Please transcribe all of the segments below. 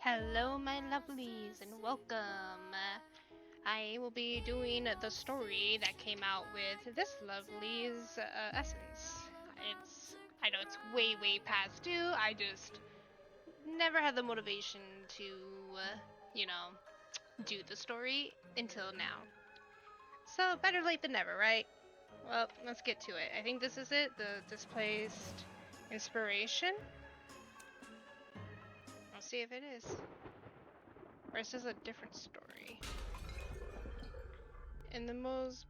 Hello, my lovelies, and welcome. I will be doing the story that came out with this lovely's essence. I know it's way past due. I just never had the motivation to, do the story until now. So better late than never, right? Well, let's get to it. I think this is it. The displaced inspiration. I'll see if it is. Or is this a different story? In the most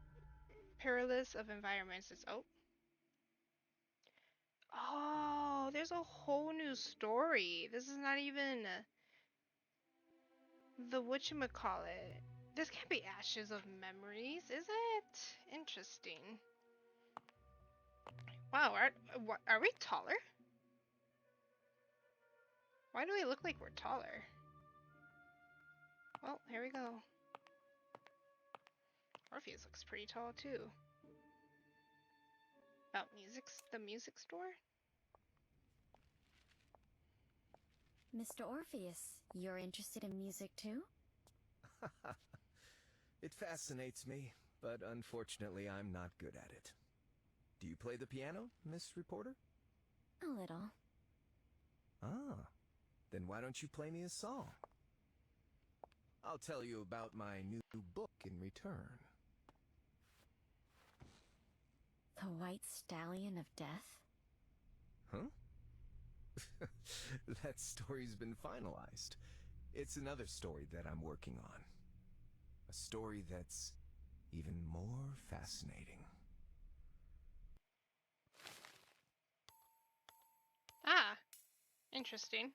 perilous of environments, it's there's a whole new story. This is not even the whatchamacallit. This can't be Ashes of Memories, is it? Interesting. Wow, are we taller? Why do we look like we're taller? Well, here we go. Orpheus looks pretty tall too. About the music store? Mr. Orpheus, you're interested in music too? It fascinates me, but unfortunately I'm not good at it. Do you play the piano, Miss Reporter? A little. Ah, then why don't you play me a song? I'll tell you about my new book in return. The White Stallion of Death? Huh? That story's been finalized. It's another story that I'm working on. A story that's even more fascinating. Ah, interesting.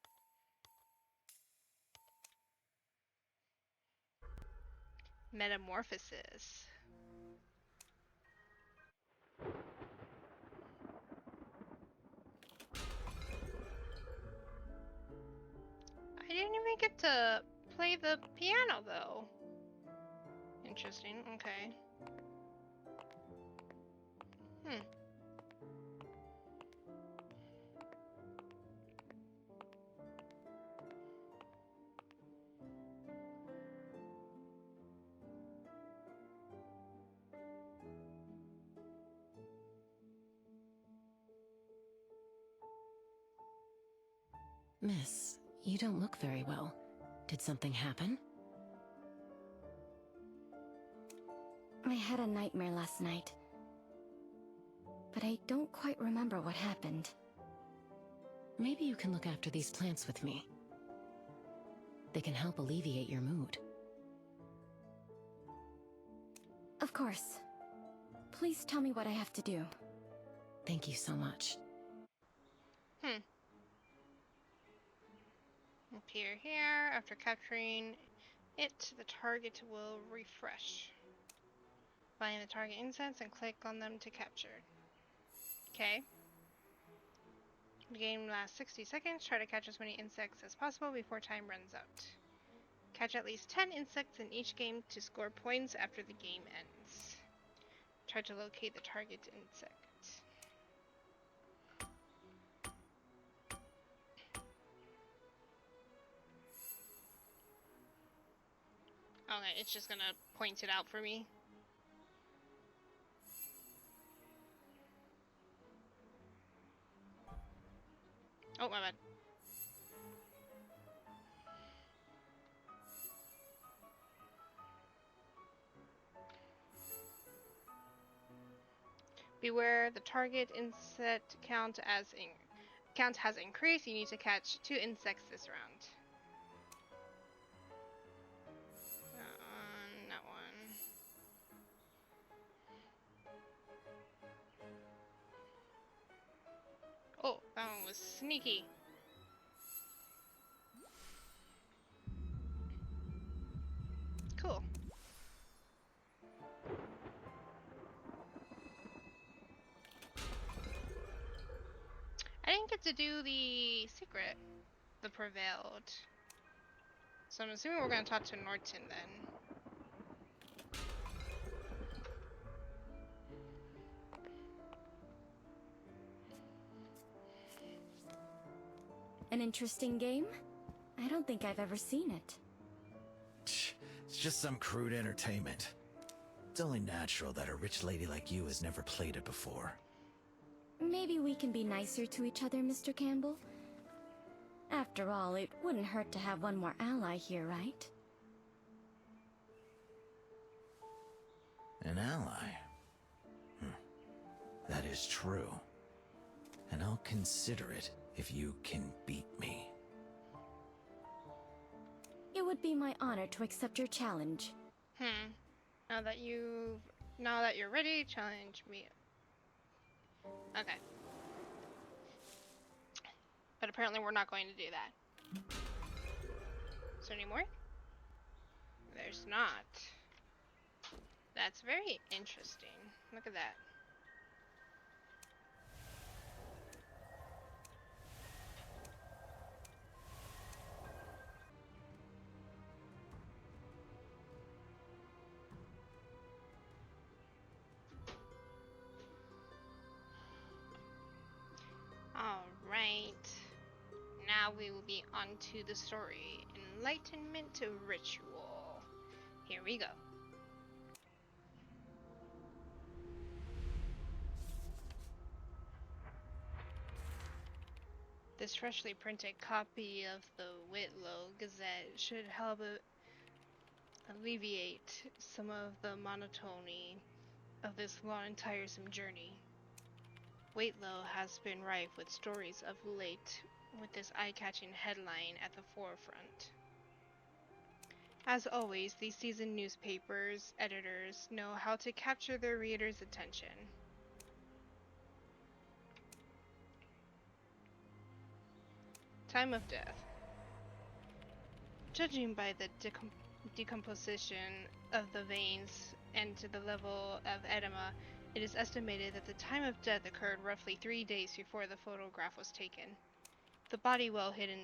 Metamorphosis. I didn't even get to play the piano though. Interesting, okay. Miss, you don't look very well. Did something happen? I had a nightmare last night. But I don't quite remember what happened. Maybe you can look after these plants with me. They can help alleviate your mood. Of course. Please tell me what I have to do. Thank you so much. Appear here. After capturing it, the target will refresh. Find the target insects and click on them to capture. Okay. The game lasts 60 seconds. Try to catch as many insects as possible before time runs out. Catch at least 10 insects in each game to score points after the game ends. Try to locate the target insect. Okay, it's just gonna point it out for me. Oh, my bad. Beware, the target insect count has increased. You need to catch 2 insects this round. That one. Oh, that one was sneaky. Cool. I didn't get to do the secret, the prevailed. So I'm assuming we're gonna talk to Norton then. An interesting game? I don't think I've ever seen it. It's just some crude entertainment. It's only natural that a rich lady like you has never played it before. Maybe we can be nicer to each other, Mr. Campbell. After all, it wouldn't hurt to have one more ally here, right? An ally? That is true. And I'll consider it if you can beat me. It would be my honor to accept your challenge. Now that you're ready, challenge me. Okay. But apparently we're not going to do that. Is there any more? There's not. That's very interesting. Look at that. Alright. Now we will be on to the story. Enlightenment Ritual. Here we go. This freshly printed copy of the Whitlow Gazette should help alleviate some of the monotony of this long and tiresome journey. Whitlow has been rife with stories of late, with this eye-catching headline at the forefront. As always, these seasoned newspapers' editors know how to capture their readers' attention. Time of death. Judging by the decomposition of the veins and to the level of edema, it is estimated that the time of death occurred roughly 3 days before the photograph was taken. The body's well-hidden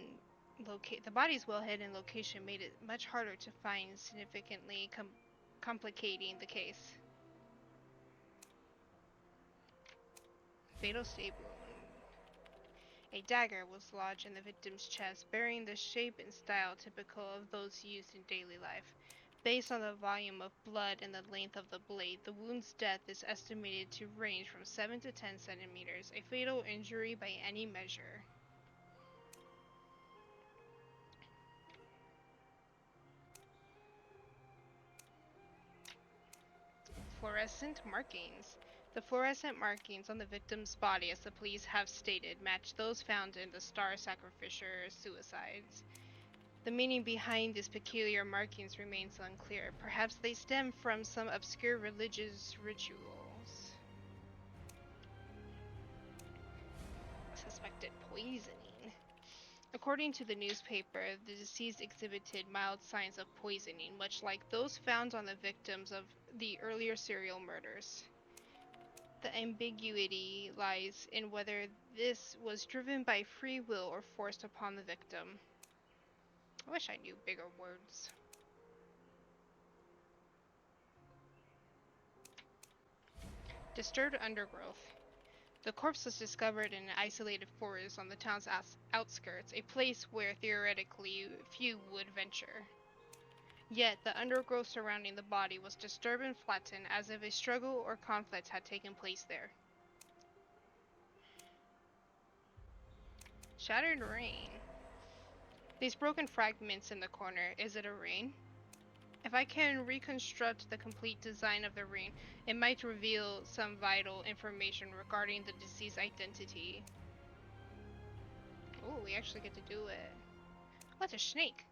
location made it much harder to find, significantly complicating the case. Fatal stab wound. A dagger was lodged in the victim's chest, bearing the shape and style typical of those used in daily life. Based on the volume of blood and the length of the blade, the wound's depth is estimated to range from 7 to 10 centimeters, a fatal injury by any measure. Fluorescent markings. The fluorescent markings on the victim's body, as the police have stated, match those found in the Star Sacrificer suicides. The meaning behind these peculiar markings remains unclear. Perhaps they stem from some obscure religious rituals. Suspected poisoning. According to the newspaper, the deceased exhibited mild signs of poisoning, much like those found on the victims of the earlier serial murders. The ambiguity lies in whether this was driven by free will or forced upon the victim. I wish I knew bigger words. Disturbed undergrowth. The corpse was discovered in an isolated forest on the town's outskirts, a place where theoretically few would venture. Yet the undergrowth surrounding the body was disturbed and flattened, as if a struggle or conflict had taken place there. Shattered rain. These broken fragments in the corner, is it a rain? If I can reconstruct the complete design of the ring, it might reveal some vital information regarding the deceased's identity. Oh, we actually get to do it. Oh, it's a snake.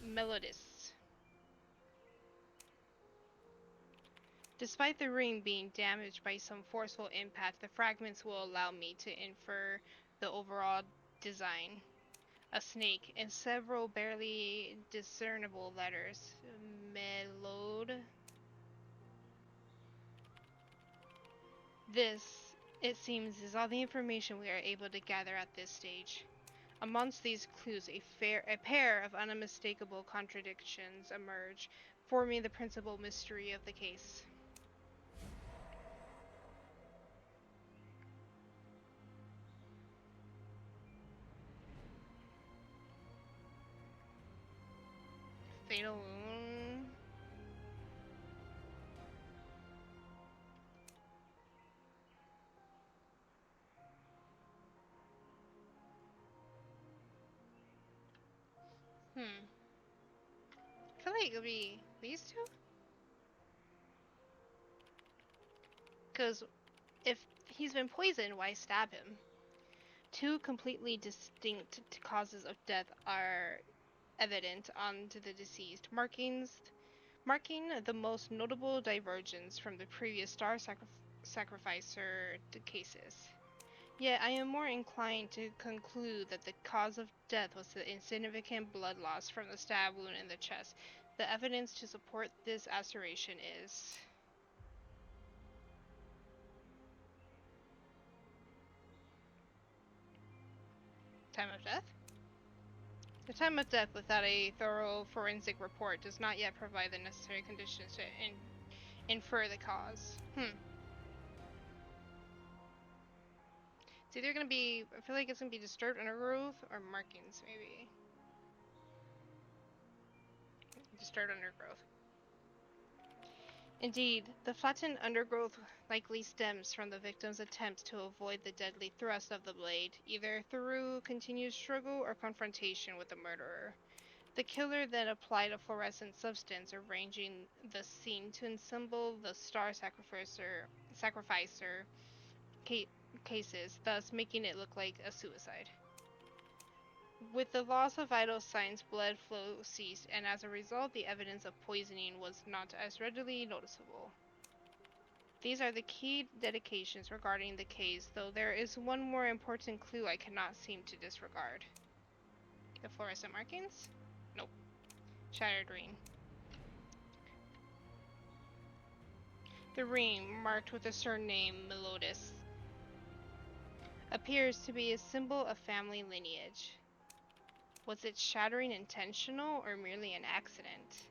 Melodis. Despite the ring being damaged by some forceful impact, the fragments will allow me to infer the overall design. A snake and several barely discernible letters. Melode. This, it seems, is all the information we are able to gather at this stage. Amongst these clues, a pair of unmistakable contradictions emerge. forming the principal mystery of the case. Fatal wound. I feel like it would be these two? Because if he's been poisoned, why stab him? Two completely distinct causes of death are evident on the deceased, marking the most notable divergence from the previous sacrificer cases. Yet I am more inclined to conclude that the cause of death was the insignificant blood loss from the stab wound in the chest. The evidence to support this assertion is time of death? The time of death without a thorough forensic report does not yet provide the necessary conditions to infer the cause. It's either going to be, I feel like it's going to be disturbed undergrowth or markings, maybe. Disturbed undergrowth. Indeed, the flattened undergrowth likely stems from the victim's attempt to avoid the deadly thrust of the blade, either through continued struggle or confrontation with the murderer. The killer then applied a fluorescent substance, arranging the scene to ensemble the star sacrificer cases, thus making it look like a suicide. With the loss of vital signs, blood flow ceased, and as a result, the evidence of poisoning was not as readily noticeable. These are the key dedications regarding the case, though there is one more important clue I cannot seem to disregard. The fluorescent markings? Nope. Shattered ring. The ring, marked with a surname Melodis, appears to be a symbol of family lineage. Was its shattering intentional or merely an accident?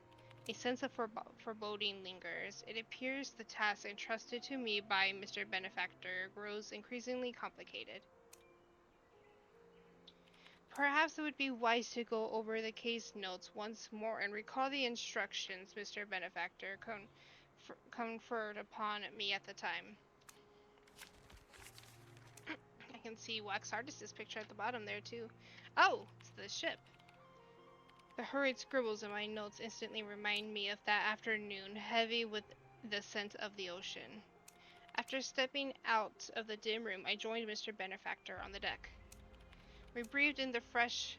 A sense of foreboding lingers. It appears the task entrusted to me by Mr. Benefactor grows increasingly complicated. Perhaps it would be wise to go over the case notes once more and recall the instructions Mr. Benefactor conferred upon me at the time. I can see Wax Artist's picture at the bottom there too. Oh, it's the ship. The hurried scribbles in my notes instantly remind me of that afternoon, heavy with the scent of the ocean. After stepping out of the dim room, I joined Mr. Benefactor on the deck. We breathed in the fresh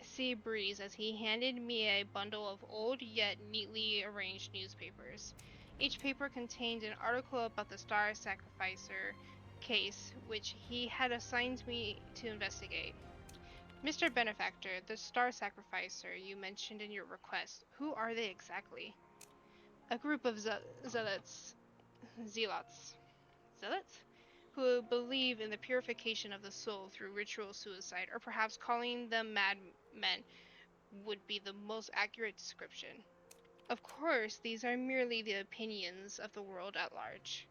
sea breeze as he handed me a bundle of old yet neatly arranged newspapers. Each paper contained an article about the Star Sacrificer case, which he had assigned me to investigate. Mr. Benefactor, the Star Sacrificer you mentioned in your request, who are they exactly? A group of zealots, who believe in the purification of the soul through ritual suicide, or perhaps calling them madmen would be the most accurate description. Of course, these are merely the opinions of the world at large.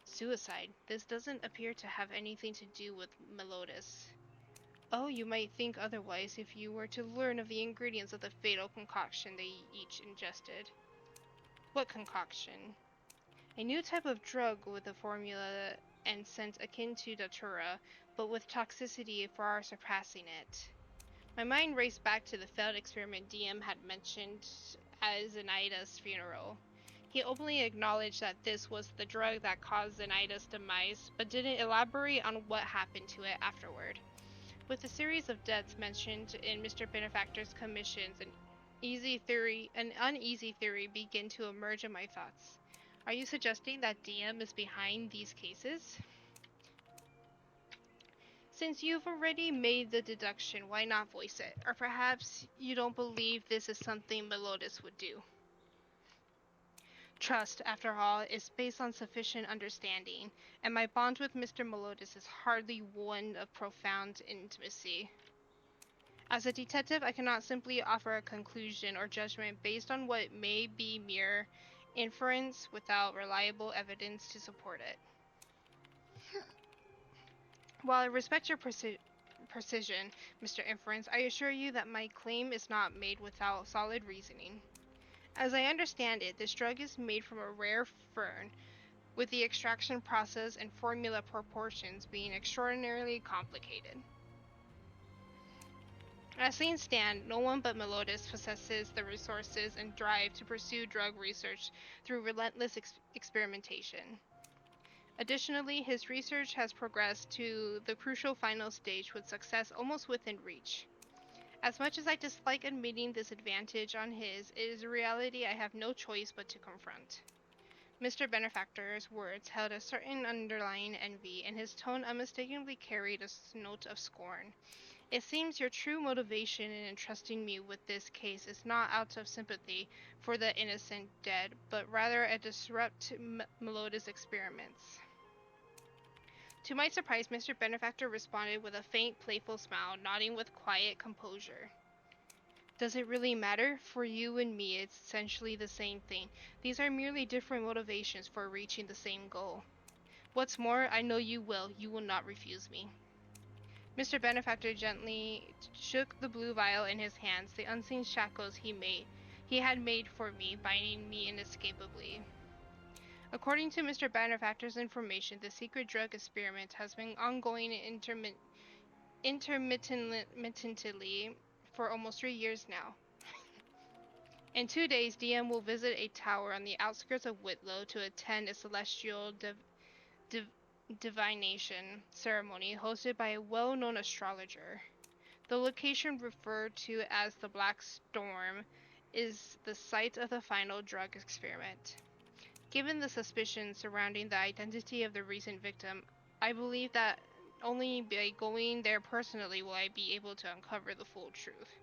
Suicide. This doesn't appear to have anything to do with Melodis. Oh, you might think otherwise if you were to learn of the ingredients of the fatal concoction they each ingested. What concoction? A new type of drug with a formula and scent akin to datura, but with toxicity far surpassing it. My mind raced back to the failed experiment DM had mentioned at Zenaida's funeral. He openly acknowledged that this was the drug that caused Zenaida's demise, but didn't elaborate on what happened to it afterward. With the series of deaths mentioned in Mr. Benefactor's commissions, an uneasy theory began to emerge in my thoughts. Are you suggesting that DM is behind these cases? Since you've already made the deduction, why not voice it? Or perhaps you don't believe this is something Melodis would do. Trust, after all, is based on sufficient understanding, and my bond with Mr. Melodis is hardly one of profound intimacy. As a detective, I cannot simply offer a conclusion or judgment based on what may be mere inference without reliable evidence to support it. While I respect your precision, Mr. Inference, I assure you that my claim is not made without solid reasoning. As I understand it, this drug is made from a rare fern, with the extraction process and formula proportions being extraordinarily complicated. As things stand, no one but Melodis possesses the resources and drive to pursue drug research through relentless experimentation. Additionally, his research has progressed to the crucial final stage with success almost within reach. As much as I dislike admitting this advantage on his, it is a reality I have no choice but to confront. Mr. Benefactor's words held a certain underlying envy, and his tone unmistakably carried a note of scorn. It seems your true motivation in entrusting me with this case is not out of sympathy for the innocent dead, but rather a disrupt Melodis experiments. To my surprise, Mr. Benefactor responded with a faint, playful smile, nodding with quiet composure. Does it really matter? For you and me, it's essentially the same thing. These are merely different motivations for reaching the same goal. What's more, I know you will. You will not refuse me. Mr. Benefactor gently shook the blue vial in his hands, the unseen shackles he had made for me, binding me inescapably. According to Mr. Benefactor's information, the secret drug experiment has been ongoing intermittently for almost 3 years now. In 2 days, DM will visit a tower on the outskirts of Whitlow to attend a celestial divination ceremony hosted by a well-known astrologer. The location, referred to as the Black Storm, is the site of the final drug experiment. Given the suspicion surrounding the identity of the recent victim, I believe that only by going there personally will I be able to uncover the full truth.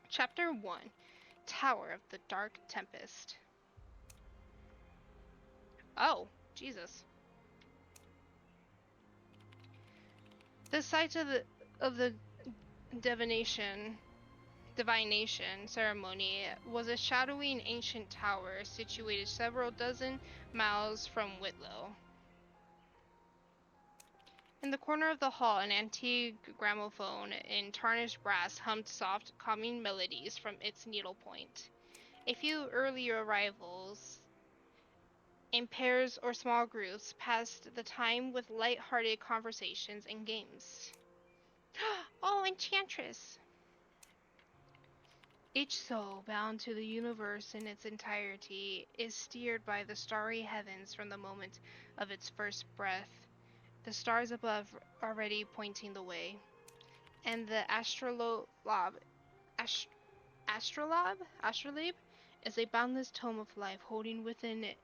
Chapter 1: Tower of the Dark Tempest. Oh, Jesus. The site of the divination ceremony was a shadowy and ancient tower situated several dozen miles from Whitlow. In the corner of the hall, an antique gramophone in tarnished brass hummed soft, calming melodies from its needlepoint. A few earlier arrivals, in pairs or small groups, passed the time with light-hearted conversations and games. Oh, Enchantress! Each soul, bound to the universe in its entirety, is steered by the starry heavens from the moment of its first breath, the stars above already pointing the way. And the astrolabe is a boundless tome of life, holding within it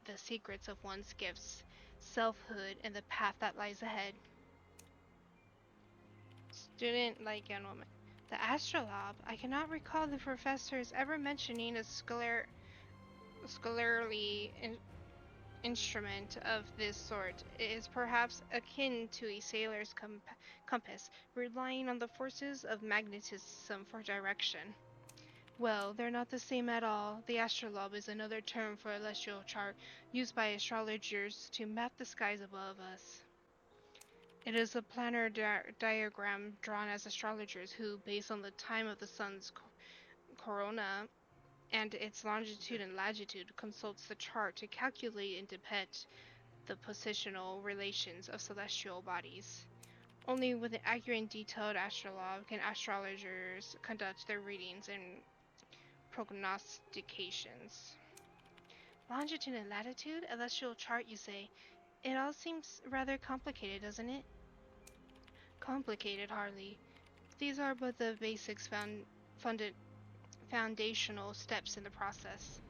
the secrets of one's gifts, selfhood, and the path that lies ahead. Student like young woman. The astrolabe? I cannot recall the professors ever mentioning a scholarly instrument of this sort. It is perhaps akin to a sailor's compass, relying on the forces of magnetism for direction. Well, they're not the same at all. The astrolabe is another term for a celestial chart used by astrologers to map the skies above us. It is a planar diagram drawn as astrologers who, based on the time of the sun's corona and its longitude and latitude, consults the chart to calculate and depict the positional relations of celestial bodies. Only with an accurate and detailed astrolabe can astrologers conduct their readings and prognostications. Longitude and latitude? A celestial chart, you say? It all seems rather complicated, doesn't it? Complicated, hardly. These are but the basics foundational steps in the process.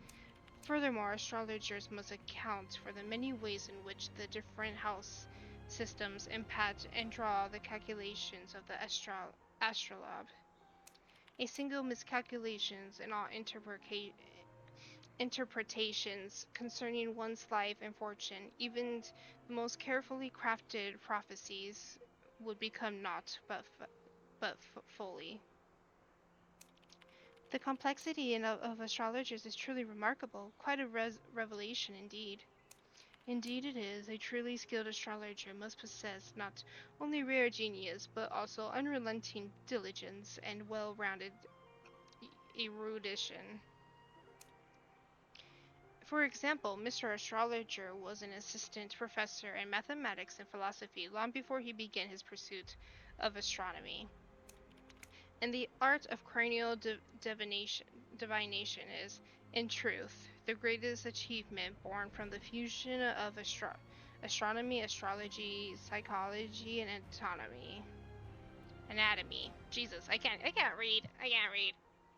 Furthermore, astrologers must account for the many ways in which the different house systems impact and draw the calculations of the astrolabe. A single miscalculation in all interpretations concerning one's life and fortune, even the most carefully crafted prophecies, would become naught but but fully. The complexity of astrologers is truly remarkable, quite a revelation indeed. Indeed it is. A truly skilled astrologer must possess not only rare genius, but also unrelenting diligence and well-rounded erudition. For example, Mr. Astrologer was an assistant professor in mathematics and philosophy long before he began his pursuit of astronomy. And the art of cranial divination is, in truth, the greatest achievement born from the fusion of astronomy, astrology, psychology, and anatomy. Jesus, I can't read.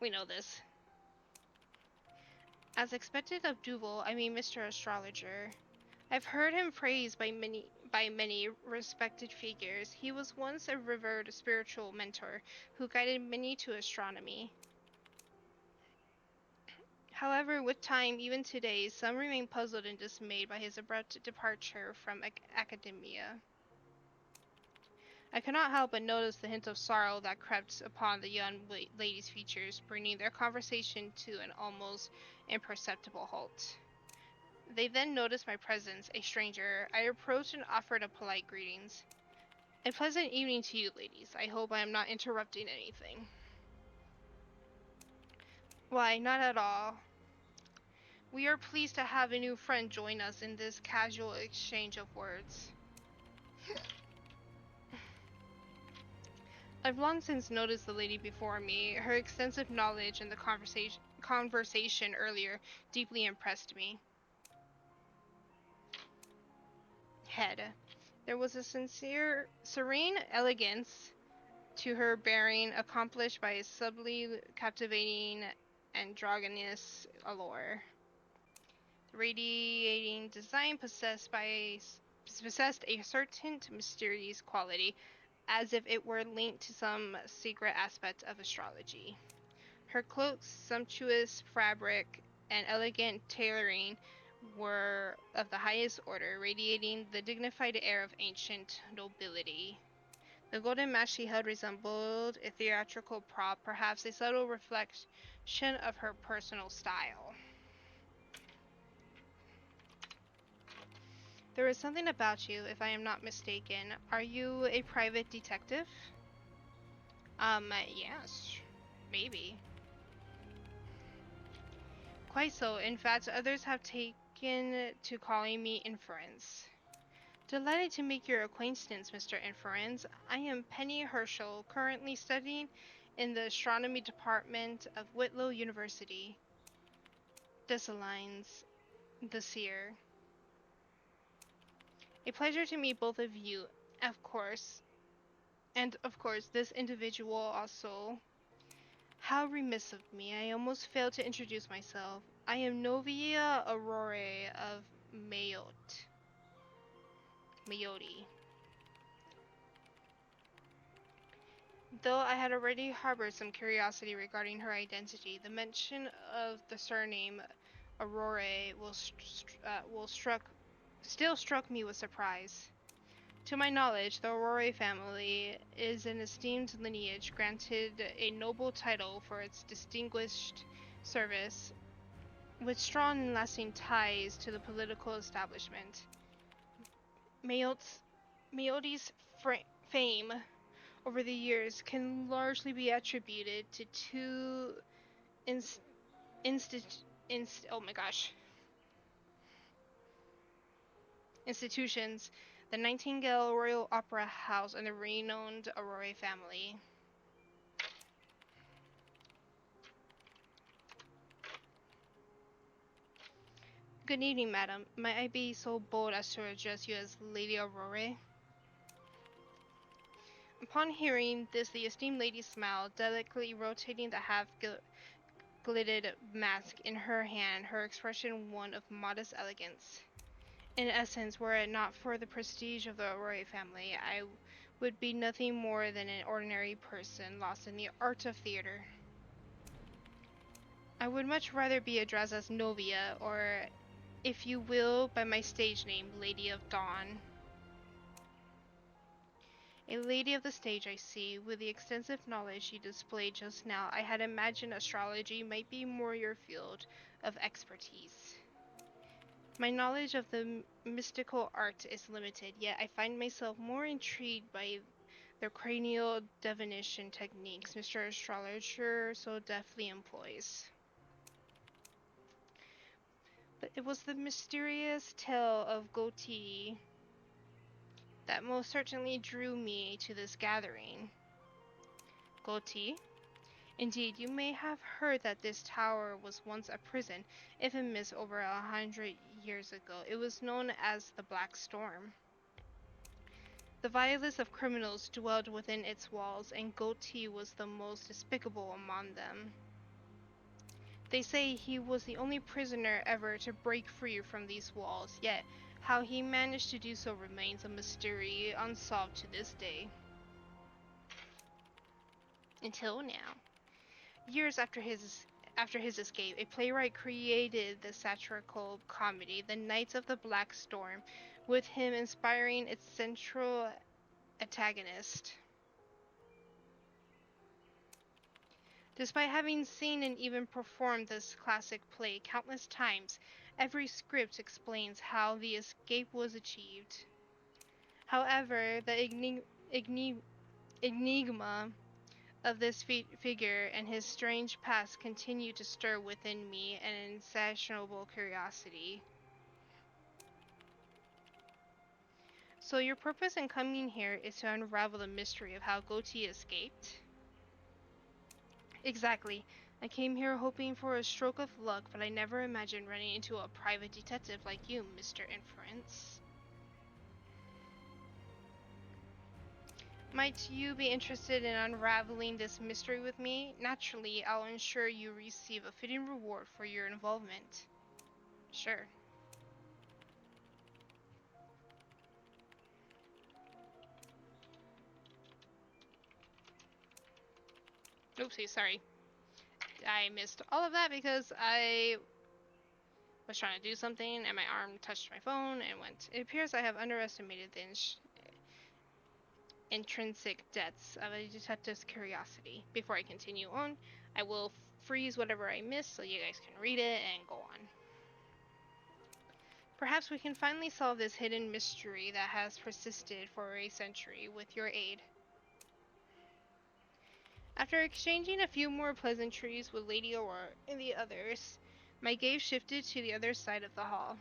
We know this. As expected of Duval, I mean Mr. Astrologer. I've heard him praised by many respected figures. He was once a revered spiritual mentor who guided many to astronomy. However, with time, even today, some remain puzzled and dismayed by his abrupt departure from academia. I cannot help but notice the hint of sorrow that crept upon the young lady's features, bringing their conversation to an almost imperceptible halt. They then noticed my presence, a stranger. I approached and offered a polite greetings. A pleasant evening to you, ladies. I hope I am not interrupting anything. Why, not at all. We are pleased to have a new friend join us in this casual exchange of words. I've long since noticed the lady before me. Her extensive knowledge and the conversation earlier deeply impressed me. Head. There was a serene elegance to her bearing, accomplished by a subtly captivating androgynous allure. The radiating design possessed a certain mysterious quality, as if it were linked to some secret aspect of astrology. Her cloak's sumptuous fabric and elegant tailoring were of the highest order, radiating the dignified air of ancient nobility. The golden mask she held resembled a theatrical prop, perhaps a subtle reflection of her personal style. There is something about you, if I am not mistaken. Are you a private detective? Yes. Maybe. Quite so. In fact, others have taken to calling me Inference. Delighted to make your acquaintance, Mr. Inference. I am Penny Herschel, currently studying in the astronomy department of Whitlow University. Dessalines, the seer. A pleasure to meet both of you, of course. And, of course, this individual also. How remiss of me. I almost failed to introduce myself. I am Novia Aurore of Mayotte. Though I had already harbored some curiosity regarding her identity, the mention of the surname Aurore still struck me with surprise. To my knowledge, the Aurore family is an esteemed lineage granted a noble title for its distinguished service, with strong and lasting ties to the political establishment. Mayotte's fame over the years can largely be attributed to two institutions, the Nightingale Royal Opera House and the renowned Aurore family. Good evening, madam. May I be so bold as to address you as Lady Aurore? Upon hearing this, the esteemed lady smiled, delicately rotating the half-glitted mask in her hand, her expression one of modest elegance. In essence, were it not for the prestige of the Aurore family, I would be nothing more than an ordinary person lost in the art of theater. I would much rather be addressed as Novia, or, if you will, by my stage name, Lady of Dawn. A lady of the stage, I see. With the extensive knowledge you displayed just now, I had imagined astrology might be more your field of expertise. My knowledge of the mystical art is limited, yet I find myself more intrigued by the cranial divination techniques Mr. Astrologer so deftly employs. But it was the mysterious tale of Goti that most certainly drew me to this gathering. Goti? Indeed, you may have heard that this tower was once a prison, infamous over 100 years ago. It was known as the Black Storm. The vilest of criminals dwelled within its walls, and Goti was the most despicable among them. They say he was the only prisoner ever to break free from these walls, yet how he managed to do so remains a mystery unsolved to this day. Until now. Years after his escape, a playwright created the satirical comedy The Knights of the Black Storm, with him inspiring its central antagonist. Despite having seen and even performed this classic play countless times, every script explains how the escape was achieved. However, the enigma of this figure and his strange past continue to stir within me an insatiable curiosity. So your purpose in coming here is to unravel the mystery of how Goti escaped? Exactly. I came here hoping for a stroke of luck, but I never imagined running into a private detective like you, Mr. Inference. Might you be interested in unraveling this mystery with me? Naturally, I'll ensure you receive a fitting reward for your involvement. Sure. Oopsie, sorry. I missed all of that because I was trying to do something and my arm touched my phone and went. It appears I have underestimated the intrinsic depths of a detective's curiosity. Before I continue on, I will freeze whatever I missed so you guys can read it and go on. Perhaps we can finally solve this hidden mystery that has persisted for a century with your aid. After exchanging a few more pleasantries with Lady Aurora and the others, my gaze shifted to the other side of the hall.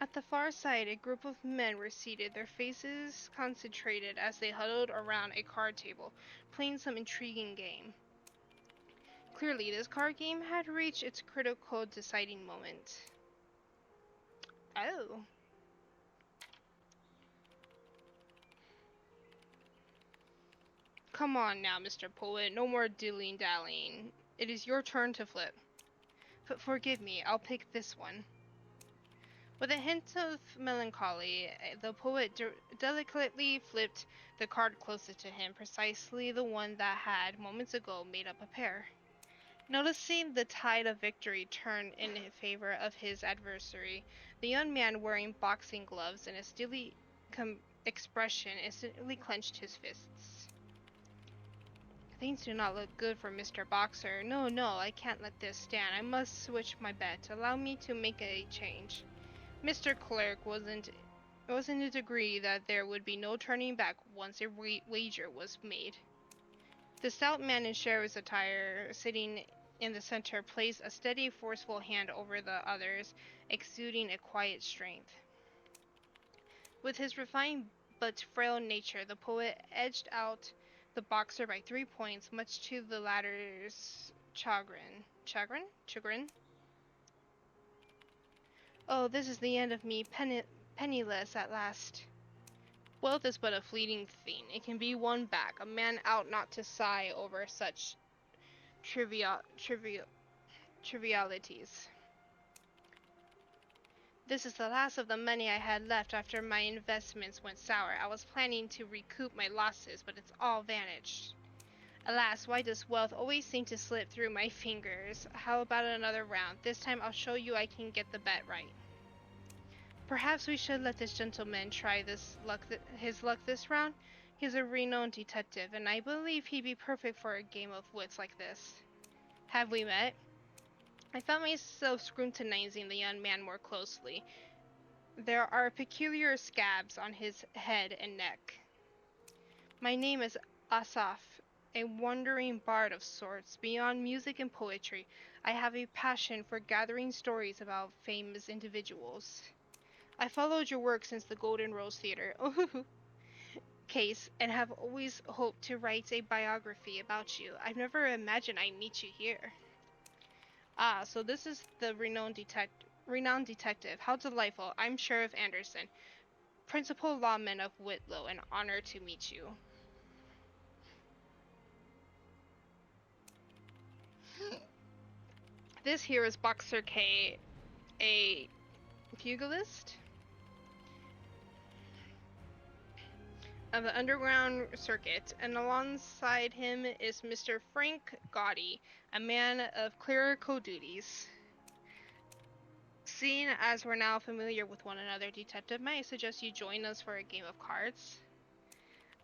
At the far side, a group of men were seated, their faces concentrated as they huddled around a card table, playing some intriguing game. Clearly, this card game had reached its critical deciding moment. Oh. Come on now, Mr. Poet, no more dilly-dallying. It is your turn to flip. Forgive me, I'll pick this one. With a hint of melancholy, the poet delicately flipped the card closest to him, precisely the one that had, moments ago, made up a pair. Noticing the tide of victory turn in favor of his adversary, the young man wearing boxing gloves and a steely expression instantly clenched his fists. Things do not look good for Mr. Boxer. No, I can't let this stand. I must switch my bet. Allow me to make a change. Mr. Clerk wasn't to agree that there would be no turning back once a wager was made. The stout man in sheriff's attire, sitting in the center, placed a steady, forceful hand over the others, exuding a quiet strength. With his refined but frail nature, the poet edged out the boxer by 3 points, much to the latter's chagrin. Chagrin? Oh, this is the end of me, penniless at last. Wealth is but a fleeting thing. It can be won back. A man ought not to sigh over such trivialities. This is the last of the money I had left after my investments went sour. I was planning to recoup my losses, but it's all vanished. Alas, why does wealth always seem to slip through my fingers? How about another round? This time I'll show you I can get the bet right. Perhaps we should let this gentleman try his luck this round. He's a renowned detective, and I believe he'd be perfect for a game of wits like this. Have we met? I found myself scrutinizing the young man more closely. There are peculiar scabs on his head and neck. My name is Asaf, a wandering bard of sorts. Beyond music and poetry, I have a passion for gathering stories about famous individuals. I followed your work since the Golden Rose Theater case and have always hoped to write a biography about you. I've never imagined I'd meet you here. Ah, so this is the renowned detective. How delightful. I'm Sheriff Anderson, principal lawman of Whitlow, an honor to meet you. This here is Boxer K, a pugilist of the underground circuit, and alongside him is Mr. Frank Gotti, a man of clerical duties. Seeing as we're now familiar with one another, Detective, may I suggest you join us for a game of cards?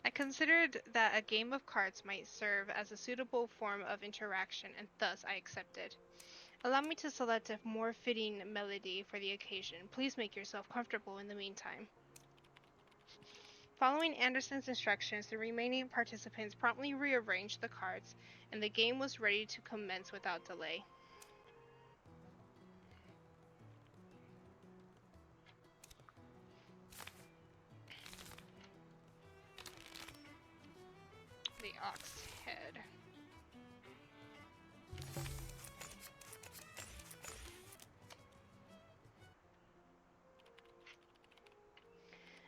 I considered that a game of cards might serve as a suitable form of interaction, and thus I accepted. Allow me to select a more fitting melody for the occasion. Please make yourself comfortable in the meantime. Following Anderson's instructions, the remaining participants promptly rearranged the cards, and the game was ready to commence without delay. The ox head.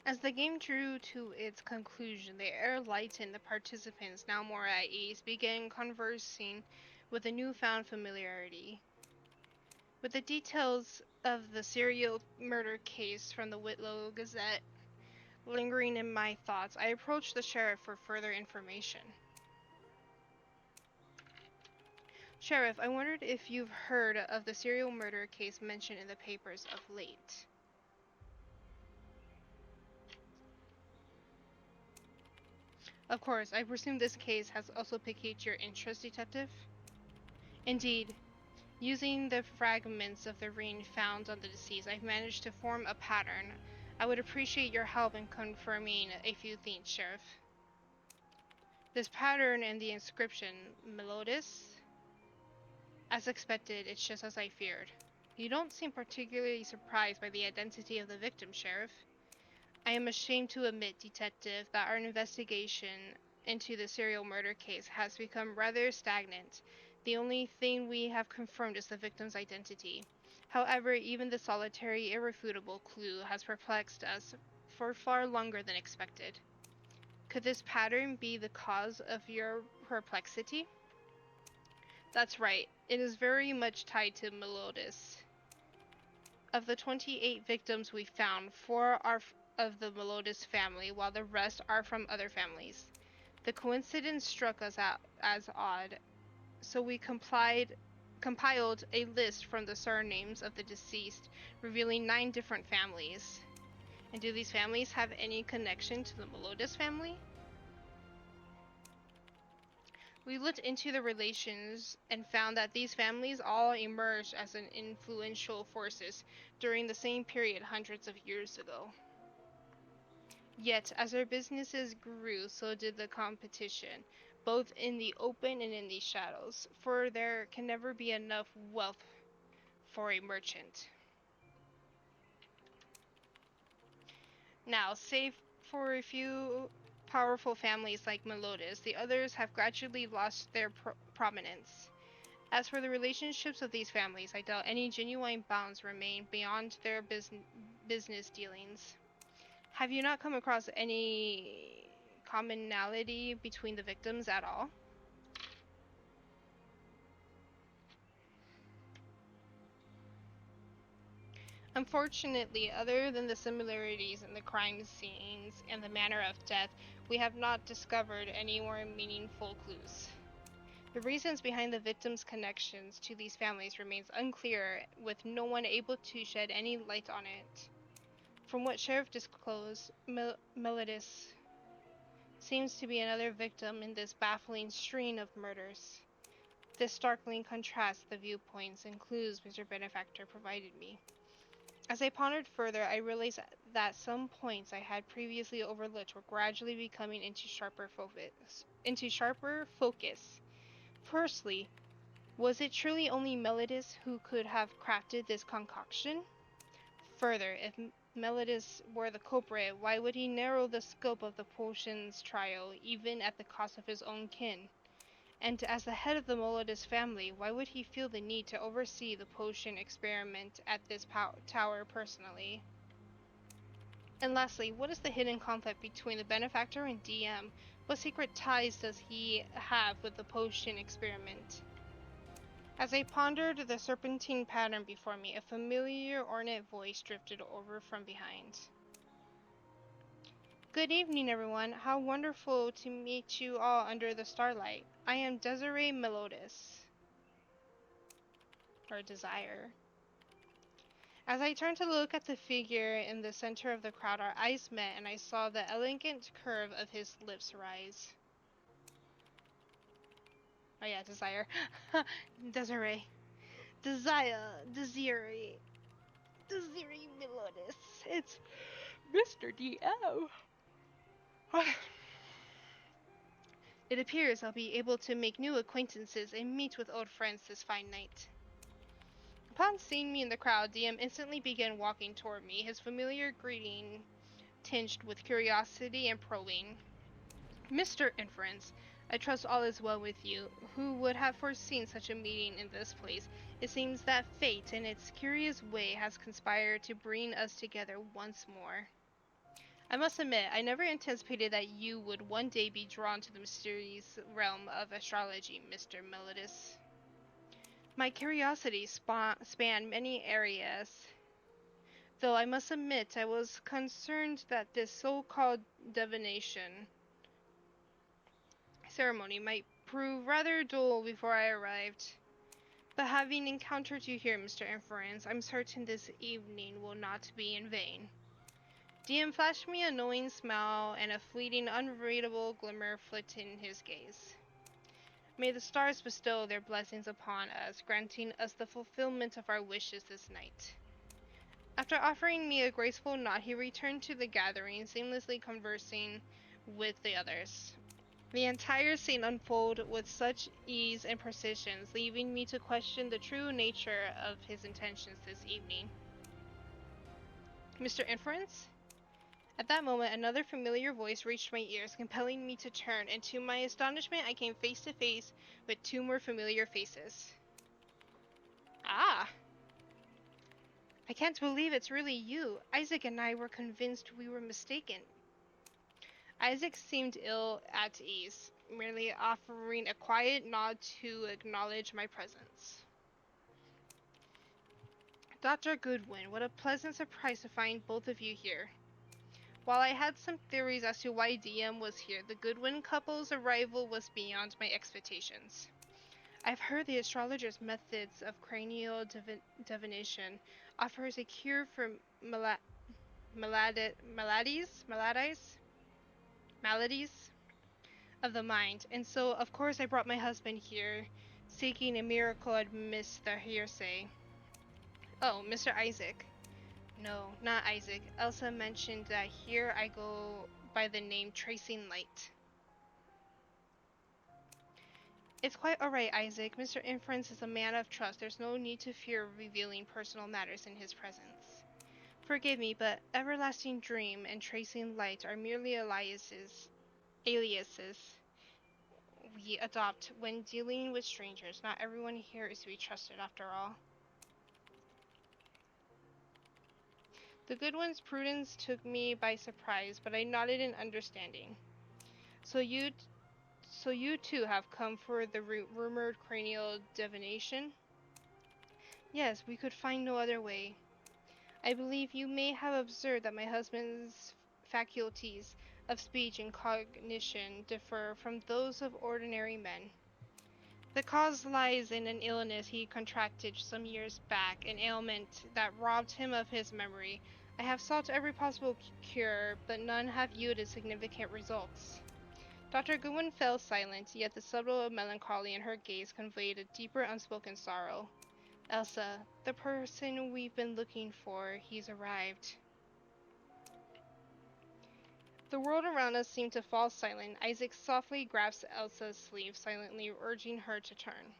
As the game drew to its conclusion, the air lightened. The participants, now more at ease, began conversing with a newfound familiarity. With the details of the serial murder case from the Whitlow Gazette lingering in my thoughts, I approached the sheriff for further information. Sheriff, I wondered if you've heard of the serial murder case mentioned in the papers of late. Of course, I presume this case has also piqued your interest, Detective? Indeed. Using the fragments of the ring found on the deceased, I've managed to form a pattern. I would appreciate your help in confirming a few things, Sheriff. This pattern and the inscription, Melodis? As expected, it's just as I feared. You don't seem particularly surprised by the identity of the victim, Sheriff. I am ashamed to admit, Detective, that our investigation into the serial murder case has become rather stagnant. The only thing we have confirmed is the victim's identity. However, even the solitary, irrefutable clue has perplexed us for far longer than expected. Could this pattern be the cause of your perplexity? That's right. It is very much tied to Melodis. Of the 28 victims we found, 4 are of the Melodis family, while the rest are from other families. The coincidence struck us out as odd, so we compiled a list from the surnames of the deceased, revealing 9 different families. And do these families have any connection to the Melodis family? We looked into the relations and found that these families all emerged as an influential forces during the same period hundreds of years ago. Yet, as our businesses grew, so did the competition, both in the open and in the shadows, for there can never be enough wealth for a merchant. Now, save for a few powerful families like Melodis, the others have gradually lost their prominence. As for the relationships of these families, I doubt any genuine bonds remain beyond their business dealings. Have you not come across any commonality between the victims at all? Unfortunately, other than the similarities in the crime scenes and the manner of death, we have not discovered any more meaningful clues. The reasons behind the victims' connections to these families remains unclear, with no one able to shed any light on it. From what Sheriff disclosed, Melodis seems to be another victim in this baffling string of murders. This starkly contrasts the viewpoints and clues Mr. Benefactor provided me. As I pondered further, I realized that some points I had previously overlooked were gradually becoming into sharper focus. Firstly, was it truly only Melodis who could have crafted this concoction? Further, if Melodis were the culprit, why would he narrow the scope of the potion's trial, even at the cost of his own kin? And as the head of the Melodis family, why would he feel the need to oversee the potion experiment at this tower personally? And lastly, what is the hidden conflict between the benefactor and DM? What secret ties does he have with the potion experiment? As I pondered the serpentine pattern before me, a familiar ornate voice drifted over from behind. Good evening, everyone. How wonderful to meet you all under the starlight. I am Desiree Melodis. Or Desire. As I turned to look at the figure in the center of the crowd, our eyes met, and I saw the elegant curve of his lips rise. Oh yeah, Desire. Desiree. Desiree Melodis. It's Mr. DM. It appears I'll be able to make new acquaintances and meet with old friends this fine night. Upon seeing me in the crowd, DM instantly began walking toward me, his familiar greeting tinged with curiosity and probing. Mr. Inference, I trust all is well with you. Who would have foreseen such a meeting in this place? It seems that fate, in its curious way, has conspired to bring us together once more. I must admit, I never anticipated that you would one day be drawn to the mysterious realm of astrology, Mr. Melodis. My curiosity spanned many areas, though I must admit I was concerned that this so-called divination ceremony might prove rather dull before I arrived. But having encountered you here, Mr. Inference, I'm certain this evening will not be in vain. DM flashed me a knowing smile, and a fleeting, unreadable glimmer flit in his gaze. May the stars bestow their blessings upon us, granting us the fulfillment of our wishes this night. After offering me a graceful nod, he returned to the gathering, seamlessly conversing with the others. The entire scene unfolded with such ease and precision, leaving me to question the true nature of his intentions this evening. Mr. Inference? At that moment, another familiar voice reached my ears, compelling me to turn, and to my astonishment, I came face to face with two more familiar faces. Ah! I can't believe it's really you. Isaac and I were convinced we were mistaken. Isaac seemed ill at ease, merely offering a quiet nod to acknowledge my presence. Dr. Goodwin, what a pleasant surprise to find both of you here. While I had some theories as to why DM was here, the Goodwin couple's arrival was beyond my expectations. I've heard the astrologer's methods of cranial divination offers a cure for maladies of the mind, and so of course I brought my husband here, seeking a miracle amidst the hearsay. Oh, Mr. Isaac. No, not Isaac. Elsa mentioned that here I go by the name Tracing Light. It's quite alright, Isaac. Mr. Inference is a man of trust. There's no need to fear revealing personal matters in his presence. Forgive me, but Everlasting Dream and Tracing Light are merely aliases we adopt when dealing with strangers. Not everyone here is to be trusted after all. The Goodwin's prudence took me by surprise, but I nodded in understanding. So you too have come for the rumored cranial divination? Yes, we could find no other way. I believe you may have observed that my husband's faculties of speech and cognition differ from those of ordinary men. The cause lies in an illness he contracted some years back, an ailment that robbed him of his memory. I have sought every possible cure, but none have yielded significant results. Dr. Goodwin fell silent, yet the subtle melancholy in her gaze conveyed a deeper unspoken sorrow. Elsa, the person we've been looking for, he's arrived. The world around us seemed to fall silent. Isaac softly grasped Elsa's sleeve, silently urging her to turn.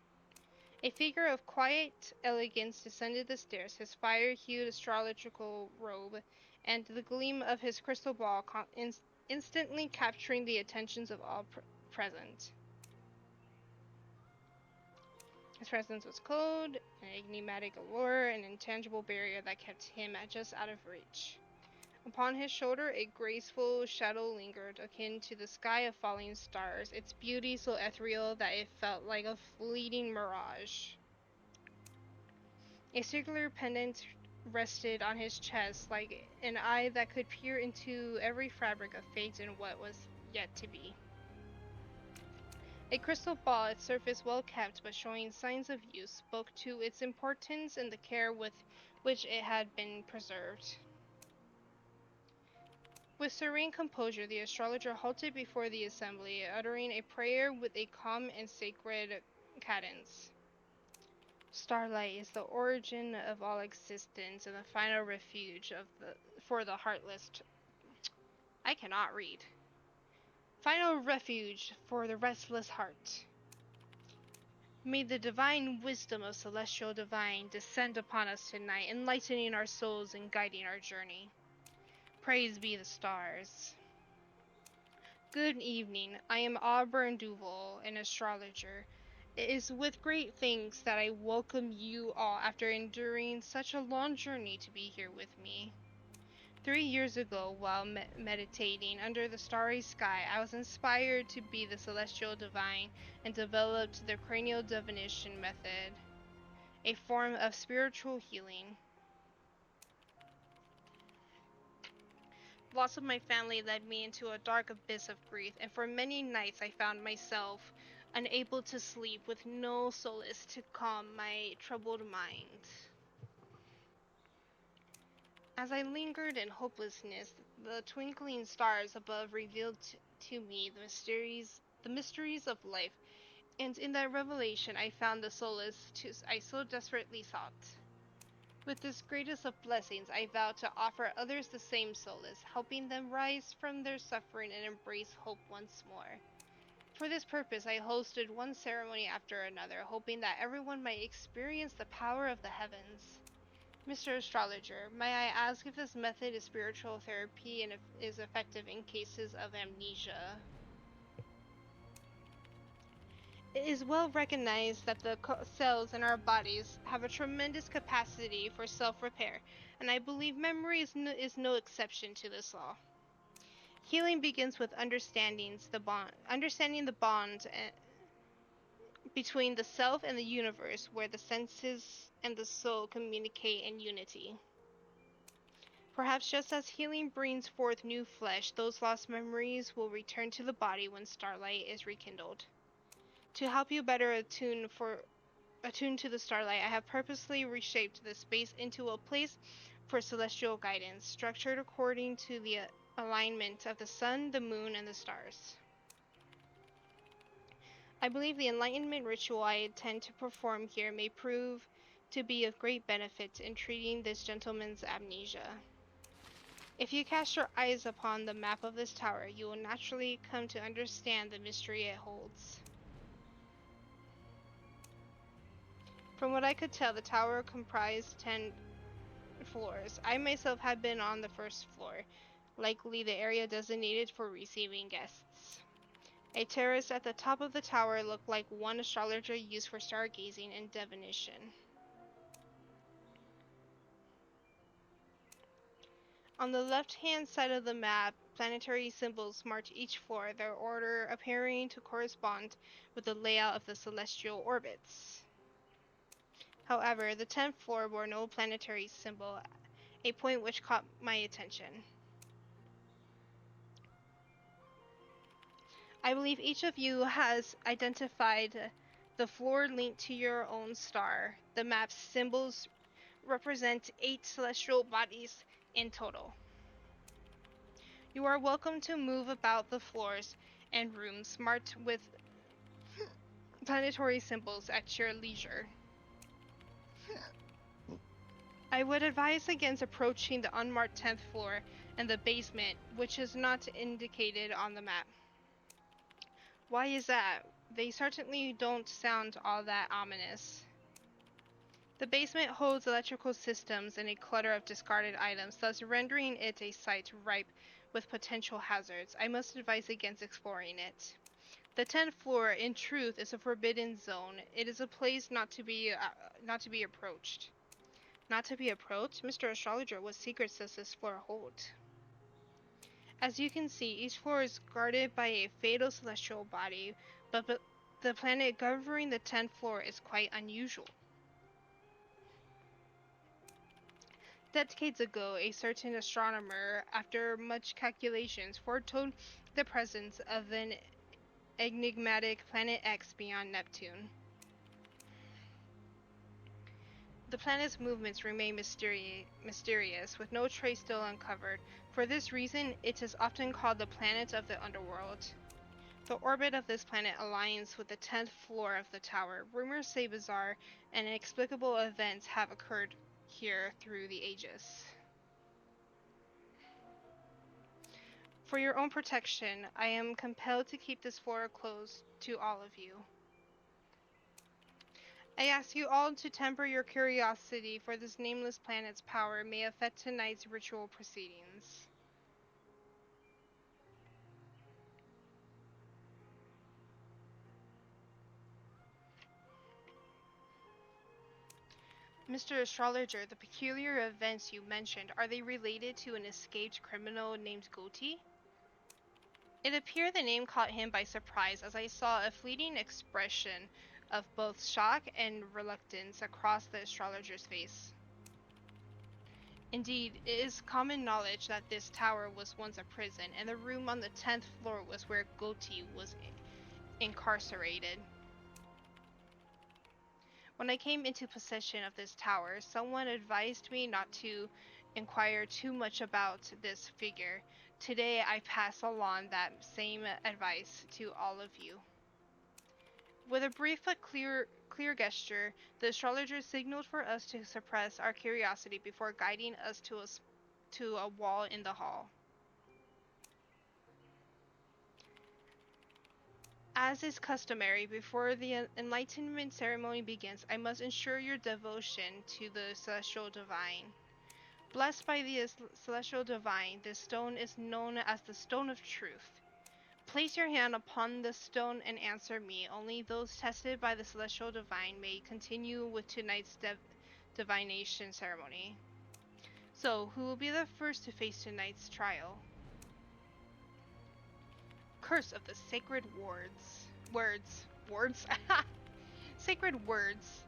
A figure of quiet elegance descended the stairs, his fire-hued astrological robe and the gleam of his crystal ball instantly capturing the attentions of all present. His presence was cold, an enigmatic allure, an intangible barrier that kept him just out of reach. Upon his shoulder, a graceful shadow lingered, akin to the sky of falling stars, its beauty so ethereal that it felt like a fleeting mirage. A circular pendant rested on his chest, like an eye that could peer into every fabric of fate and what was yet to be. A crystal ball, its surface well kept but showing signs of use, spoke to its importance and the care with which it had been preserved. With serene composure, the astrologer halted before the assembly, uttering a prayer with a calm and sacred cadence. Starlight is the origin of all existence and the final refuge for the heartless. I cannot read. Final refuge for the restless heart. May the divine wisdom of Celestial Divine descend upon us tonight, enlightening our souls and guiding our journey. Praise be the stars. Good evening. I am Auburn Duval, an astrologer. It is with great thanks that I welcome you all after enduring such a long journey to be here with me. 3 years ago, while meditating under the starry sky, I was inspired to be the Celestial Divine and developed the cranial divination method, a form of spiritual healing. Loss of my family led me into a dark abyss of grief, and for many nights I found myself unable to sleep, with no solace to calm my troubled mind. As I lingered in hopelessness, the twinkling stars above revealed to me the mysteries of life, and in that revelation I found the solace I so desperately sought. With this greatest of blessings, I vow to offer others the same solace, helping them rise from their suffering and embrace hope once more. For this purpose, I hosted one ceremony after another, hoping that everyone might experience the power of the heavens. Mr. Astrologer, may I ask if this method is spiritual therapy and if is effective in cases of amnesia? It is well recognized that the cells in our bodies have a tremendous capacity for self-repair, and I believe memory is no exception to this law. Healing begins with understanding the bond between the self and the universe, where the senses and the soul communicate in unity. Perhaps just as healing brings forth new flesh, those lost memories will return to the body when starlight is rekindled. To help you better attune to the starlight, I have purposely reshaped this space into a place for celestial guidance, structured according to the alignment of the sun, the moon, and the stars. I believe the Enlightenment ritual I intend to perform here may prove to be of great benefit in treating this gentleman's amnesia. If you cast your eyes upon the map of this tower, you will naturally come to understand the mystery it holds. From what I could tell, the tower comprised 10 floors. I myself had been on the first floor, likely the area designated for receiving guests. A terrace at the top of the tower looked like one astrologer used for stargazing and divination. On the left-hand side of the map, planetary symbols marked each floor, their order appearing to correspond with the layout of the celestial orbits. However, the 10th floor bore no planetary symbol, a point which caught my attention. I believe each of you has identified The floor linked to your own star. The map's symbols represent 8 celestial bodies in total. You are welcome to move about the floors and rooms marked with planetary symbols at your leisure. I would advise against approaching the unmarked 10th floor and the basement, which is not indicated on the map. Why is that? They certainly don't sound all that ominous. The basement holds electrical systems and a clutter of discarded items, thus rendering it a site ripe with potential hazards. I must advise against exploring it. The 10th floor, in truth, is a forbidden zone. It is a place not to be approached. Not to be approached? Mr. Astrologer, what secrets does this floor hold? As you can see, each floor is guarded by a fatal celestial body, but the planet governing the 10th floor is quite unusual. Decades ago, a certain astronomer, after much calculations, foretold the presence of an enigmatic planet X beyond Neptune. The planet's movements remain mysterious, with no trace still uncovered. For this reason, it is often called the planet of the underworld. The orbit of this planet aligns with the 10th floor of the tower. Rumors say bizarre and inexplicable events have occurred here through the ages. For your own protection, I am compelled to keep this floor closed to all of you. I ask you all to temper your curiosity, for this nameless planet's power may affect tonight's ritual proceedings. Mr. Astrologer, the peculiar events you mentioned, are they related to an escaped criminal named Goti? It appeared the name caught him by surprise, as I saw a fleeting expression of both shock and reluctance across the astrologer's face. Indeed, it is common knowledge that this tower was once a prison, and the room on the 10th floor was where Goti was incarcerated. When I came into possession of this tower, someone advised me not to inquire too much about this figure. Today, I pass along that same advice to all of you. With a brief but clear gesture, the astrologer signaled for us to suppress our curiosity before guiding us to a wall in the hall. As is customary, before the Enlightenment ceremony begins, I must ensure your devotion to the Celestial Divine. Blessed by the Celestial Divine, this stone is known as the Stone of Truth. Place your hand upon the stone and answer me. Only those tested by the Celestial Divine may continue with tonight's divination ceremony. So, who will be the first to face tonight's trial? Curse of the Sacred Words. Sacred Words.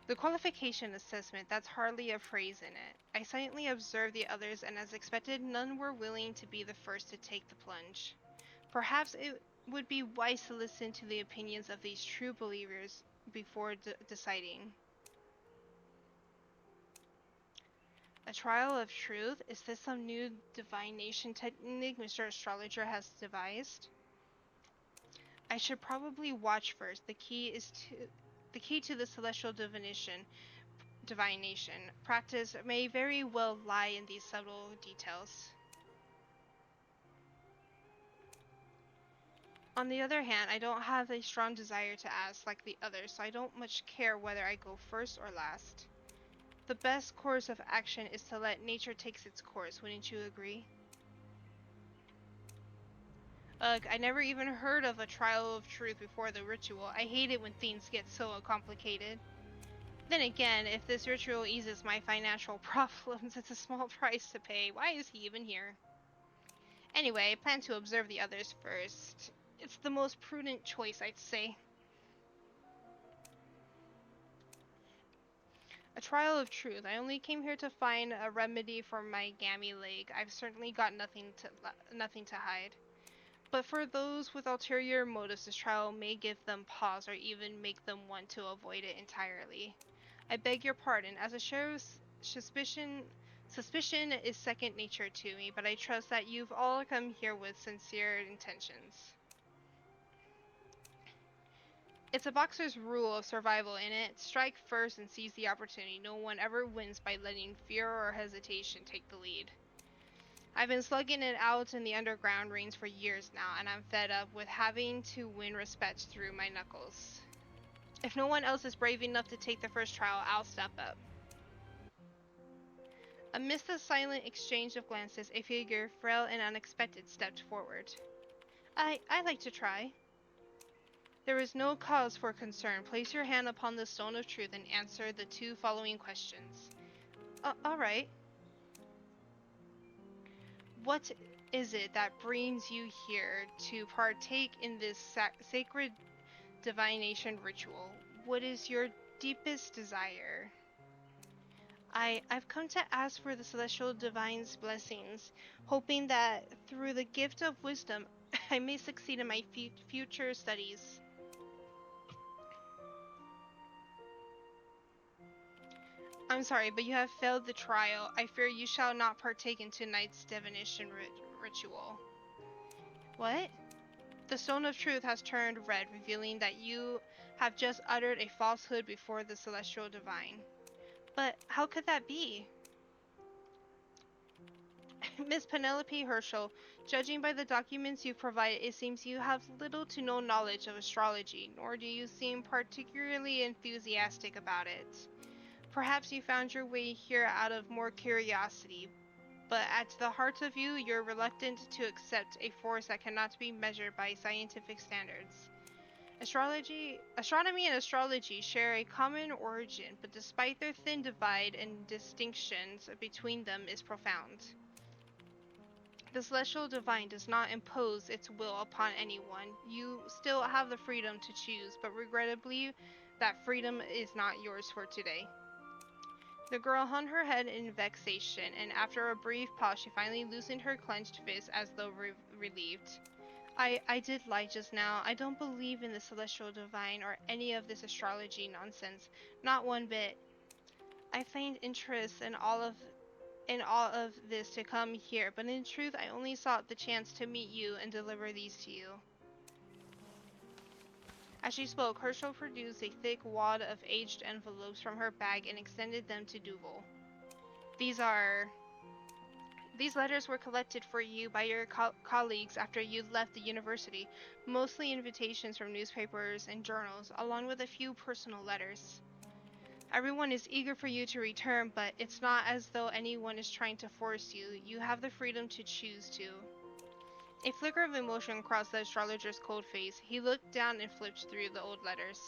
The qualification assessment, that's hardly a phrase in it. I silently observed the others, and as expected, none were willing to be the first to take the plunge. Perhaps it would be wise to listen to the opinions of these true believers before deciding. A trial of truth? Is this some new divination technique Mr. Astrologer has devised? I should probably watch first. The key to the celestial divination practice may very well lie in these subtle details. On the other hand, I don't have a strong desire to ask like the others, so I don't much care whether I go first or last. The best course of action is to let nature take its course, wouldn't you agree? Ugh, I never even heard of a trial of truth before the ritual. I hate it when things get so complicated. Then again, if this ritual eases my financial problems, it's a small price to pay. Why is he even here? Anyway, I plan to observe the others first. It's the most prudent choice, I'd say. A trial of truth. I only came here to find a remedy for my gammy leg. I've certainly got nothing to hide. But for those with ulterior motives, this trial may give them pause or even make them want to avoid it entirely. I beg your pardon, as a sheriff's suspicion is second nature to me, but I trust that you've all come here with sincere intentions. It's a boxer's rule of survival in it. Strike first and seize the opportunity. No one ever wins by letting fear or hesitation take the lead. I've been slugging it out in the underground rings for years now, and I'm fed up with having to win respect through my knuckles. If no one else is brave enough to take the first trial, I'll step up. Amidst the silent exchange of glances, a figure, frail and unexpected, stepped forward. I'd like to try. There is no cause for concern. Place your hand upon the stone of truth and answer the 2 following questions. All right. What is it that brings you here to partake in this sacred divination ritual? What is your deepest desire? I've come to ask for the celestial divine's blessings, hoping that through the gift of wisdom, I may succeed in my future studies. I'm sorry, but you have failed the trial. I fear you shall not partake in tonight's divination ritual. What? The stone of truth has turned red, revealing that you have just uttered a falsehood before the celestial divine. But how could that be? Miss Penelope Herschel, judging by the documents you provided, it seems you have little to no knowledge of astrology, nor do you seem particularly enthusiastic about it. Perhaps you found your way here out of more curiosity, but at the heart of you, you're reluctant to accept a force that cannot be measured by scientific standards. Astronomy and astrology share a common origin, but despite their thin divide and distinctions between them is profound. The celestial divine does not impose its will upon anyone. You still have the freedom to choose, but regrettably, that freedom is not yours for today. The girl hung her head in vexation, and after a brief pause, she finally loosened her clenched fist as though relieved. I did lie just now. I don't believe in the celestial divine or any of this astrology nonsense. Not one bit. I find interest in all of this to come here, but in truth I only sought the chance to meet you and deliver these to you. As she spoke, Herschel produced a thick wad of aged envelopes from her bag and extended them to Duval. These letters were collected for you by your colleagues after you left the university, mostly invitations from newspapers and journals, along with a few personal letters. Everyone is eager for you to return, but it's not as though anyone is trying to force you. You have the freedom to choose to. A flicker of emotion crossed the astrologer's cold face. He looked down and flipped through the old letters.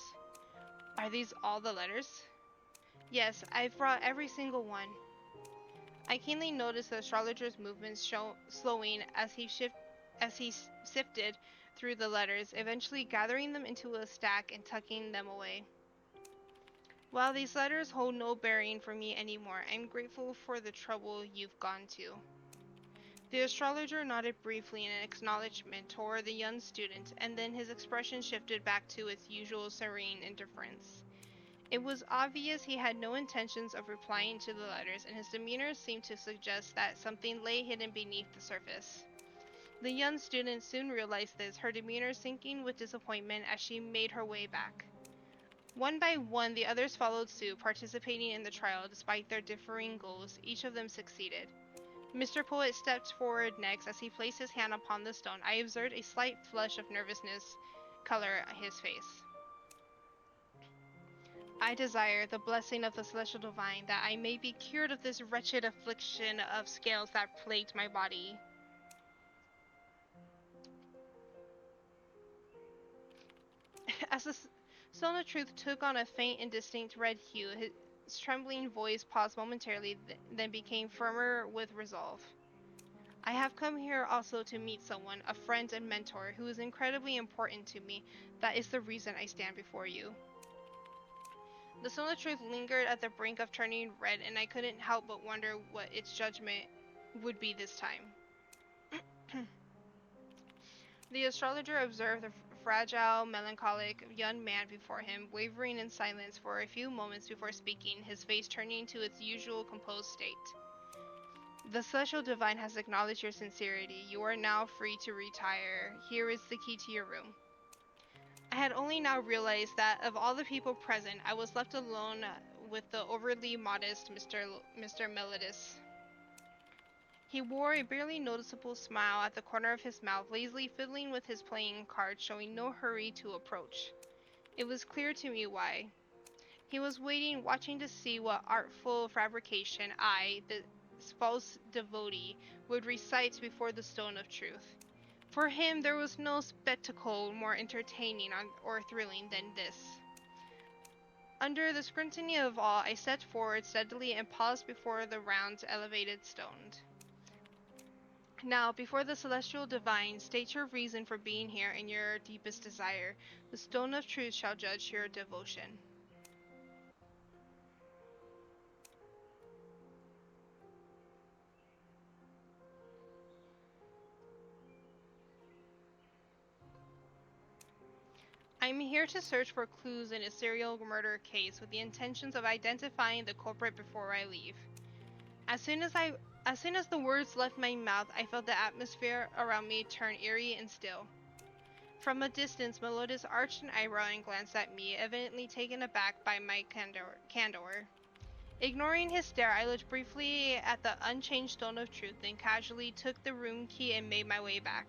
Are these all the letters? Yes, I've brought every single one. I keenly noticed the astrologer's movements slowing as he sifted through the letters, eventually gathering them into a stack and tucking them away. While these letters hold no bearing for me anymore, I'm grateful for the trouble you've gone to. The astrologer nodded briefly in acknowledgement toward the young student, and then his expression shifted back to its usual serene indifference. It was obvious he had no intentions of replying to the letters, and his demeanor seemed to suggest that something lay hidden beneath the surface. The young student soon realized this, her demeanor sinking with disappointment as she made her way back. One by one, the others followed suit, participating in the trial. Despite their differing goals, each of them succeeded. Mr. Poet stepped forward next. As he placed his hand upon the stone, I observed a slight flush of nervousness color his face. I desire the blessing of the celestial divine, that I may be cured of this wretched affliction of scales that plagued my body. As the stone of truth took on a faint and distinct red hue, his trembling voice paused momentarily, then became firmer with resolve. I have come here also to meet someone, a friend and mentor, who is incredibly important to me. That is the reason I stand before you. The stone of truth lingered at the brink of turning red, and I couldn't help but wonder what its judgment would be this time. The astrologer observed the fragile, melancholic young man before him, wavering in silence for a few moments before speaking, his face turning to its usual composed state. The celestial divine has acknowledged your sincerity. You are now free to retire. Here is the key to your room. I had only now realized that of all the people present, I was left alone with the overly modest Mr. Melodis. He wore a barely noticeable smile at the corner of his mouth, lazily fiddling with his playing cards, showing no hurry to approach. It was clear to me why. He was waiting, watching to see what artful fabrication I, the false devotee, would recite before the stone of truth. For him, there was no spectacle more entertaining or thrilling than this. Under the scrutiny of all, I stepped forward steadily and paused before the round, elevated stone. Now, before the celestial divine, state your reason for being here and your deepest desire. The stone of truth shall judge your devotion. I'm here to search for clues in a serial murder case with the intentions of identifying the culprit before I leave. As soon as the words left my mouth, I felt the atmosphere around me turn eerie and still. From a distance, Melodis arched an eyebrow and glanced at me, evidently taken aback by my candor. Ignoring his stare, I looked briefly at the unchanged stone of truth, then casually took the room key and made my way back.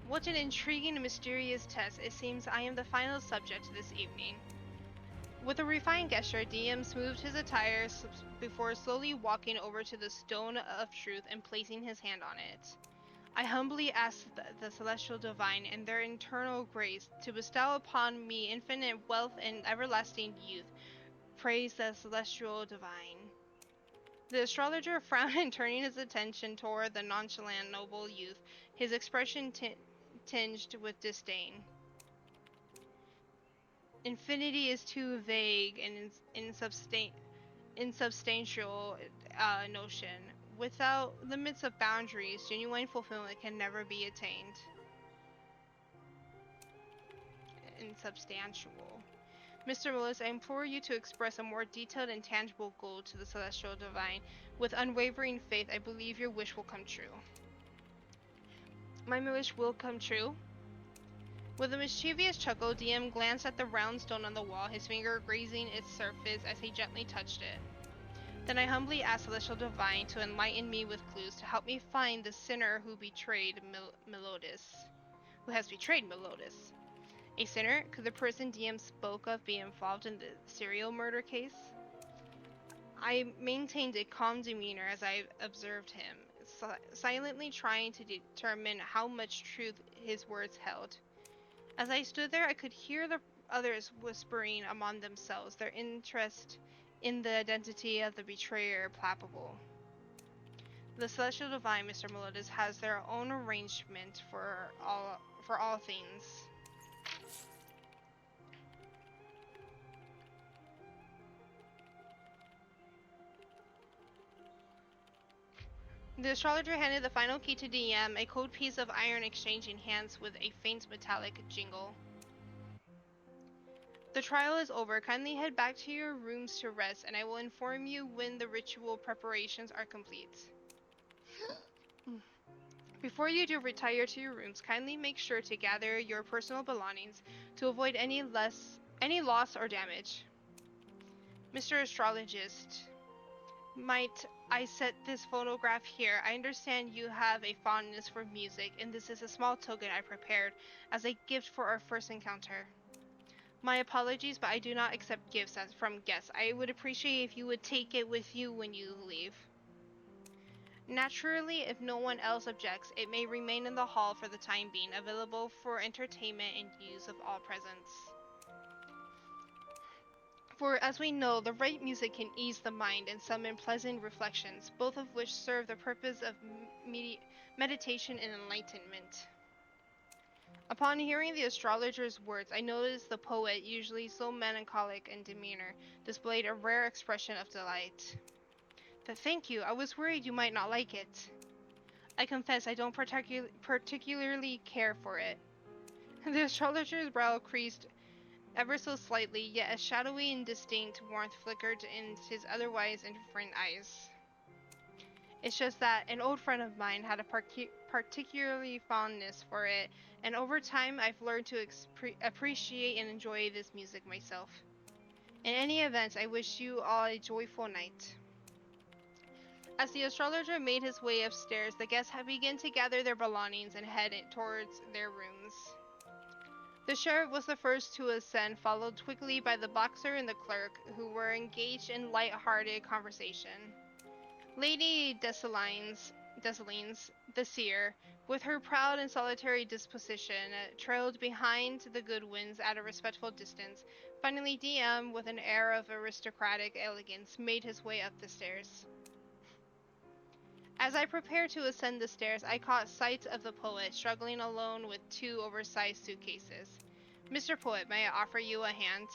What an intriguing and mysterious test. It seems I am the final subject this evening. With a refined gesture, DM smoothed his attire before slowly walking over to the stone of truth and placing his hand on it. I humbly asked the celestial divine and their eternal grace to bestow upon me infinite wealth and everlasting youth. Praise the celestial divine. The astrologer frowned and turning his attention toward the nonchalant noble youth, his expression tinged with disdain. Infinity is too vague and insubstantial notion. Without limits of boundaries, genuine fulfillment can never be attained. Insubstantial. Mr. Willis, I implore you to express a more detailed and tangible goal to the celestial divine. With unwavering faith, I believe your wish will come true. My wish will come true? With a mischievous chuckle, DM glanced at the round stone on the wall, his finger grazing its surface as he gently touched it. Then I humbly asked Celestial Divine to enlighten me with clues to help me find the sinner who betrayed Melodis. Who has betrayed Melodis? A sinner? Could the person DM spoke of be involved in the serial murder case? I maintained a calm demeanor as I observed him, silently trying to determine how much truth his words held. As I stood there, I could hear the others whispering among themselves, their interest in the identity of the betrayer palpable. The Celestial Divine, Mr. Melodis, has their own arrangement for all things. The astrologer handed the final key to DM, a cold piece of iron exchanging hands with a faint metallic jingle. The trial is over. Kindly head back to your rooms to rest, and I will inform you when the ritual preparations are complete. Before you do retire to your rooms, kindly make sure to gather your personal belongings to avoid any loss or damage. Mr. Astrologist, might I set this photograph here? I understand you have a fondness for music, and this is a small token I prepared as a gift for our first encounter. My apologies, but I do not accept gifts from guests. I would appreciate if you would take it with you when you leave. Naturally, if no one else objects, it may remain in the hall for the time being, available for entertainment and use of all presents. For, as we know, the right music can ease the mind and summon pleasant reflections, both of which serve the purpose of meditation and enlightenment. Upon hearing the astrologer's words, I noticed the poet, usually so melancholic in demeanor, displayed a rare expression of delight. Thank you. I was worried you might not like it. I confess I don't particularly care for it. The astrologer's brow creased ever so slightly, yet a shadowy and distinct warmth flickered in his otherwise indifferent eyes. It's just that an old friend of mine had a particularly fondness for it, and over time I've learned to appreciate and enjoy this music myself. In any event, I wish you all a joyful night. As the astrologer made his way upstairs, the guests had begun to gather their belongings and head towards their rooms. The sheriff was the first to ascend, followed quickly by the boxer and the clerk, who were engaged in light-hearted conversation. Lady Dessalines, the seer, with her proud and solitary disposition, trailed behind the Goodwins at a respectful distance. Finally, DM, with an air of aristocratic elegance, made his way up the stairs. As I prepared to ascend the stairs, I caught sight of the poet struggling alone with 2 oversized suitcases. Mr. Poet, may I offer you a hand?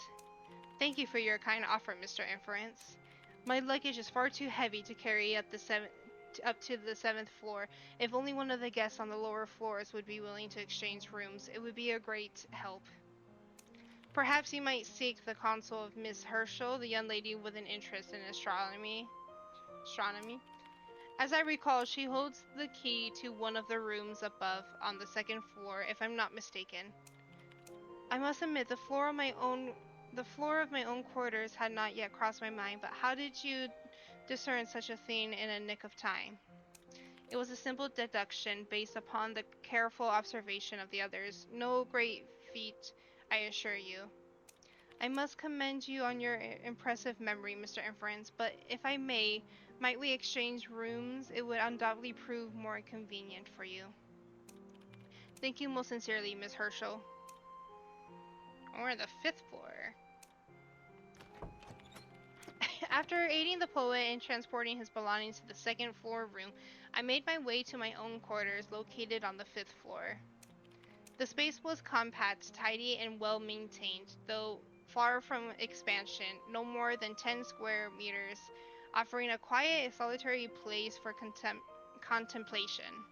Thank you for your kind offer, Mr. Inference. My luggage is far too heavy to carry up to the 7th floor. If only one of the guests on the lower floors would be willing to exchange rooms, it would be a great help. Perhaps you might seek the counsel of Miss Herschel, the young lady with an interest in astronomy. As I recall, she holds the key to one of the rooms above on the 2nd floor, if I'm not mistaken. I must admit, the floor of my own quarters had not yet crossed my mind, but how did you discern such a thing in a nick of time? It was a simple deduction based upon the careful observation of the others. No great feat, I assure you. I must commend you on your impressive memory, Mr. Inference, but if I may, might we exchange rooms? It would undoubtedly prove more convenient for you. Thank you most sincerely, Miss Herschel. We're on the 5th floor. After aiding the poet in transporting his belongings to the 2nd floor room, I made my way to my own quarters located on the 5th floor. The space was compact, tidy, and well maintained, though far from expansion, no more than 10 square meters, offering a quiet, solitary place for contemplation.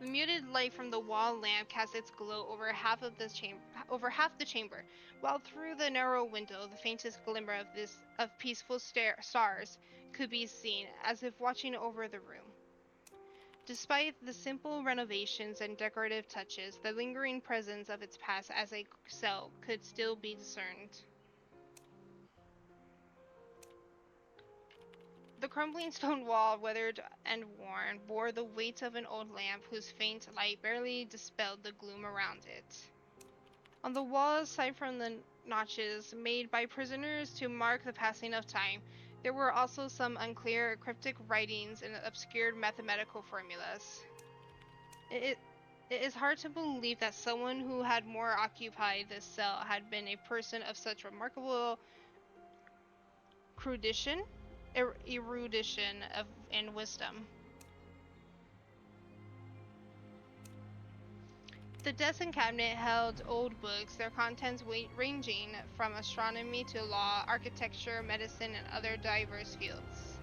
The muted light from the wall lamp cast its glow over half the chamber, while through the narrow window the faintest glimmer of peaceful stars could be seen, as if watching over the room. Despite the simple renovations and decorative touches, the lingering presence of its past as a cell could still be discerned. The crumbling stone wall, weathered and worn, bore the weight of an old lamp whose faint light barely dispelled the gloom around it. On the wall, aside from the notches made by prisoners to mark the passing of time, there were also some unclear cryptic writings and obscured mathematical formulas. It is hard to believe that someone who had more occupied this cell had been a person of such remarkable erudition and wisdom. The desk and cabinet held old books, their contents ranging from astronomy to law, architecture, medicine, and other diverse fields.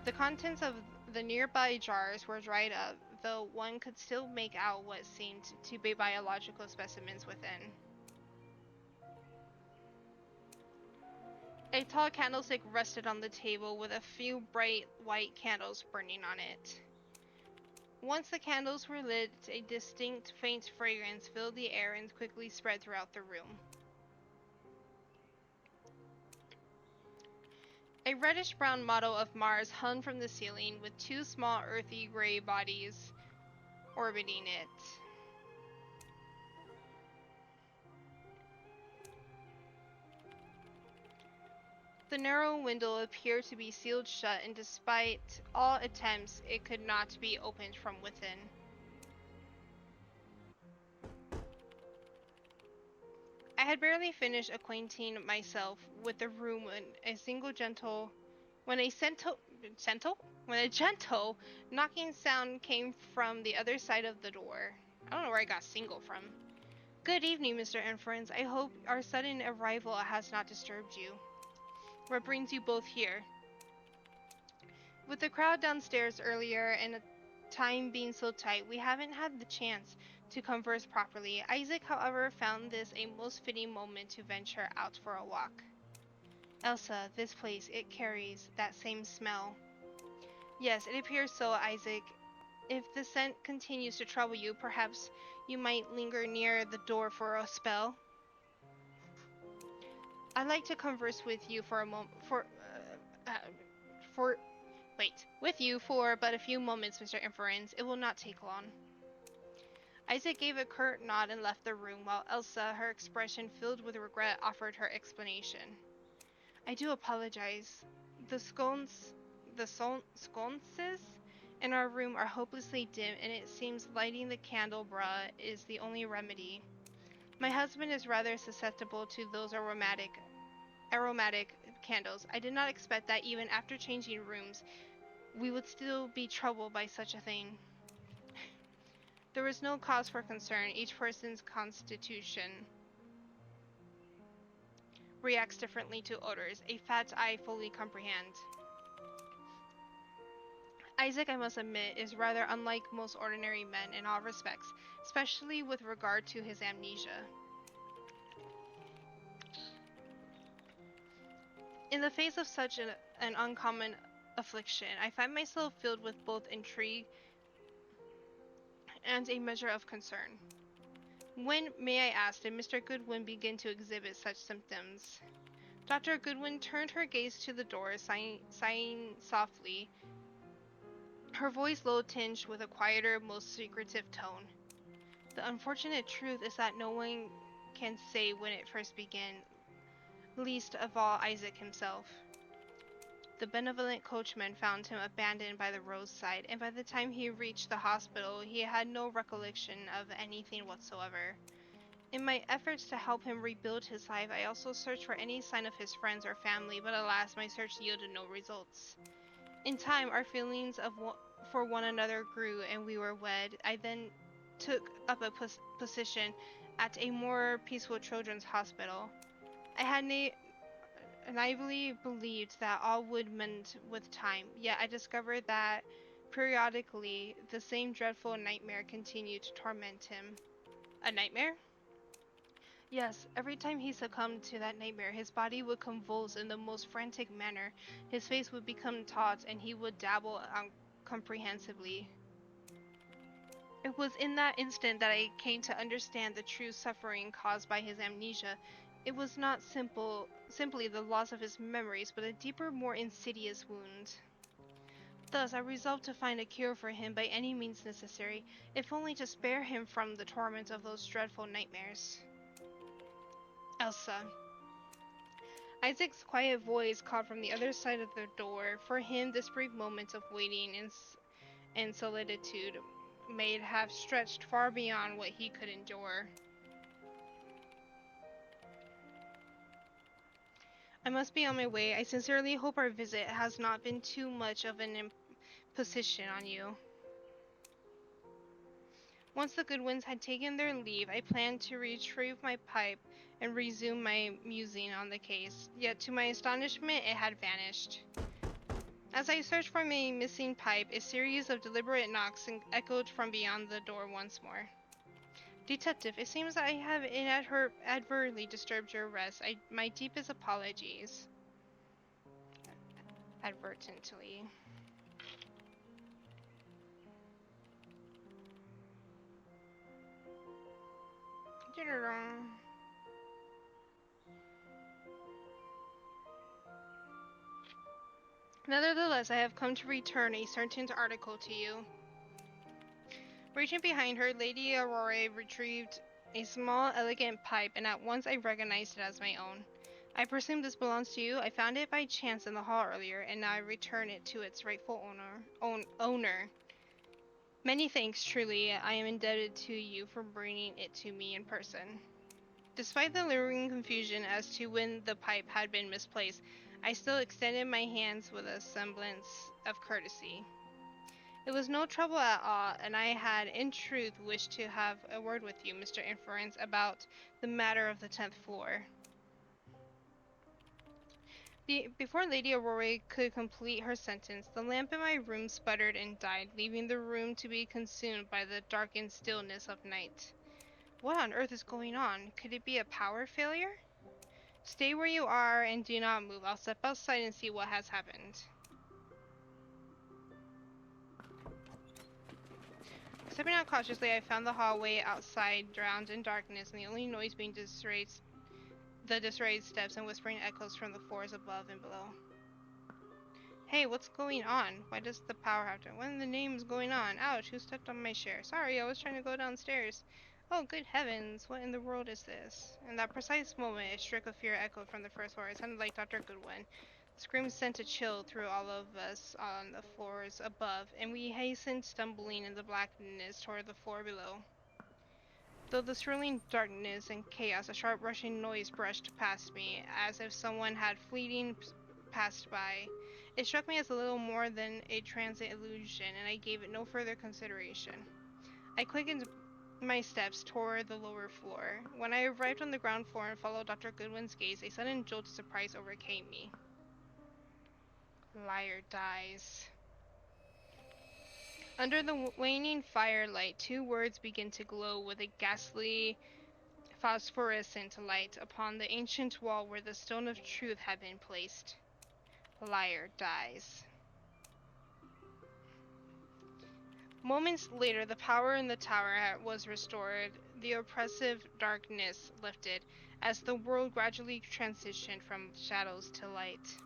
The contents of the nearby jars were dried up, though one could still make out what seemed to be biological specimens within. A tall candlestick rested on the table with a few bright white candles burning on it. Once the candles were lit, a distinct faint fragrance filled the air and quickly spread throughout the room. A reddish-brown model of Mars hung from the ceiling, with 2 small earthy gray bodies orbiting it. The narrow window appeared to be sealed shut, and despite all attempts, it could not be opened from within. I had barely finished acquainting myself with the room when a gentle knocking sound came from the other side of the door. I don't know where I got single from. Good evening, Mr. Inference. I hope our sudden arrival has not disturbed you. What brings you both here? With the crowd downstairs earlier and time being so tight, we haven't had the chance to converse properly. Isaac, however, found this a most fitting moment to venture out for a walk. Elsa, this place, it carries that same smell. Yes, it appears so, Isaac. If the scent continues to trouble you, perhaps you might linger near the door for a spell. I'd like to converse with you for a moment. With you for but a few moments, Mr. Inference. It will not take long. Isaac gave a curt nod and left the room, while Elsa, her expression filled with regret, offered her explanation. I do apologize. The sconces in our room are hopelessly dim, and it seems lighting the candelabra is the only remedy. My husband is rather susceptible to those aromatic candles. I did not expect that even after changing rooms, we would still be troubled by such a thing. There is no cause for concern. Each person's constitution reacts differently to odors, a fact I fully comprehend. Isaac, I must admit, is rather unlike most ordinary men in all respects, especially with regard to his amnesia. In the face of such an uncommon affliction, I find myself filled with both intrigue and a measure of concern. When, may I ask, did Mr. Goodwin begin to exhibit such symptoms? Dr. Goodwin turned her gaze to the door, sighing softly, her voice low tinged with a quieter, most secretive tone. The unfortunate truth is that no one can say when it first began, least of all Isaac himself. The benevolent coachman found him abandoned by the roadside, and by the time he reached the hospital, he had no recollection of anything whatsoever. In my efforts to help him rebuild his life, I also searched for any sign of his friends or family, but alas, my search yielded no results. In time, our feelings for one another grew, and we were wed. I then took up a position at a more peaceful children's hospital. I had naively believed that all would mend with time, yet I discovered that periodically the same dreadful nightmare continued to torment him. A nightmare? Yes, every time he succumbed to that nightmare, his body would convulse in the most frantic manner, his face would become taut, and he would dabble incomprehensibly. It was in that instant that I came to understand the true suffering caused by his amnesia. It was not simply the loss of his memories, but a deeper, more insidious wound. Thus, I resolved to find a cure for him by any means necessary, if only to spare him from the torment of those dreadful nightmares. Elsa. Isaac's quiet voice called from the other side of the door. For him, this brief moment of waiting in solitude may have stretched far beyond what he could endure. I must be on my way. I sincerely hope our visit has not been too much of an imposition on you. Once the Goodwins had taken their leave, I planned to retrieve my pipe and resume my musing on the case, yet to my astonishment it had vanished. As I searched for my missing pipe, a series of deliberate knocks echoed from beyond the door once more. Detective, it seems that I have inadvertently disturbed your rest. My deepest apologies. Advertently. Nevertheless, I have come to return a certain article to you. Reaching behind her, Lady Aurora retrieved a small, elegant pipe, and at once I recognized it as my own. I presume this belongs to you. I found it by chance in the hall earlier, and now I return it to its rightful owner. Many thanks, truly. I am indebted to you for bringing it to me in person. Despite the lingering confusion as to when the pipe had been misplaced, I still extended my hands with a semblance of courtesy. It was no trouble at all, and I had in truth wished to have a word with you, Mr. Inference, about the matter of the 10th floor. Before Lady Aurora could complete her sentence, the lamp in my room sputtered and died, leaving the room to be consumed by the darkened stillness of night. What on earth is going on? Could it be a power failure? Stay where you are and do not move. I'll step outside and see what has happened. Stepping out cautiously, I found the hallway outside drowned in darkness, and the only noise being the disarrayed steps and whispering echoes from the floors above and below. Hey, what's going on? Why does the power have to? What in the name is going on? Ouch, who stepped on my chair? Sorry, I was trying to go downstairs. Oh, good heavens, what in the world is this? In that precise moment, a shriek of fear echoed from the first floor. It sounded like Dr. Goodwin. The scream sent a chill through all of us on the floors above, and we hastened, stumbling in the blackness toward the floor below. Though the swirling darkness and chaos, a sharp rushing noise brushed past me, as if someone had fleeting passed by. It struck me as a little more than a transient illusion, and I gave it no further consideration. I quickened my steps toward the lower floor. When I arrived on the ground floor and followed Dr. Goodwin's gaze, a sudden jolt of surprise overcame me. Liar dies. Under the waning firelight, two words begin to glow with a ghastly phosphorescent light upon the ancient wall where the stone of truth had been placed. Liar dies. Moments later, the power in the tower was restored, the oppressive darkness lifted, as the world gradually transitioned from shadows to light.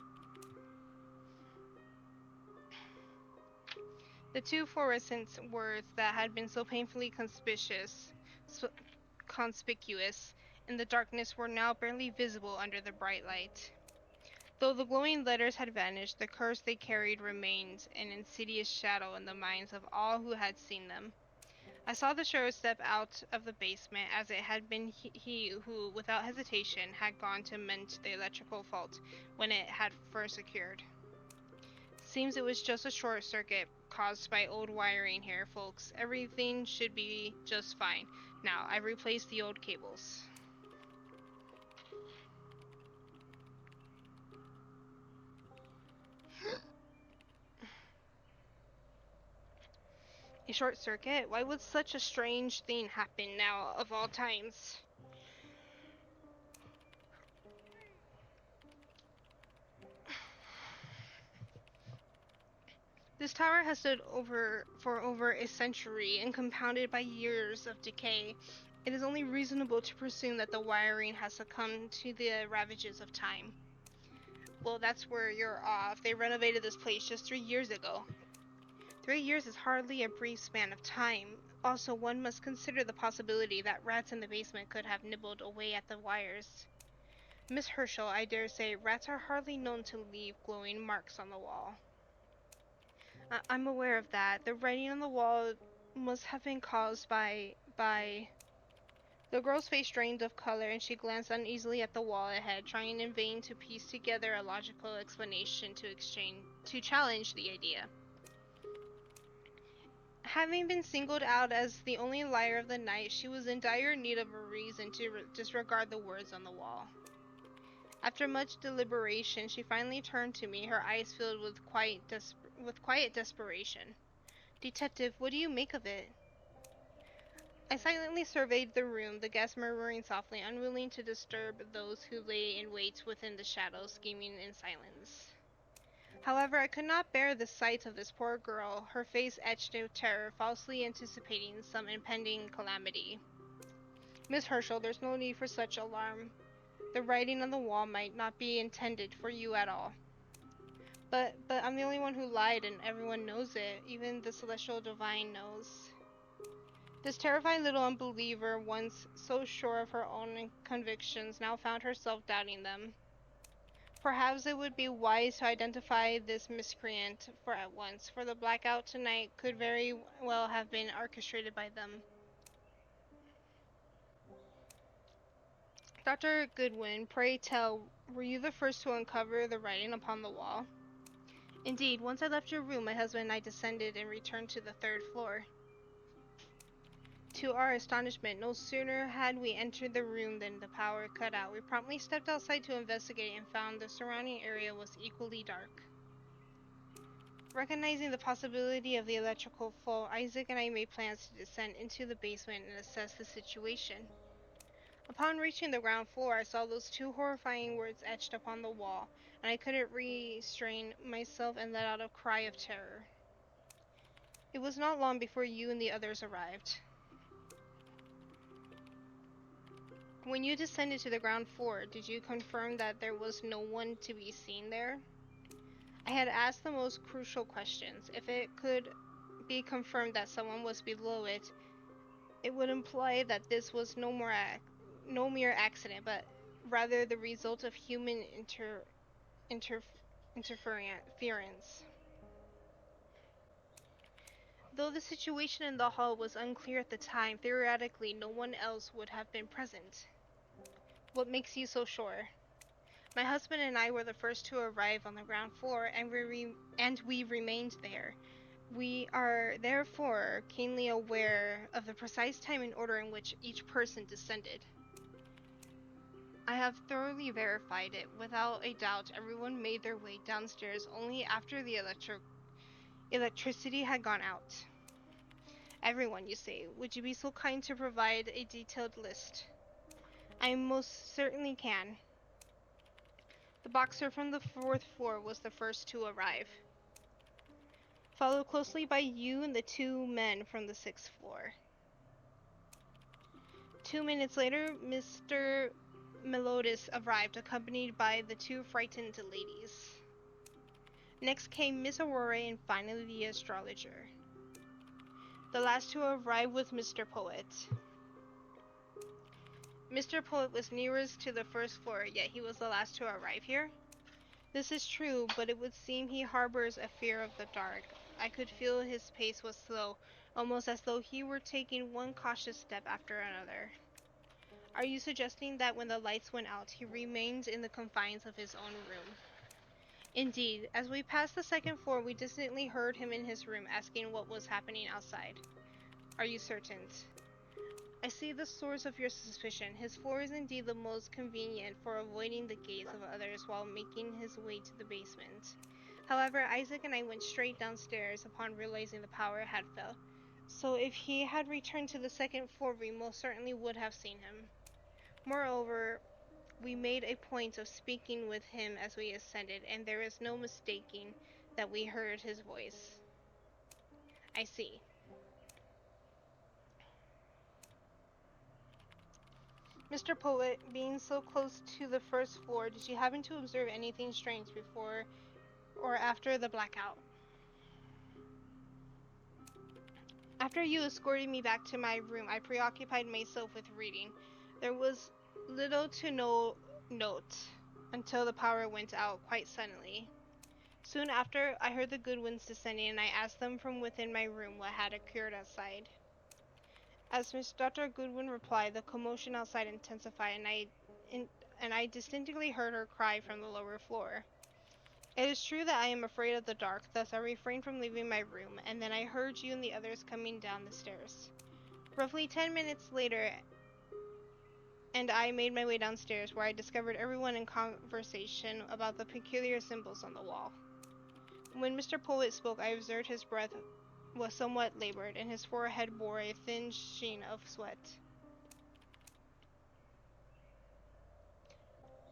The two fluorescent words that had been so painfully conspicuous in the darkness were now barely visible under the bright light. Though the glowing letters had vanished, the curse they carried remained, an insidious shadow in the minds of all who had seen them. I saw the sheriff step out of the basement, as it had been he who, without hesitation, had gone to mend the electrical fault when it had first occurred. Seems it was just a short circuit caused by old wiring here, folks. Everything should be just fine. Now, I've replaced the old cables. A short circuit? Why would such a strange thing happen now, of all times? This tower has stood for over a century and compounded by years of decay. It is only reasonable to presume that the wiring has succumbed to the ravages of time. Well, that's where you're off. They renovated this place just 3 years ago. 3 years is hardly a brief span of time. Also, one must consider the possibility that rats in the basement could have nibbled away at the wires. Miss Herschel, I dare say, rats are hardly known to leave glowing marks on the wall. I'm aware of that. The writing on the wall must have been caused by... The girl's face drained of color, and she glanced uneasily at the wall ahead, trying in vain to piece together a logical explanation to challenge the idea. Having been singled out as the only liar of the night, she was in dire need of a reason to disregard the words on the wall. After much deliberation, she finally turned to me, her eyes filled with quiet desperation. "Detective, what do you make of it?" I silently surveyed the room, the guests murmuring softly, unwilling to disturb those who lay in wait within the shadows, scheming in silence. However, I could not bear the sight of this poor girl, her face etched in terror, falsely anticipating some impending calamity. "Miss Herschel, there's no need for such alarm. The writing on the wall might not be intended for you at all. But I'm the only one who lied, and everyone knows it. Even the celestial divine knows." This terrified little unbeliever, once so sure of her own convictions, now found herself doubting them. Perhaps it would be wise to identify this miscreant at once, for the blackout tonight could very well have been orchestrated by them. "Dr. Goodwin, pray tell, were you the first to uncover the writing upon the wall?" "Indeed, once I left your room, my husband and I descended and returned to the 3rd floor. To our astonishment, no sooner had we entered the room than the power cut out. We promptly stepped outside to investigate and found the surrounding area was equally dark. Recognizing the possibility of the electrical fault, Isaac and I made plans to descend into the basement and assess the situation. Upon reaching the ground floor, I saw those two horrifying words etched upon the wall, and I couldn't restrain myself and let out a cry of terror. It was not long before you and the others arrived. When you descended to the ground floor, did you confirm that there was no one to be seen there? I had asked the most crucial questions. If it could be confirmed that someone was below it, it would imply that this was no mere accident, but rather the result of human interference. Though the situation in the hall was unclear at the time, theoretically no one else would have been present. What makes you so sure? My husband and I were the first to arrive on the ground floor, and we remained there. We are therefore keenly aware of the precise time and order in which each person descended. I have thoroughly verified it. Without a doubt, everyone made their way downstairs only after the electricity had gone out. Everyone, you say. Would you be so kind to provide a detailed list? I most certainly can. The boxer from the 4th floor was the first to arrive, followed closely by you and the two men from the 6th floor. 2 minutes later, Mr. Melodis arrived, accompanied by the two frightened ladies. Next came Miss Aurora and finally the astrologer. The last to arrive was Mr. Poet. Mr. Poet was nearest to the 1st floor, yet he was the last to arrive here. This is true, but it would seem he harbors a fear of the dark. I could feel his pace was slow, almost as though he were taking one cautious step after another. Are you suggesting that when the lights went out, he remained in the confines of his own room? Indeed, as we passed the 2nd floor, we distinctly heard him in his room asking what was happening outside. Are you certain? I see the source of your suspicion. His floor is indeed the most convenient for avoiding the gaze of others while making his way to the basement. However, Isaac and I went straight downstairs upon realizing the power had failed. So if he had returned to the 2nd floor, we most certainly would have seen him. Moreover, we made a point of speaking with him as we ascended, and there is no mistaking that we heard his voice. I see. Mr. Poet, being so close to the 1st floor, did you happen to observe anything strange before or after the blackout? After you escorted me back to my room, I preoccupied myself with reading. There was little to no note until the power went out quite suddenly. Soon after, I heard the Goodwins descending, and I asked them from within my room what had occurred outside. As Miss Dr. Goodwin replied, the commotion outside intensified, and I distinctly heard her cry from the lower floor. It is true that I am afraid of the dark, thus I refrained from leaving my room, and then I heard you and the others coming down the stairs. Roughly 10 minutes later, and I made my way downstairs, where I discovered everyone in conversation about the peculiar symbols on the wall. When Mr. Poet spoke, I observed his breath was somewhat labored, and his forehead bore a thin sheen of sweat.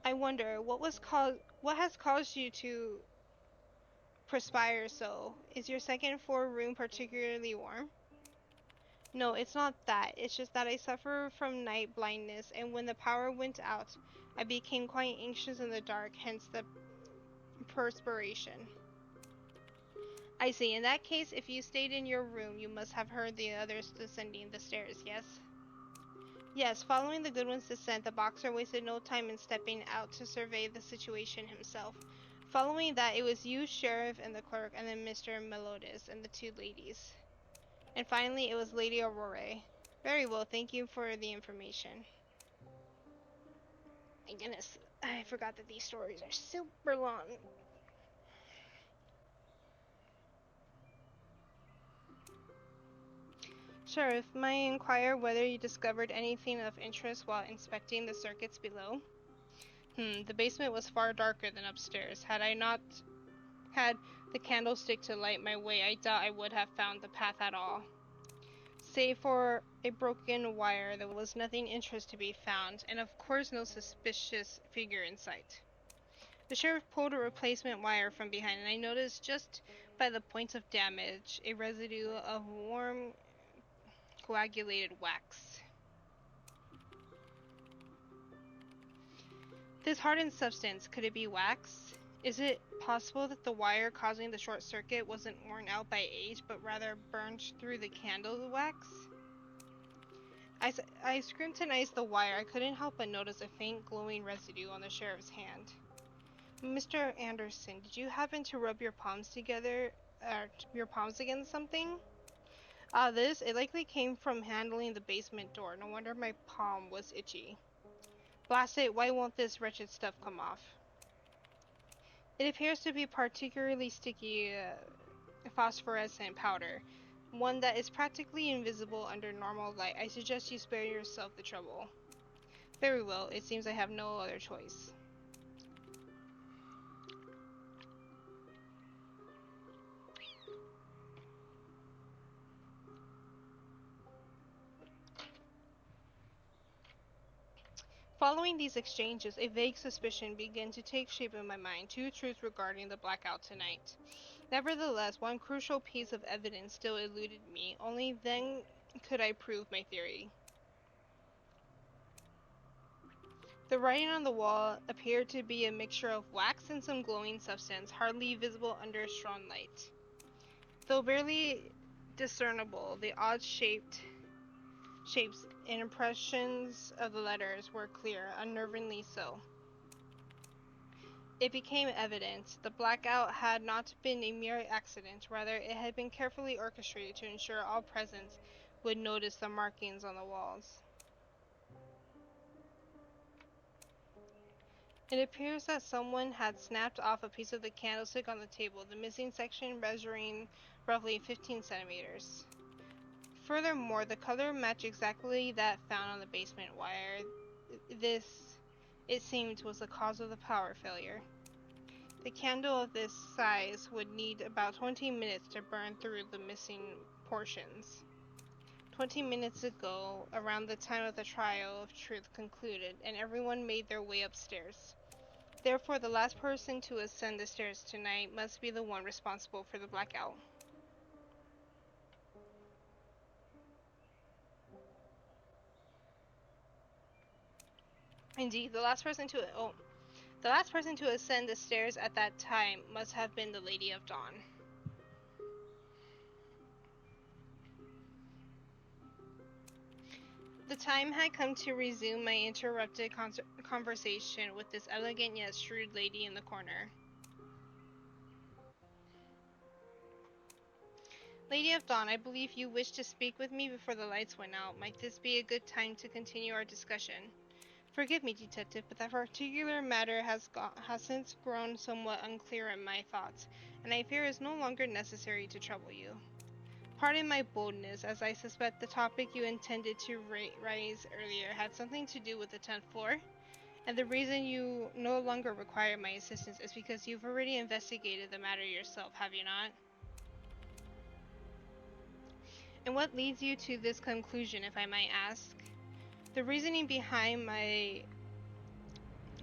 I wonder, what has caused you to perspire so? Is your 2nd floor room particularly warm? No, it's not that. It's just that I suffer from night blindness, and when the power went out, I became quite anxious in the dark, hence the perspiration. I see. In that case, if you stayed in your room, you must have heard the others descending the stairs, yes? Yes, following the Goodwin's descent, the boxer wasted no time in stepping out to survey the situation himself. Following that, it was you, Sheriff, and the clerk, and then Mr. Melodis and the two ladies. And finally, it was Lady Aurora. Very well, thank you for the information. My goodness, I forgot that these stories are super long. Sheriff, may I inquire whether you discovered anything of interest while inspecting the circuits below? The basement was far darker than upstairs. Had I not had the candlestick to light my way, I doubt I would have found the path at all. Save for a broken wire, there was nothing interesting to be found, and of course no suspicious figure in sight. The sheriff pulled a replacement wire from behind, and I noticed just by the points of damage a residue of warm coagulated wax. This hardened substance, could it be wax? Is it possible that the wire causing the short circuit wasn't worn out by age, but rather burned through the candle wax? I scrutinized the wire. I couldn't help but notice a faint glowing residue on the sheriff's hand. Mr. Anderson, did you happen to rub your palms together, your palms against something? It likely came from handling the basement door. No wonder my palm was itchy. Blast it, why won't this wretched stuff come off? It appears to be particularly sticky phosphorescent powder, one that is practically invisible under normal light. I suggest you spare yourself the trouble. Very well, it seems I have no other choice. Following these exchanges, a vague suspicion began to take shape in my mind, two truths regarding the blackout tonight. Nevertheless, one crucial piece of evidence still eluded me. Only then could I prove my theory. The writing on the wall appeared to be a mixture of wax and some glowing substance, hardly visible under strong light. Though barely discernible, the odd shapes and impressions of the letters were clear, unnervingly so. It became evident the blackout had not been a mere accident, rather it had been carefully orchestrated to ensure all present would notice the markings on the walls. It appears that someone had snapped off a piece of the candlestick on the table, the missing section measuring roughly 15 centimeters. Furthermore, the color matched exactly that found on the basement wire. This, it seemed, was the cause of the power failure. The candle of this size would need about 20 minutes to burn through the missing portions. 20 minutes ago, around the time of the trial of truth concluded, and everyone made their way upstairs. Therefore, the last person to ascend the stairs tonight must be the one responsible for the blackout. Indeed, the last person to ascend the stairs at that time must have been the Lady of Dawn. The time had come to resume my interrupted conversation with this elegant yet shrewd lady in the corner. Lady of Dawn, I believe you wished to speak with me before the lights went out. Might this be a good time to continue our discussion? Forgive me, detective, but that particular matter has since grown somewhat unclear in my thoughts, and I fear it is no longer necessary to trouble you. Pardon my boldness, as I suspect the topic you intended to raise earlier had something to do with the 10th floor, and the reason you no longer require my assistance is because you've already investigated the matter yourself, have you not? And what leads you to this conclusion, if I might ask? The reasoning behind my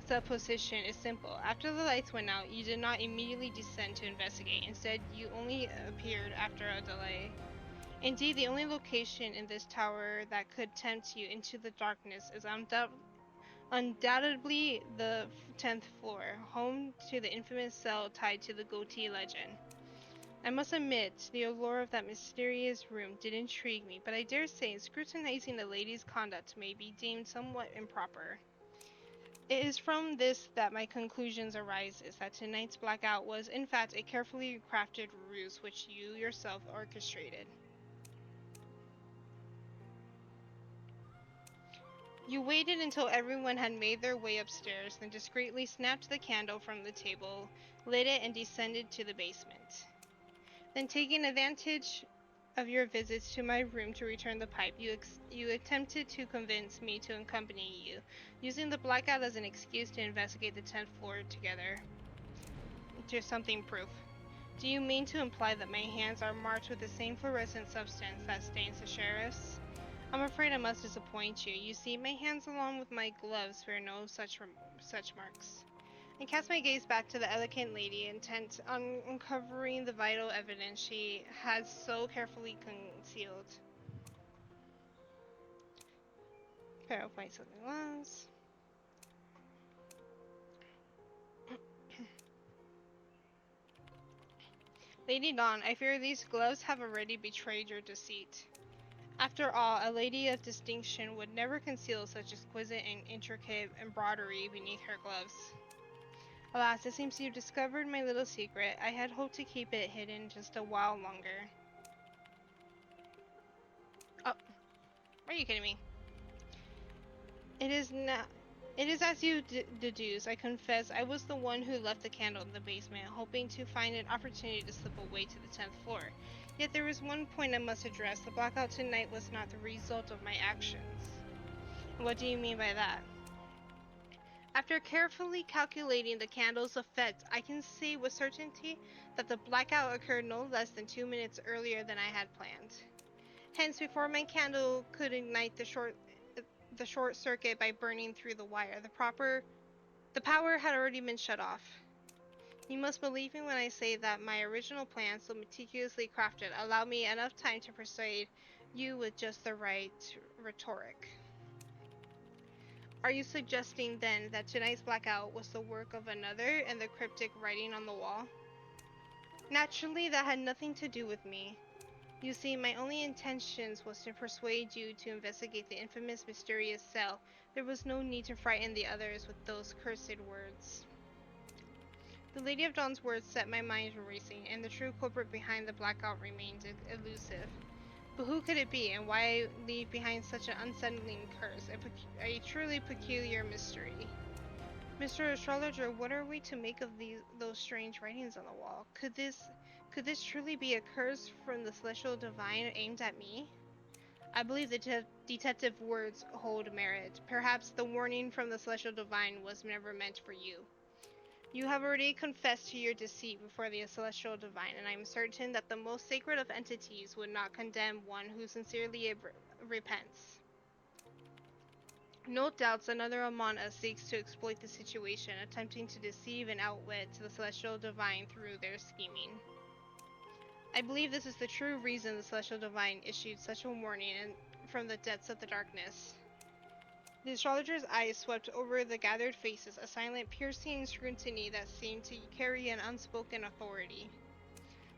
supposition is simple. After the lights went out, you did not immediately descend to investigate. Instead, you only appeared after a delay. Indeed, the only location in this tower that could tempt you into the darkness is undoubtedly the 10th floor, home to the infamous cell tied to the goatee legend. I must admit, the allure of that mysterious room did intrigue me, but I dare say scrutinizing the lady's conduct may be deemed somewhat improper. It is from this that my conclusions arises that tonight's blackout was in fact a carefully crafted ruse which you yourself orchestrated. You waited until everyone had made their way upstairs, then discreetly snapped the candle from the table, lit it, and descended to the basement. Then taking advantage of your visits to my room to return the pipe, you attempted to convince me to accompany you, using the blackout as an excuse to investigate the 10th floor together. To something proof. Do you mean to imply that my hands are marked with the same fluorescent substance that stains the sheriff's? I'm afraid I must disappoint you. You see, my hands along with my gloves bear no such marks. I cast my gaze back to the elegant lady, intent on uncovering the vital evidence she had so carefully concealed. Pair of white silken gloves. Lady Dawn, I fear these gloves have already betrayed your deceit. After all, a lady of distinction would never conceal such exquisite and intricate embroidery beneath her gloves. Alas, it seems you've discovered my little secret. I had hoped to keep it hidden just a while longer. Oh, are you kidding me? It is not. It is as you deduce. I confess I was the one who left the candle in the basement, hoping to find an opportunity to slip away to the 10th floor. Yet there is one point I must address. The blackout tonight was not the result of my actions. What do you mean by that? After carefully calculating the candle's effect, I can say with certainty that the blackout occurred no less than 2 minutes earlier than I had planned. Hence, before my candle could ignite the short circuit by burning through the wire, the power had already been shut off. You must believe me when I say that my original plan, so meticulously crafted, allowed me enough time to persuade you with just the right rhetoric. Are you suggesting then that tonight's blackout was the work of another and the cryptic writing on the wall? Naturally, that had nothing to do with me. You see, my only intentions was to persuade you to investigate the infamous mysterious cell. There was no need to frighten the others with those cursed words. The Lady of Dawn's words set my mind racing, and the true culprit behind the blackout remained elusive. But who could it be, and why leave behind such an unsettling curse, a truly peculiar mystery? Mr. Astrologer, what are we to make of those strange writings on the wall? Could this truly be a curse from the celestial divine aimed at me? I believe the detective words hold merit. Perhaps the warning from the celestial divine was never meant for you. You have already confessed to your deceit before the celestial divine, and I am certain that the most sacred of entities would not condemn one who sincerely repents. No doubts another among us seeks to exploit the situation, attempting to deceive and outwit the celestial divine through their scheming. I believe this is the true reason the celestial divine issued such a warning from the depths of the darkness. The astrologer's eyes swept over the gathered faces, a silent, piercing scrutiny that seemed to carry an unspoken authority.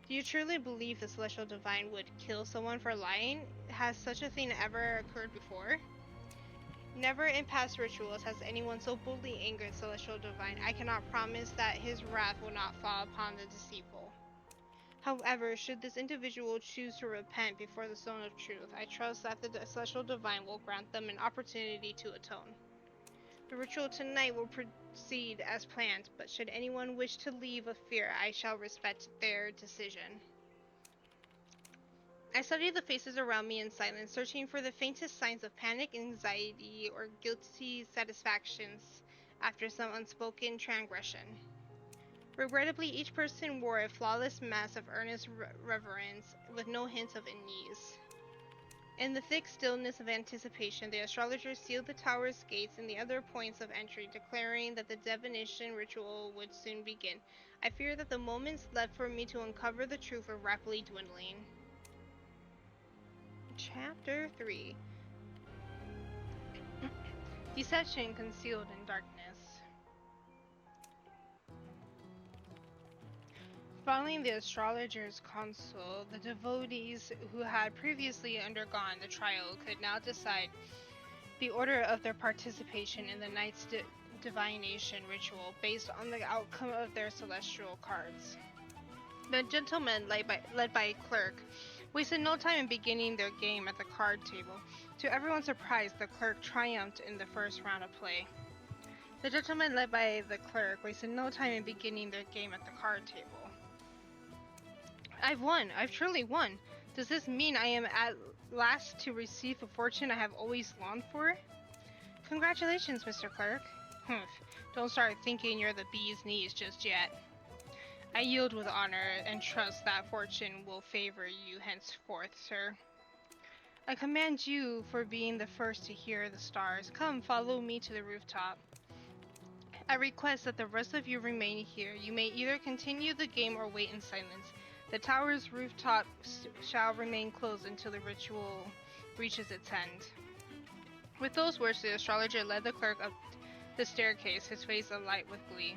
Do you truly believe the celestial divine would kill someone for lying? Has such a thing ever occurred before? Never in past rituals has anyone so boldly angered celestial divine. I cannot promise that his wrath will not fall upon the deceitful. However, should this individual choose to repent before the throne of truth, I trust that the celestial divine will grant them an opportunity to atone. The ritual tonight will proceed as planned, but should anyone wish to leave with fear, I shall respect their decision. I studied the faces around me in silence, searching for the faintest signs of panic, anxiety, or guilty satisfactions after some unspoken transgression. Regrettably, each person wore a flawless mask of earnest reverence, with no hint of unease. In the thick stillness of anticipation, the astrologer sealed the tower's gates and the other points of entry, declaring that the divination ritual would soon begin. I fear that the moments left for me to uncover the truth were rapidly dwindling. Chapter 3. Deception concealed in darkness. Following the astrologer's counsel, the devotees who had previously undergone the trial could now decide the order of their participation in the night's divination ritual based on the outcome of their celestial cards. The gentlemen, led by a clerk, wasted no time in beginning their game at the card table. To everyone's surprise, the clerk triumphed in the first round of play. The gentlemen led by the clerk wasted no time in beginning their game at the card table. I've won! I've truly won! Does this mean I am at last to receive the fortune I have always longed for? Congratulations, Mr. Clerk. Humph. Don't start thinking you're the bee's knees just yet. I yield with honor and trust that fortune will favor you henceforth, sir. I commend you for being the first to hear the stars. Come, follow me to the rooftop. I request that the rest of you remain here. You may either continue the game or wait in silence. The tower's rooftop shall remain closed until the ritual reaches its end. With those words, the astrologer led the clerk up the staircase, his face alight with glee.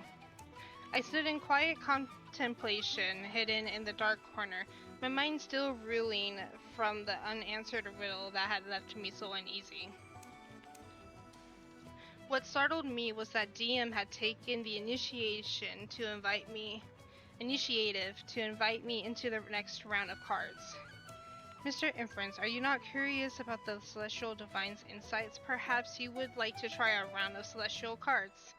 I stood in quiet contemplation, hidden in the dark corner, my mind still reeling from the unanswered riddle that had left me so uneasy. What startled me was that DM had taken the initiative to invite me into the next round of cards. Mr. Inference, are you not curious about the Celestial Divine's insights? Perhaps you would like to try a round of celestial cards.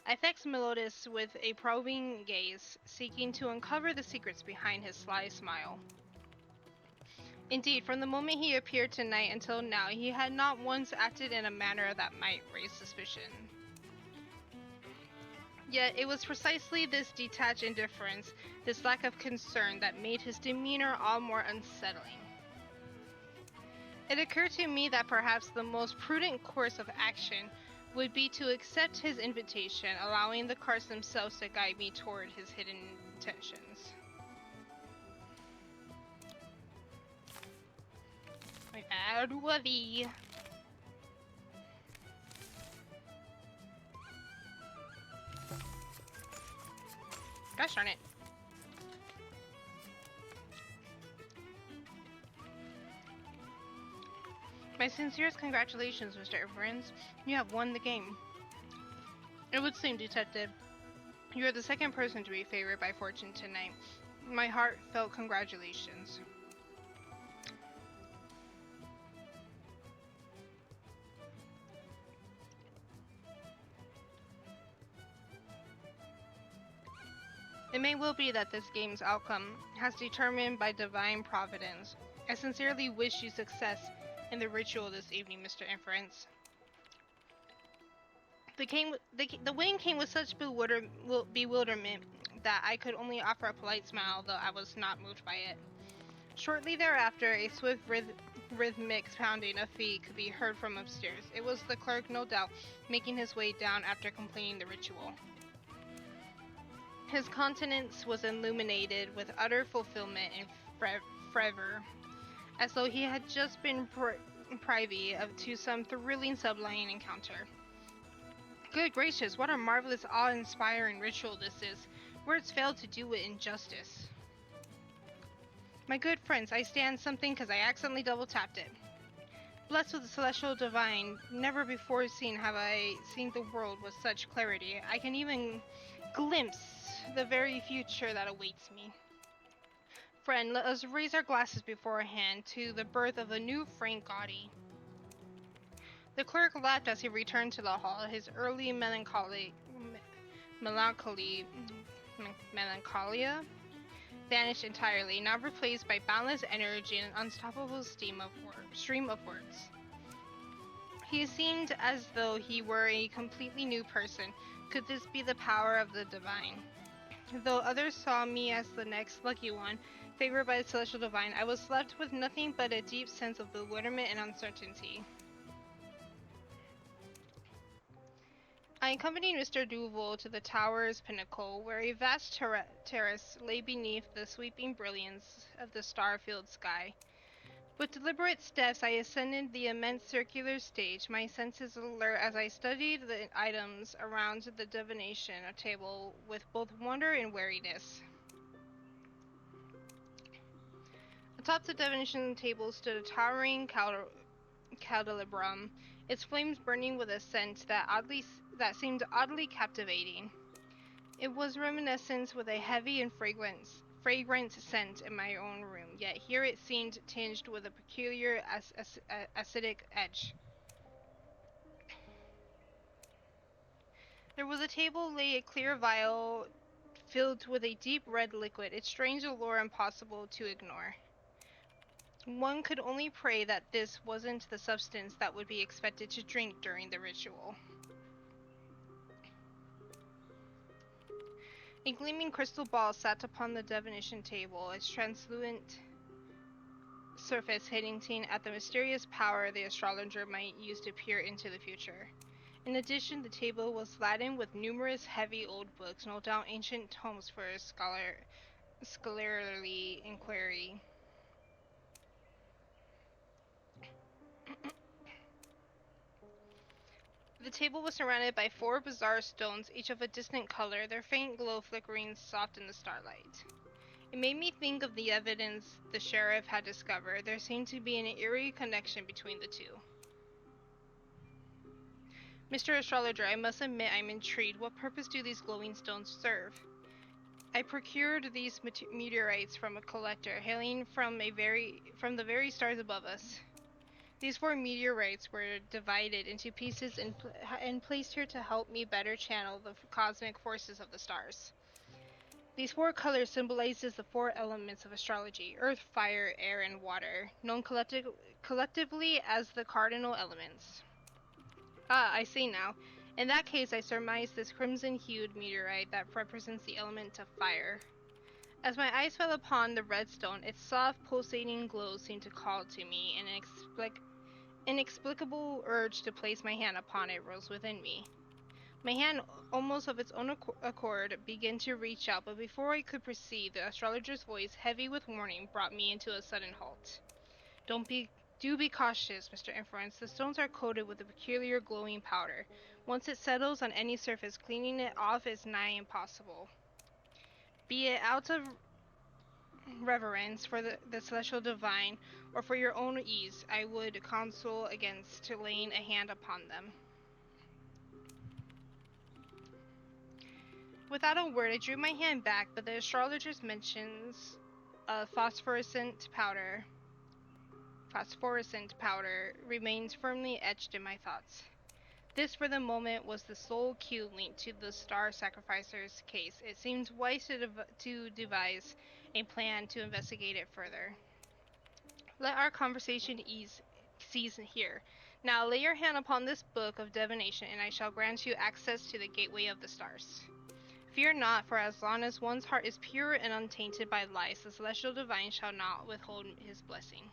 I fixed Melodis with a probing gaze, seeking to uncover the secrets behind his sly smile. Indeed, from the moment he appeared tonight until now, he had not once acted in a manner that might raise suspicion. Yet it was precisely this detached indifference, this lack of concern, that made his demeanor all more unsettling. It occurred to me that perhaps the most prudent course of action would be to accept his invitation, allowing the cards themselves to guide me toward his hidden intentions. Add Wubby. Gosh darn it. My sincerest congratulations, Mr. Inference. You have won the game. It would seem, Detective, you are the second person to be favored by fortune tonight. My heartfelt congratulations. It may well be that this game's outcome has determined by divine providence. I sincerely wish you success in the ritual this evening, Mr. Inference. The win came with such bewilderment that I could only offer a polite smile, though I was not moved by it. Shortly thereafter, a swift rhythmic pounding of feet could be heard from upstairs. It was the clerk, no doubt, making his way down after completing the ritual. His countenance was illuminated with utter fulfillment and fervor, as though he had just been privy to some thrilling sublime encounter. Good gracious, what a marvelous, awe-inspiring ritual this is. Words fail to do it injustice. My good friends, I stand something because I accidentally double-tapped it. Blessed with the Celestial Divine, never before have I seen the world with such clarity. I can even glimpse the very future that awaits me. Friend, let us raise our glasses beforehand to the birth of a new Frank Gotti. The clerk laughed as he returned to the hall. His early melancholia vanished entirely, now replaced by boundless energy and an unstoppable stream of words. He seemed as though he were a completely new person. Could this be the power of the divine? Though others saw me as the next lucky one, favored by the Celestial Divine, I was left with nothing but a deep sense of bewilderment and uncertainty. I accompanied Mr. Duval to the tower's pinnacle, where a vast terrace lay beneath the sweeping brilliance of the star-filled sky. With deliberate steps, I ascended the immense circular stage, my senses alert as I studied the items around the divination table with both wonder and wariness. Atop the divination table stood a towering candelabrum, its flames burning with a scent that seemed oddly captivating. It was reminiscent with a heavy and fragrant scent in my own room, yet here it seemed tinged with a peculiar acidic edge. There was a table lay a clear vial filled with a deep red liquid, its strange allure impossible to ignore. One could only pray that this wasn't the substance that would be expected to drink during the ritual. A gleaming crystal ball sat upon the divination table, its translucent surface hinting at the mysterious power the astrologer might use to peer into the future. In addition, the table was laden with numerous heavy old books, no doubt ancient tomes for scholarly inquiry. The table was surrounded by 4 bizarre stones, each of a distant color, their faint glow flickering soft in the starlight. It made me think of the evidence the sheriff had discovered. There seemed to be an eerie connection between the two. Mr. Astrologer, I must admit I'm intrigued. What purpose do these glowing stones serve? I procured these meteorites from a collector, hailing from the very stars above us. These 4 meteorites were divided into pieces and placed here to help me better channel the cosmic forces of the stars. These 4 colors symbolizes the 4 elements of astrology: earth, fire, air, and water, known collectively as the cardinal elements. Ah, I see now. In that case, I surmise this crimson-hued meteorite that represents the element of fire. As my eyes fell upon the red stone, its soft, pulsating glow seemed to call to me, and an inexplicable urge to place my hand upon it rose within me. My hand, almost of its own accord, began to reach out, but before I could proceed, the astrologer's voice, heavy with warning, brought me into a sudden halt. Do be cautious, Mr. Inference. The stones are coated with a peculiar glowing powder. Once it settles on any surface, cleaning it off is nigh impossible. Be it out of reverence for the celestial divine, or for your own ease, I would counsel against laying a hand upon them. Without a word, I drew my hand back, but the astrologer's mentions of phosphorescent powder remained firmly etched in my thoughts. This, for the moment, was the sole cue linked to the star sacrificer's case. It seemed wise to devise a plan to investigate it further. Let our conversation cease here. Now lay your hand upon this book of divination, and I shall grant you access to the gateway of the stars. Fear not, for as long as one's heart is pure and untainted by lies, the celestial divine shall not withhold his blessing.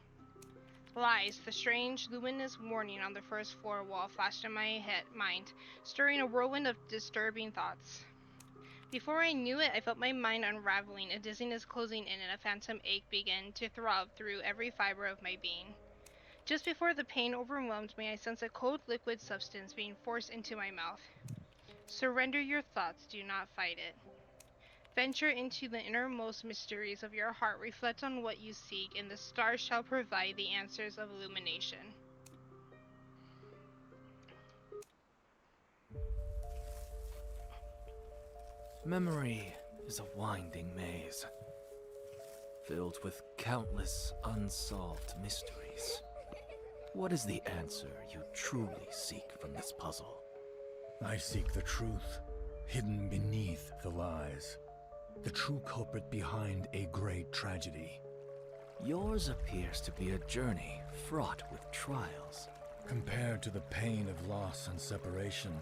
Lies, the strange, luminous warning on the first floor wall flashed in my mind, stirring a whirlwind of disturbing thoughts. Before I knew it, I felt my mind unraveling, a dizziness closing in, and a phantom ache began to throb through every fiber of my being. Just before the pain overwhelmed me, I sensed a cold liquid substance being forced into my mouth. Surrender your thoughts, do not fight it. Venture into the innermost mysteries of your heart, reflect on what you seek, and the stars shall provide the answers of illumination. Memory is a winding maze, filled with countless unsolved mysteries. What is the answer you truly seek from this puzzle? I seek the truth, hidden beneath the lies. The true culprit behind a great tragedy. Yours appears to be a journey fraught with trials. Compared to the pain of loss and separation,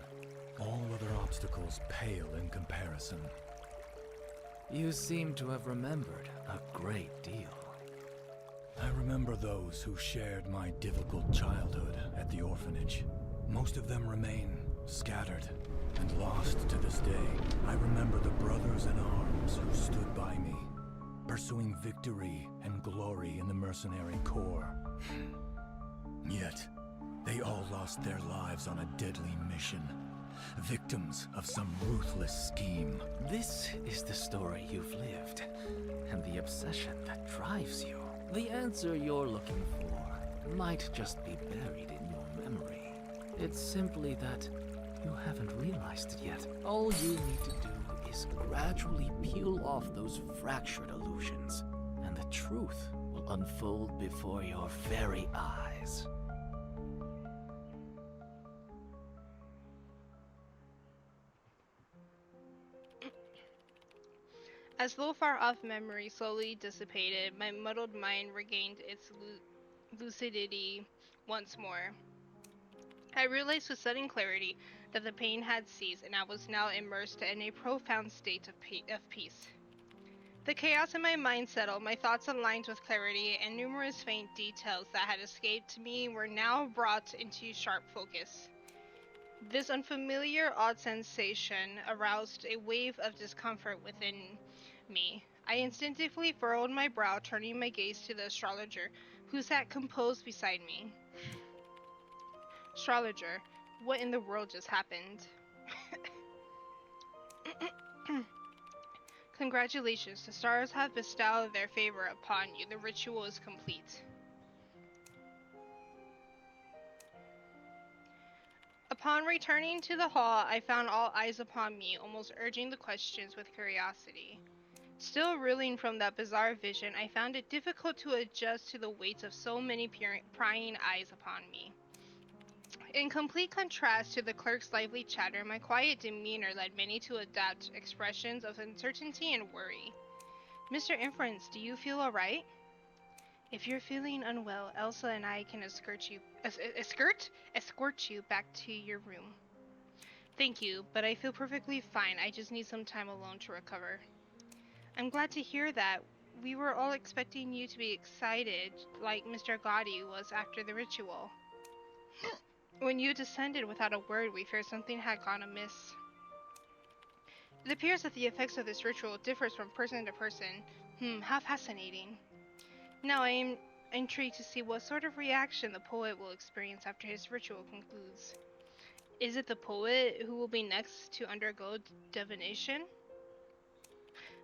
all other obstacles pale in comparison. You seem to have remembered a great deal. I remember those who shared my difficult childhood at the orphanage. Most of them remain scattered and lost to this day. I remember the brothers in arms who stood by me, pursuing victory and glory in the mercenary corps. Yet, they all lost their lives on a deadly mission, victims of some ruthless scheme. This is the story you've lived, and the obsession that drives you. The answer you're looking for might just be buried in your memory. It's simply that you haven't realized it yet. All you need to do is gradually peel off those fractured illusions, and the truth will unfold before your very eyes. As though far-off memory slowly dissipated, my muddled mind regained its lucidity once more. I realized with sudden clarity that the pain had ceased, and I was now immersed in a profound state of peace. The chaos in my mind settled, my thoughts aligned with clarity, and numerous faint details that had escaped me were now brought into sharp focus. This unfamiliar, odd sensation aroused a wave of discomfort within me. I instinctively furrowed my brow, turning my gaze to the astrologer, who sat composed beside me. Astrologer, what in the world just happened? Congratulations, the stars have bestowed their favor upon you. The ritual is complete. Upon returning to the hall, I found all eyes upon me, almost urging the questions with curiosity. Still reeling from that bizarre vision, I found it difficult to adjust to the weight of so many prying eyes upon me. In complete contrast to the clerk's lively chatter, my quiet demeanor led many to adopt expressions of uncertainty and worry. Mr. Inference, do you feel alright? If you're feeling unwell, Elsa and I can escort you back to your room. Thank you, but I feel perfectly fine. I just need some time alone to recover. I'm glad to hear that. We were all expecting you to be excited, like Mr. Gotti was after the ritual. When you descended without a word, we feared something had gone amiss. It appears that the effects of this ritual differs from person to person. How fascinating. Now I am intrigued to see what sort of reaction the poet will experience after his ritual concludes. Is it the poet who will be next to undergo divination?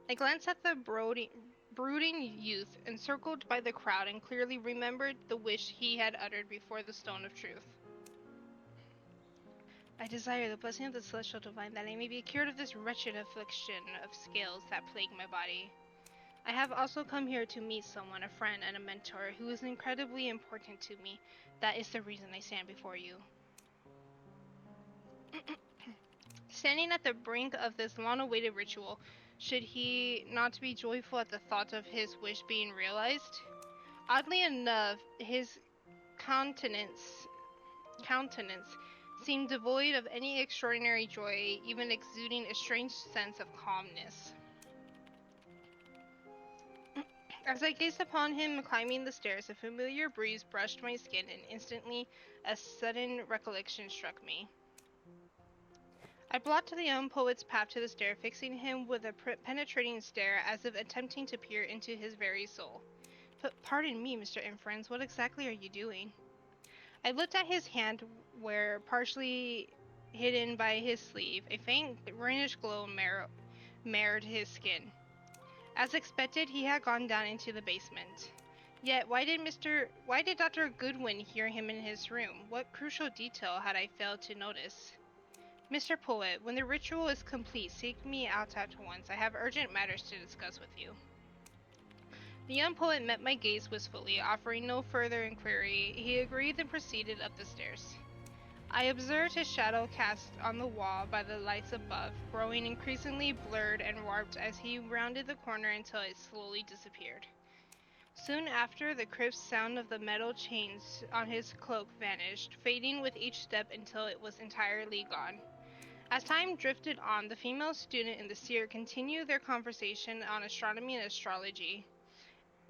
I glanced at the brooding youth encircled by the crowd and clearly remembered the wish he had uttered before the Stone of Truth. I desire the blessing of the Celestial Divine that I may be cured of this wretched affliction of scales that plague my body. I have also come here to meet someone, a friend and a mentor, who is incredibly important to me. That is the reason I stand before you. Standing at the brink of this long-awaited ritual, should he not be joyful at the thought of his wish being realized? Oddly enough, his countenance seemed devoid of any extraordinary joy, even exuding a strange sense of calmness. As I gazed upon him climbing the stairs, a familiar breeze brushed my skin, and instantly a sudden recollection struck me. I blocked the young poet's path to the stair, fixing him with a penetrating stare as if attempting to peer into his very soul. But pardon me, Mr. Inference, what exactly are you doing? I looked at his hand where, partially hidden by his sleeve, a faint greenish glow marred his skin. As expected, he had gone down into the basement. Yet, why did Dr. Goodwin hear him in his room? What crucial detail had I failed to notice? Mr. Poet, when the ritual is complete, seek me out at once. I have urgent matters to discuss with you. The young poet met my gaze wistfully, offering no further inquiry. He agreed and proceeded up the stairs. I observed his shadow cast on the wall by the lights above, growing increasingly blurred and warped as he rounded the corner until it slowly disappeared. Soon after, the crisp sound of the metal chains on his cloak vanished, fading with each step until it was entirely gone. As time drifted on, the female student and the seer continued their conversation on astronomy and astrology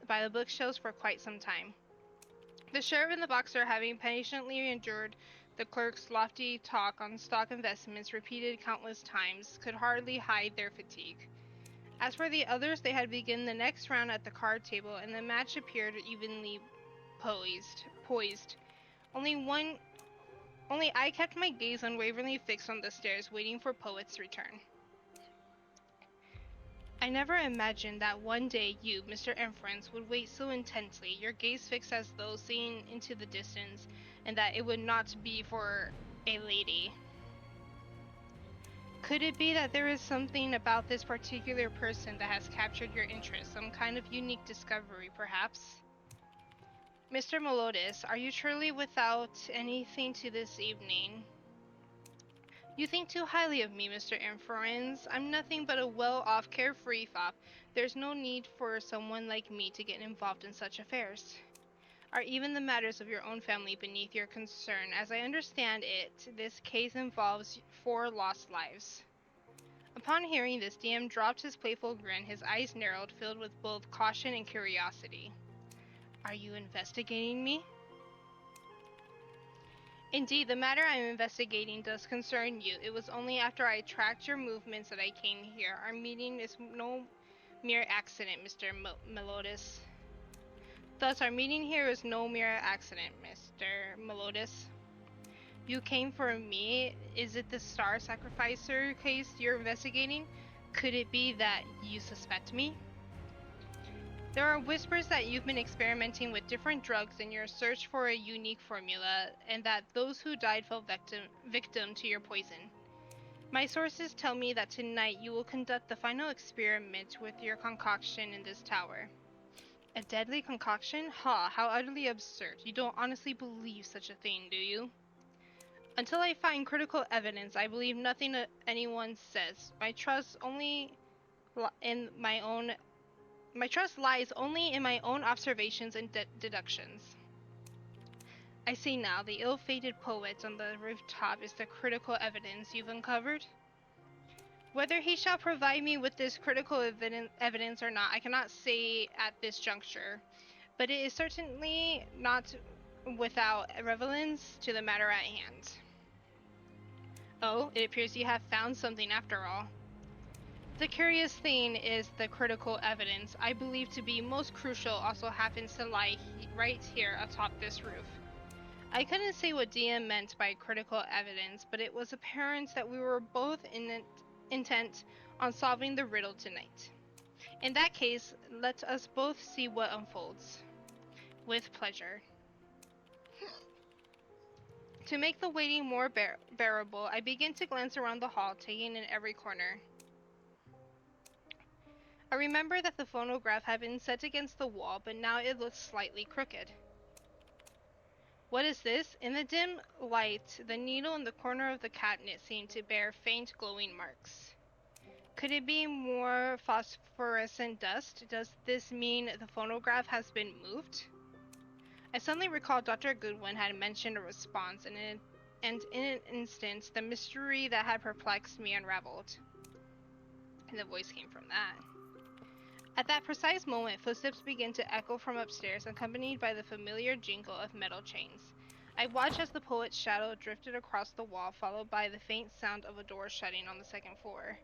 by the bookshelves for quite some time. The sheriff and the boxer, having patiently endured the clerk's lofty talk on stock investments repeated countless times, could hardly hide their fatigue. As for the others, they had begun the next round at the card table, and the match appeared evenly poised. Only I kept my gaze unwaveringly fixed on the stairs, waiting for Poet's return. I never imagined that one day you, Mr. Inference, would wait so intently, your gaze fixed as though seeing into the distance, and that it would not be for a lady. Could it be that there is something about this particular person that has captured your interest, some kind of unique discovery, perhaps? Mr. Melodis, are you truly without anything to this evening? You think too highly of me, Mr. Inference. I'm nothing but a well-off, carefree fop. There's no need for someone like me to get involved in such affairs. Are even the matters of your own family beneath your concern? As I understand it, this case involves 4 lost lives. Upon hearing this, DM dropped his playful grin, his eyes narrowed, filled with both caution and curiosity. Are you investigating me? Indeed, the matter I am investigating does concern you. It was only after I tracked your movements that I came here. Our meeting is no mere accident, Mr. Melodis. Thus, our meeting here is no mere accident, Mr. Melodis. You came for me. Is it the Star Sacrificer case you're investigating? Could it be that you suspect me? There are whispers that you've been experimenting with different drugs in your search for a unique formula, and that those who died fell victim to your poison. My sources tell me that tonight you will conduct the final experiment with your concoction in this tower. A deadly concoction? Ha, how utterly absurd. You don't honestly believe such a thing, do you? Until I find critical evidence, I believe nothing anyone says. My trust lies only in my own observations and deductions. I see now, the ill-fated poet on the rooftop is the critical evidence you've uncovered. Whether he shall provide me with this critical evidence or not, I cannot say at this juncture, but it is certainly not without relevance to the matter at hand. Oh, it appears you have found something after all. The curious thing is the critical evidence I believe to be most crucial also happens to lie right here atop this roof. I couldn't say what DM meant by critical evidence, but it was apparent that we were both intent on solving the riddle tonight. In that case, let us both see what unfolds. With pleasure. To make the waiting more bearable, I begin to glance around the hall, taking in every corner. I remember that the phonograph had been set against the wall, but now it looks slightly crooked. What is this? In the dim light, the needle in the corner of the cabinet seemed to bear faint glowing marks. Could it be more phosphorescent dust? Does this mean the phonograph has been moved? I suddenly recalled Dr. Goodwin had mentioned a response, and in an instant, the mystery that had perplexed me unraveled. And the voice came from that. At that precise moment, footsteps began to echo from upstairs, accompanied by the familiar jingle of metal chains. I watched as the poet's shadow drifted across the wall, followed by the faint sound of a door shutting on the second floor.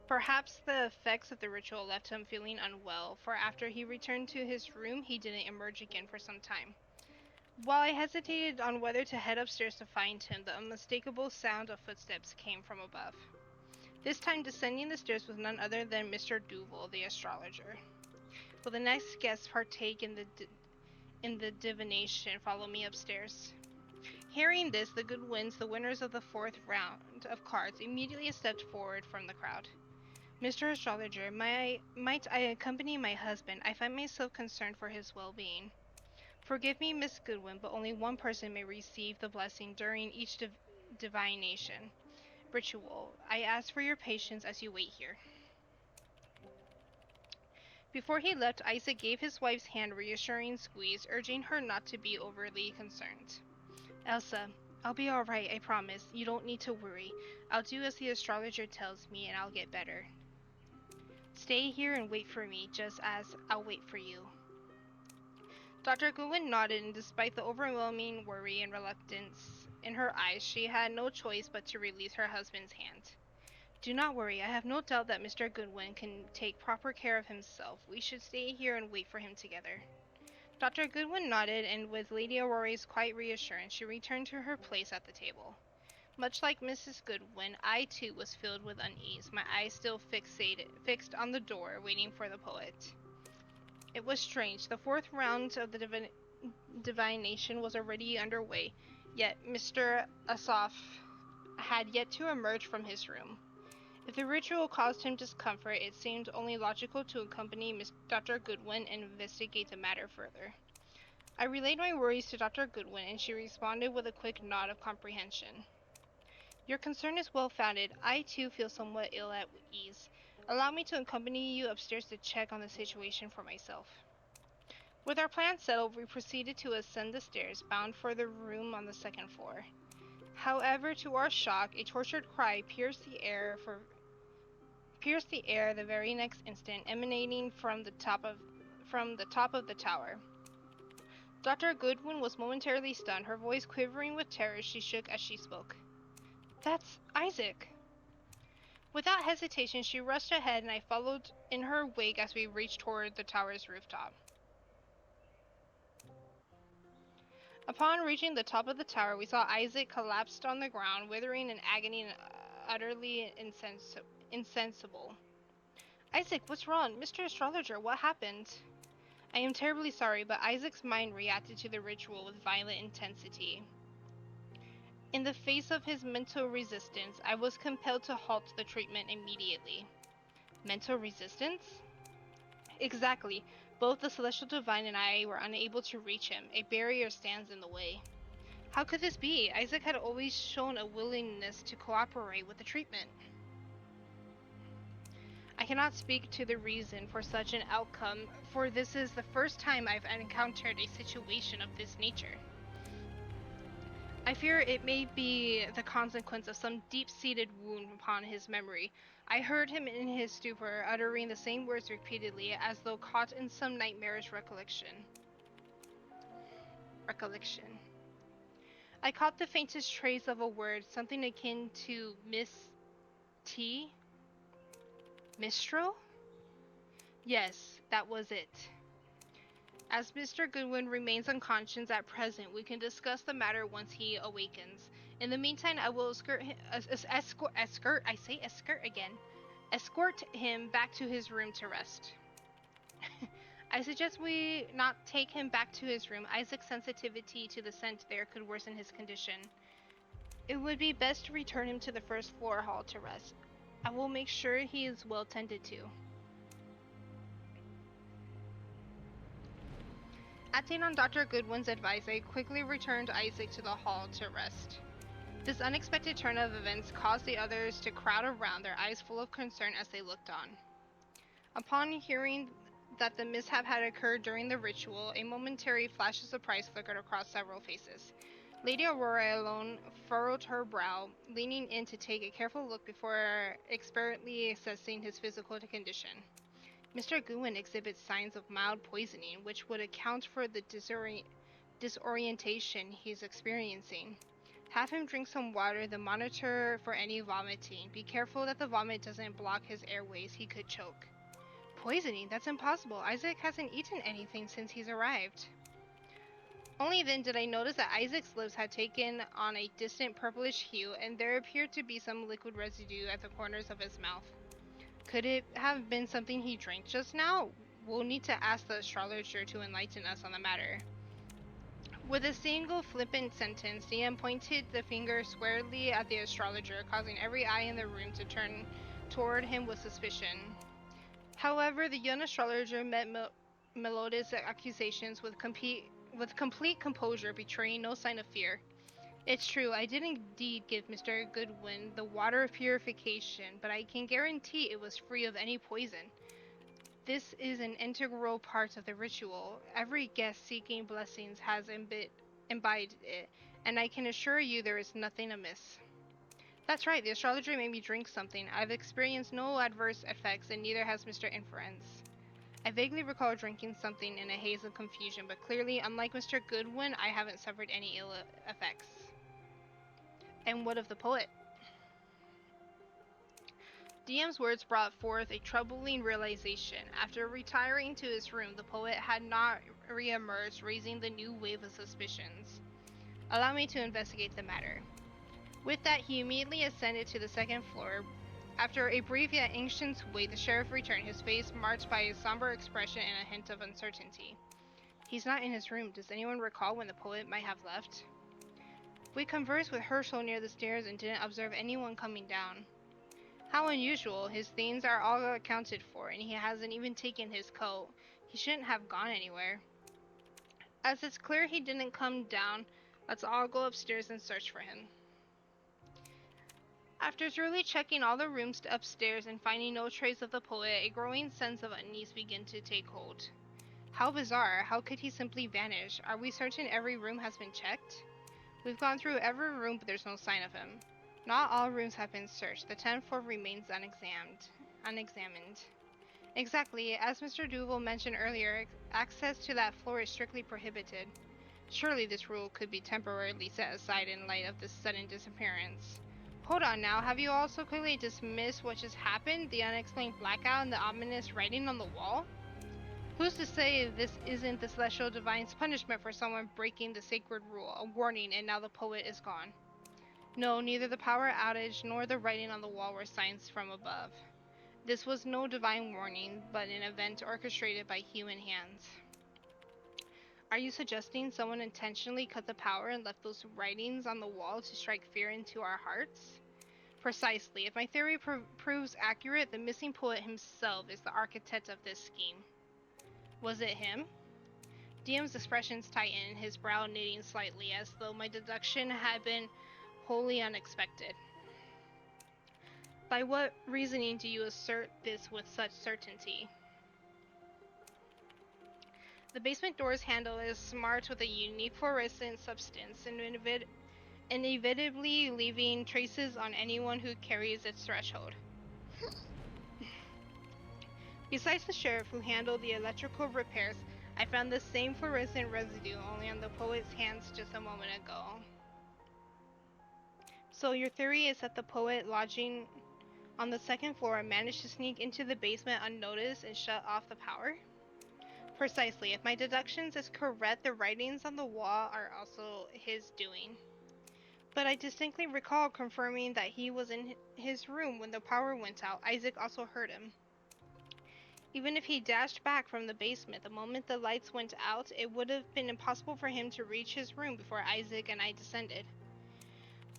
Perhaps the effects of the ritual left him feeling unwell, for after he returned to his room, he didn't emerge again for some time. While I hesitated on whether to head upstairs to find him, the unmistakable sound of footsteps came from above. This time descending the stairs was none other than Mr. Duval, the astrologer. Will the next guest partake in the divination? Follow me upstairs. Hearing this, the Goodwins, the winners of the 4th round of cards, immediately stepped forward from the crowd. Mr. Astrologer, might I accompany my husband? I find myself concerned for his well-being. Forgive me, Miss Goodwin, but only one person may receive the blessing during each divination ritual. I ask for your patience as you wait here. Before he left, Isaac gave his wife's hand a reassuring squeeze, urging her not to be overly concerned. Elsa, I'll be all right, I promise. You don't need to worry. I'll do as the astrologer tells me, and I'll get better. Stay here and wait for me, just as I'll wait for you. Dr. Goodwin nodded, and despite the overwhelming worry and reluctance in her eyes, she had no choice but to release her husband's hand. Do not worry, I have no doubt that Mr. Goodwin can take proper care of himself. We should stay here and wait for him together. Dr. Goodwin nodded, and with Lady Aurora's quiet reassurance, she returned to her place at the table. Much like Mrs. Goodwin, I too was filled with unease, my eyes still fixed on the door, waiting for the poet. It was strange. The 4th round of the divination was already underway, yet Mr. Asaf had yet to emerge from his room. If the ritual caused him discomfort, it seemed only logical to accompany Dr. Goodwin and investigate the matter further. I relayed my worries to Dr. Goodwin, and she responded with a quick nod of comprehension. Your concern is well-founded. I too feel somewhat ill at ease. Allow me to accompany you upstairs to check on the situation for myself. With our plans settled, we proceeded to ascend the stairs, bound for the room on the second floor. However, to our shock, a tortured cry pierced the air the very next instant, emanating from the top of the tower. Dr. Goodwin was momentarily stunned, her voice quivering with terror. She shook as she spoke. That's Isaac! Without hesitation, she rushed ahead, and I followed in her wake as we reached toward the tower's rooftop. Upon reaching the top of the tower, we saw Isaac collapsed on the ground, withering in agony and utterly insensible. Isaac, what's wrong? Mr. Astrologer, what happened? I am terribly sorry, but Isaac's mind reacted to the ritual with violent intensity. In the face of his mental resistance, I was compelled to halt the treatment immediately. Mental resistance? Exactly. Both the Celestial Divine and I were unable to reach him. A barrier stands in the way. How could this be? Isaac had always shown a willingness to cooperate with the treatment. I cannot speak to the reason for such an outcome, for this is the first time I've encountered a situation of this nature. I fear it may be the consequence of some deep-seated wound upon his memory. I heard him in his stupor, uttering the same words repeatedly, as though caught in some nightmarish recollection. I caught the faintest trace of a word, something akin to Miss T? Mistro? Yes, that was it. As Mr. Goodwin remains unconscious at present, we can discuss the matter once he awakens. In the meantime, I will escort him back to his room to rest. I suggest we not take him back to his room. Isaac's sensitivity to the scent there could worsen his condition. It would be best to return him to the first floor hall to rest. I will make sure he is well tended to. Acting on Dr. Goodwin's advice, I quickly returned Isaac to the hall to rest. This unexpected turn of events caused the others to crowd around, their eyes full of concern as they looked on. Upon hearing that the mishap had occurred during the ritual, a momentary flash of surprise flickered across several faces. Lady Aurora alone furrowed her brow, leaning in to take a careful look before expertly assessing his physical condition. Mr. Goodwin exhibits signs of mild poisoning, which would account for the disorientation he's experiencing. Have him drink some water, then monitor for any vomiting. Be careful that the vomit doesn't block his airways. He could choke. Poisoning? That's impossible. Isaac hasn't eaten anything since he's arrived. Only then did I notice that Isaac's lips had taken on a distant purplish hue, and there appeared to be some liquid residue at the corners of his mouth. Could it have been something he drank just now? We'll need to ask the astrologer to enlighten us on the matter. With a single flippant sentence, DM pointed the finger squarely at the astrologer, causing every eye in the room to turn toward him with suspicion. However, the young astrologer met Melodia's accusations with complete composure, betraying no sign of fear. It's true, I did indeed give Mr. Goodwin the water of purification, but I can guarantee it was free of any poison. This is an integral part of the ritual. Every guest seeking blessings has imbibed it, and I can assure you there is nothing amiss. That's right, the astrologer made me drink something. I've experienced no adverse effects, and neither has Mr. Inference. I vaguely recall drinking something in a haze of confusion, but clearly, unlike Mr. Goodwin, I haven't suffered any ill effects. And what of the poet? DM's words brought forth a troubling realization. After retiring to his room, the poet had not re-emerged, raising the new wave of suspicions. Allow me to investigate the matter. With that, he immediately ascended to the second floor. After a brief yet anxious wait, the sheriff returned, his face marked by a somber expression and a hint of uncertainty. He's not in his room. Does anyone recall when the poet might have left? We conversed with Herschel near the stairs and didn't observe anyone coming down. How unusual. His things are all accounted for, and he hasn't even taken his coat. He shouldn't have gone anywhere. As it's clear he didn't come down, let's all go upstairs and search for him. After thoroughly checking all the rooms upstairs and finding no trace of the poet, a growing sense of unease began to take hold. How bizarre. How could he simply vanish? Are we certain every room has been checked? We've gone through every room, but there's no sign of him. Not all rooms have been searched. The 10th floor remains unexamined. Exactly. As Mr. Duval mentioned earlier, access to that floor is strictly prohibited. Surely this rule could be temporarily set aside in light of this sudden disappearance. Hold on now, have you all so quickly dismissed what just happened? The unexplained blackout and the ominous writing on the wall? Who's to say this isn't the Celestial Divine's punishment for someone breaking the sacred rule, a warning, and now the poet is gone? No, neither the power outage nor the writing on the wall were signs from above. This was no divine warning, but an event orchestrated by human hands. Are you suggesting someone intentionally cut the power and left those writings on the wall to strike fear into our hearts? Precisely. If my theory proves accurate, the missing poet himself is the architect of this scheme. Was it him? DM's expressions tightened, his brow knitting slightly, as though my deduction had been wholly unexpected. By what reasoning do you assert this with such certainty? The basement door's handle is marked with a unique fluorescent substance, inevitably leaving traces on anyone who carries its threshold. Besides the sheriff who handled the electrical repairs, I found the same fluorescent residue only on the poet's hands just a moment ago. So your theory is that the poet lodging on the 2nd floor managed to sneak into the basement unnoticed and shut off the power? Precisely. If my deductions is correct, the writings on the wall are also his doing. But I distinctly recall confirming that he was in his room when the power went out. Isaac also heard him. Even if he dashed back from the basement the moment the lights went out, it would have been impossible for him to reach his room before Isaac and I descended.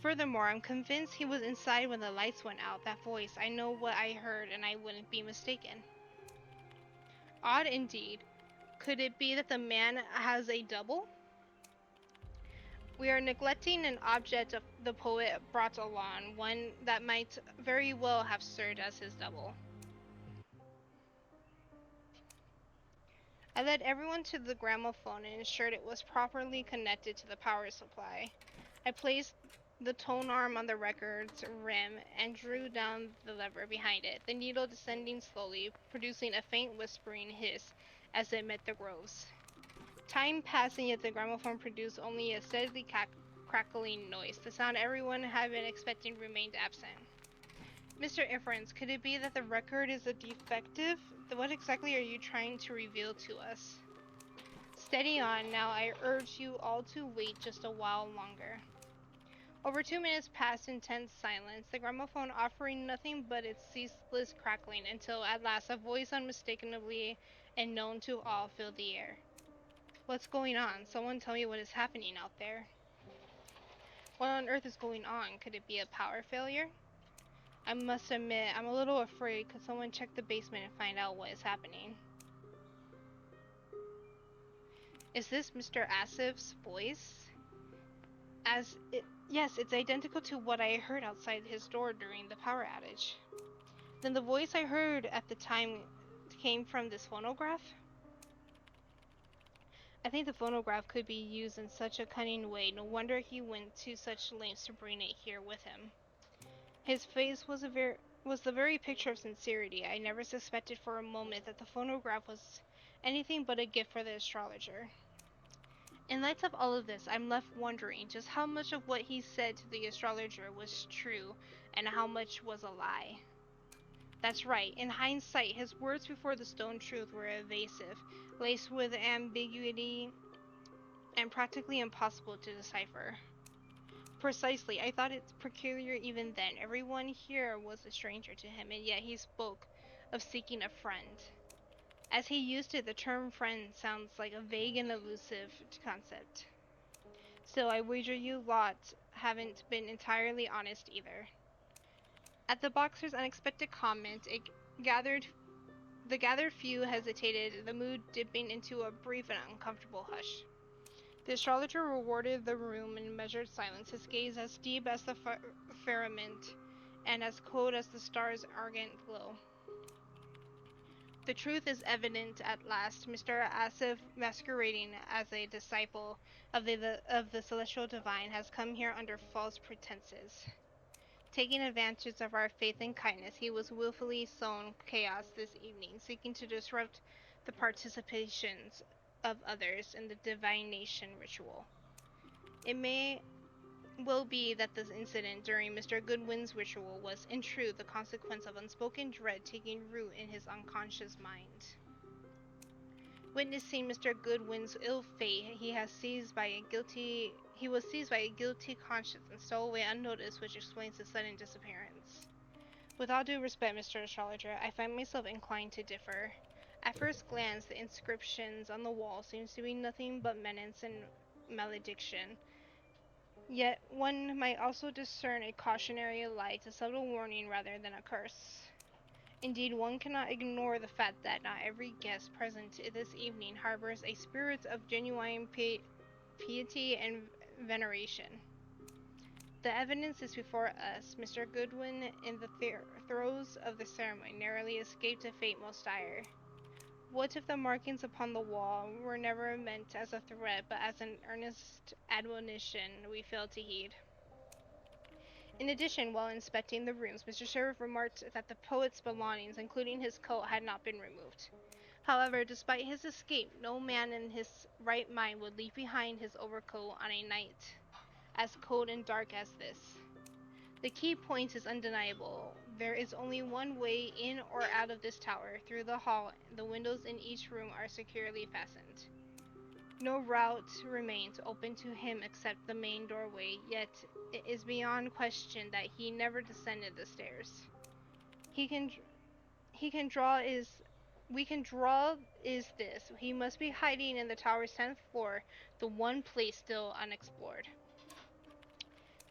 Furthermore, I'm convinced he was inside when the lights went out. That voice, I know what I heard and I wouldn't be mistaken. Odd indeed. Could it be that the man has a double? We are neglecting an object of the poet brought along, one that might very well have served as his double. I led everyone to the gramophone and ensured it was properly connected to the power supply. I placed the tone arm on the record's rim and drew down the lever behind it, the needle descending slowly, producing a faint whispering hiss as it met the grooves. Time passing, yet the gramophone produced only a steadily crackling noise. The sound everyone had been expecting remained absent. Mr. Inference, could it be that the record is a defective? What exactly are you trying to reveal to us? Steady on. Now I urge you all to wait just a while longer. Over 2 minutes passed in tense silence, the gramophone offering nothing but its ceaseless crackling, until at last a voice unmistakably and known to all filled the air. What's going on? Someone tell me what is happening out there. What on earth is going on? Could it be a power failure? I must admit, I'm a little afraid. Could someone check the basement and find out what is happening? Is this Mr. Asif's voice? Yes, it's identical to what I heard outside his door during the power outage. Then the voice I heard at the time came from this phonograph? I think the phonograph could be used in such a cunning way. No wonder he went to such lengths to bring it here with him. His face was the very picture of sincerity. I never suspected for a moment that the phonograph was anything but a gift for the astrologer. In light of all of this, I'm left wondering just how much of what he said to the astrologer was true and how much was a lie. That's right. In hindsight, his words before the stone truth were evasive, laced with ambiguity, and practically impossible to decipher. Precisely. I thought it peculiar even then. Everyone here was a stranger to him, and yet he spoke of seeking a friend. As he used it, the term friend sounds like a vague and elusive concept. Still, I wager you lot haven't been entirely honest either. At the boxer's unexpected comment, the gathered few hesitated, the mood dipping into a brief and uncomfortable hush. The astrologer rewarded the room in measured silence, his gaze as deep as the firmament, and as cold as the stars' argent glow. The truth is evident at last. Mr. Asif, masquerading as a disciple of the celestial divine, has come here under false pretenses. Taking advantage of our faith and kindness, he was willfully sown chaos this evening, seeking to disrupt the participations of others in the divination ritual. It may well be that this incident during Mr. Goodwin's ritual was, in truth, the consequence of unspoken dread taking root in his unconscious mind. Witnessing Mr. Goodwin's ill fate, he was seized by a guilty conscience and stole away unnoticed, which explains his sudden disappearance. With all due respect, Mr. Astrologer, I find myself inclined to differ. At first glance, the inscriptions on the wall seems to be nothing but menace and malediction. Yet one might also discern a cautionary light, a subtle warning rather than a curse. Indeed, one cannot ignore the fact that not every guest present this evening harbors a spirit of genuine piety and veneration. The evidence is before us. Mr. Goodwin, in the throes of the ceremony, narrowly escaped a fate most dire. What if the markings upon the wall were never meant as a threat, but as an earnest admonition we failed to heed? In addition, while inspecting the rooms, Mr. Sheriff remarked that the poet's belongings, including his coat, had not been removed. However, despite his escape, no man in his right mind would leave behind his overcoat on a night as cold and dark as this. The key point is undeniable. There is only one way in or out of this tower, through the hall. The windows in each room are securely fastened. No route remains open to him except the main doorway, yet it is beyond question that he never descended the stairs. We can draw is this. He must be hiding in the tower's 10th floor, the one place still unexplored.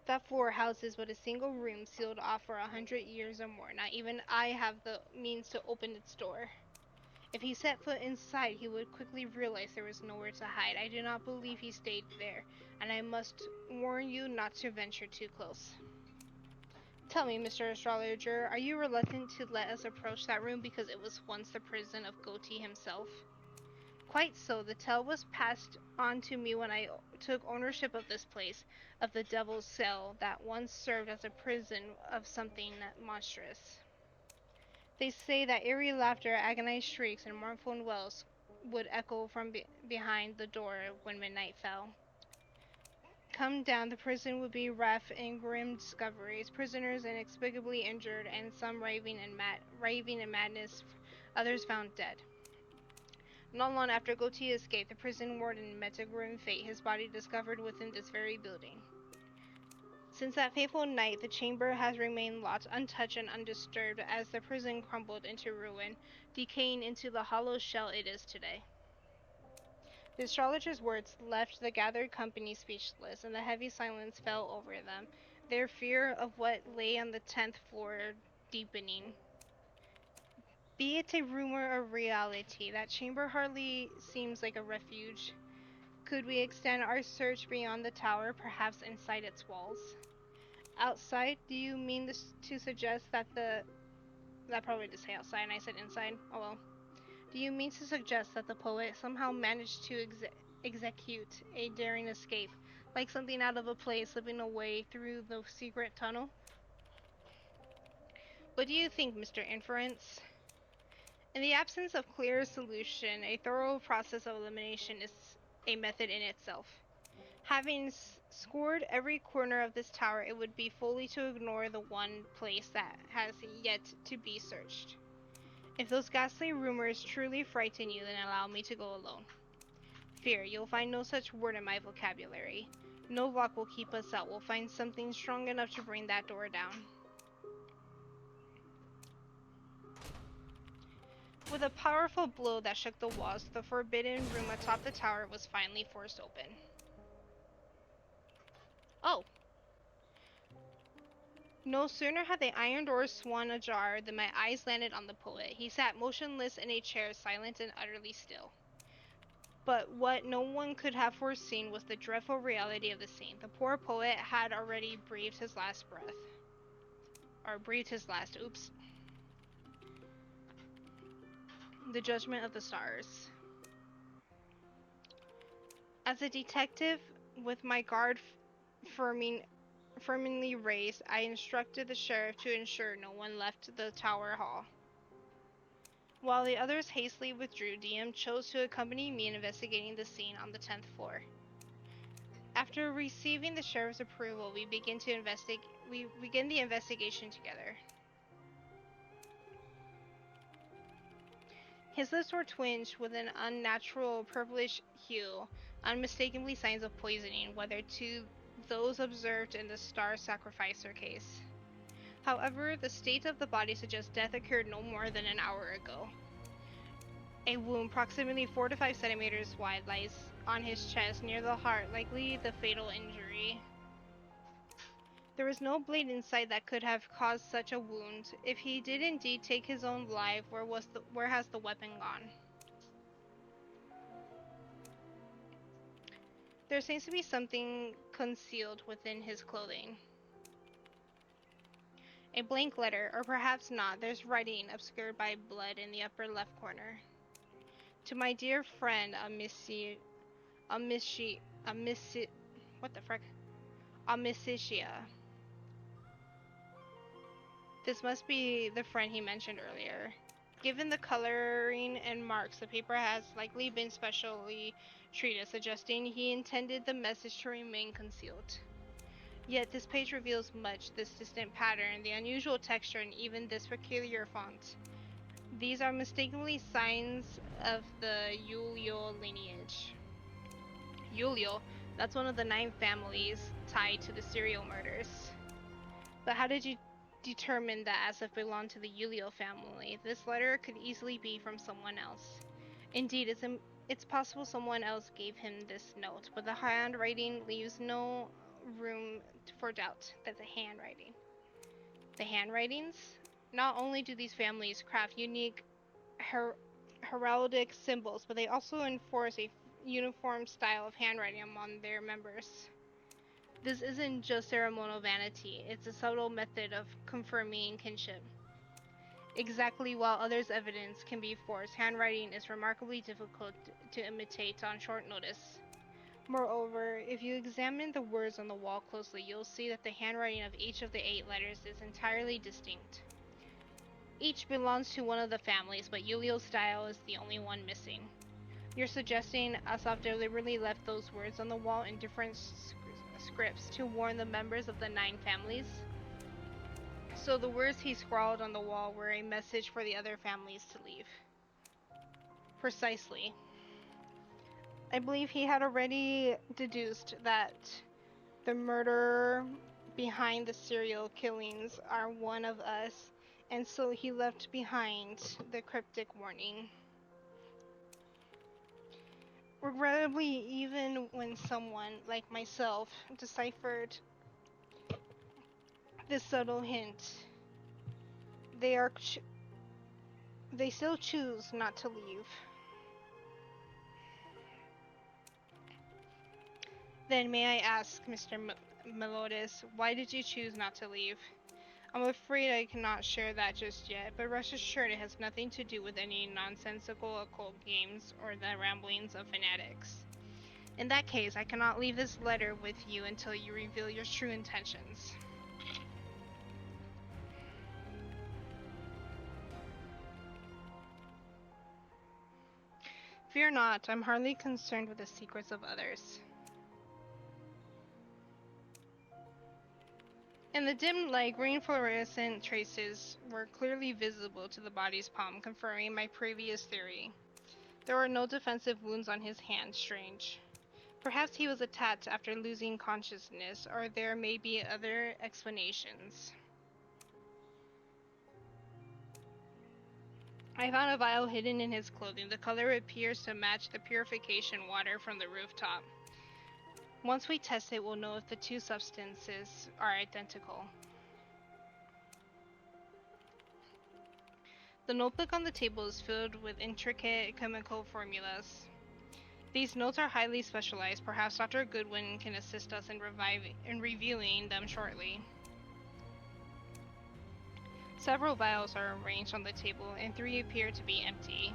That floor houses but a single room sealed off for 100 years or more. Not even I have the means to open its door. If he set foot inside, he would quickly realize there was nowhere to hide. I do not believe he stayed there, and I must warn you not to venture too close. Tell me, Mr. Astrologer, are you reluctant to let us approach that room because it was once the prison of Goti himself? Quite so. The tale was passed on to me when I took ownership of this place, of the devil's cell that once served as a prison of something monstrous. They say that eerie laughter, agonized shrieks, and mournful wails would echo from behind the door when midnight fell. Come down, the prison would be rough in grim discoveries, prisoners inexplicably injured, and some raving in madness, others found dead. Not long after Gautier escaped, the prison warden met a grim fate, his body discovered within this very building. Since that fateful night, the chamber has remained locked, untouched and undisturbed, as the prison crumbled into ruin, decaying into the hollow shell it is today. The astrologer's words left the gathered company speechless, and the heavy silence fell over them, their fear of what lay on the 10th floor deepening. Be it a rumor or reality, that chamber hardly seems like a refuge. Could we extend our search beyond the tower, perhaps inside its walls? Outside? Do you mean to suggest that that probably did say outside and I said inside? Oh well. Do you mean to suggest that the poet somehow managed to execute a daring escape, like something out of a play, slipping away through the secret tunnel? What do you think, Mr. Inference? In the absence of clear solution, a thorough process of elimination is a method in itself. Having scored every corner of this tower, it would be folly to ignore the one place that has yet to be searched. If those ghastly rumors truly frighten you, then allow me to go alone. Fear, you'll find no such word in my vocabulary. No lock will keep us out. We'll find something strong enough to bring that door down. With a powerful blow that shook the walls, the forbidden room atop the tower was finally forced open. Oh! No sooner had the iron door swung ajar than my eyes landed on the poet. He sat motionless in a chair, silent and utterly still. But what no one could have foreseen was the dreadful reality of the scene. The poor poet had already breathed his last breath. or breathed his last. Oops. The Judgment of the Stars. As a detective, with my guard firmly raised, I instructed the sheriff to ensure no one left the tower hall. While the others hastily withdrew, DM chose to accompany me in investigating the scene on the 10th floor. After receiving the sheriff's approval, we begin the investigation together. His lips were tinged with an unnatural purplish hue, unmistakably signs of poisoning, whether to those observed in the Star Sacrificer case. However, the state of the body suggests death occurred no more than an hour ago. A wound approximately 4 to 5 centimeters wide lies on his chest near the heart, likely the fatal injury. There was no blade inside that could have caused such a wound. If he did indeed take his own life, where has the weapon gone? There seems to be something concealed within his clothing. A blank letter, or perhaps not. There's writing obscured by blood in the upper left corner. To my dear friend, Amicia. This must be the friend he mentioned earlier. Given the coloring and marks, the paper has likely been specially treated, suggesting he intended the message to remain concealed. Yet this page reveals much, this distinct pattern, the unusual texture, and even this peculiar font. These are mistakenly signs of the Yulio lineage. Yulio, that's one of the 9 families tied to the serial murders. But how did you determine that as if belonged to the Yulio family? This letter could easily be from someone else. Indeed, it's possible someone else gave him this note, but the handwriting leaves no room for doubt. That's a handwriting. The handwritings? Not only do these families craft unique heraldic symbols, but they also enforce a uniform style of handwriting among their members. This isn't just ceremonial vanity, it's a subtle method of confirming kinship. Exactly, while others' evidence can be forced, handwriting is remarkably difficult to imitate on short notice. Moreover, if you examine the words on the wall closely, you'll see that the handwriting of each of the 8 letters is entirely distinct. Each belongs to one of the families, but Yulio's style is the only one missing. You're suggesting Asaf deliberately left those words on the wall in different scripts to warn the members of the 9 families? So the words he scrawled on the wall were a message for the other families to leave. Precisely. I believe he had already deduced that the murderer behind the serial killings are one of us, and so he left behind the cryptic warning. Regrettably, even when someone like myself deciphered this subtle hint, they still choose not to leave. Then may I ask, Mr. Melodis, why did you choose not to leave? I'm afraid I cannot share that just yet, but rest assured it has nothing to do with any nonsensical occult games or the ramblings of fanatics. In that case, I cannot leave this letter with you until you reveal your true intentions. Fear not, I'm hardly concerned with the secrets of others. In the dim light, green fluorescent traces were clearly visible to the body's palm, confirming my previous theory. There were no defensive wounds on his hand. Strange. Perhaps he was attacked after losing consciousness, or there may be other explanations. I found a vial hidden in his clothing. The color appears to match the purification water from the rooftop. Once we test it, we'll know if the 2 substances are identical. The notebook on the table is filled with intricate chemical formulas. These notes are highly specialized. Perhaps Dr. Goodwin can assist us in reviewing them shortly. Several vials are arranged on the table, and 3 appear to be empty.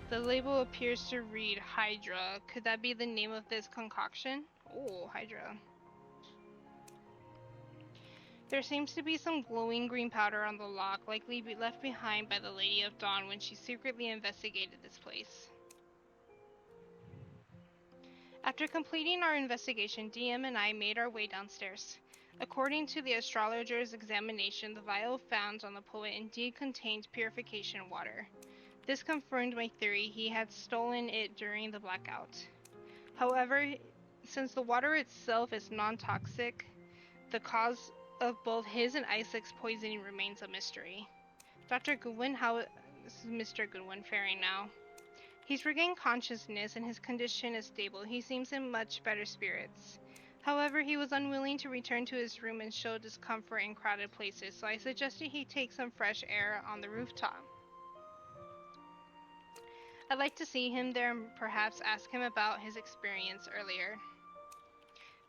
The label appears to read Hydra. Could that be the name of this concoction? Oh, Hydra. There seems to be some glowing green powder on the lock, likely left behind by the Lady of Dawn when she secretly investigated this place. After completing our investigation, DM and I made our way downstairs. According to the astrologer's examination, the vial found on the poet indeed contained purification water. This confirmed my theory he had stolen it during the blackout. However, since the water itself is non-toxic, the cause of both his and Isaac's poisoning remains a mystery. Dr. Goodwin, how is Mr. Goodwin faring now? He's regained consciousness and his condition is stable. He seems in much better spirits. However, he was unwilling to return to his room and show discomfort in crowded places, so I suggested he take some fresh air on the rooftop. I'd like to see him there and perhaps ask him about his experience earlier.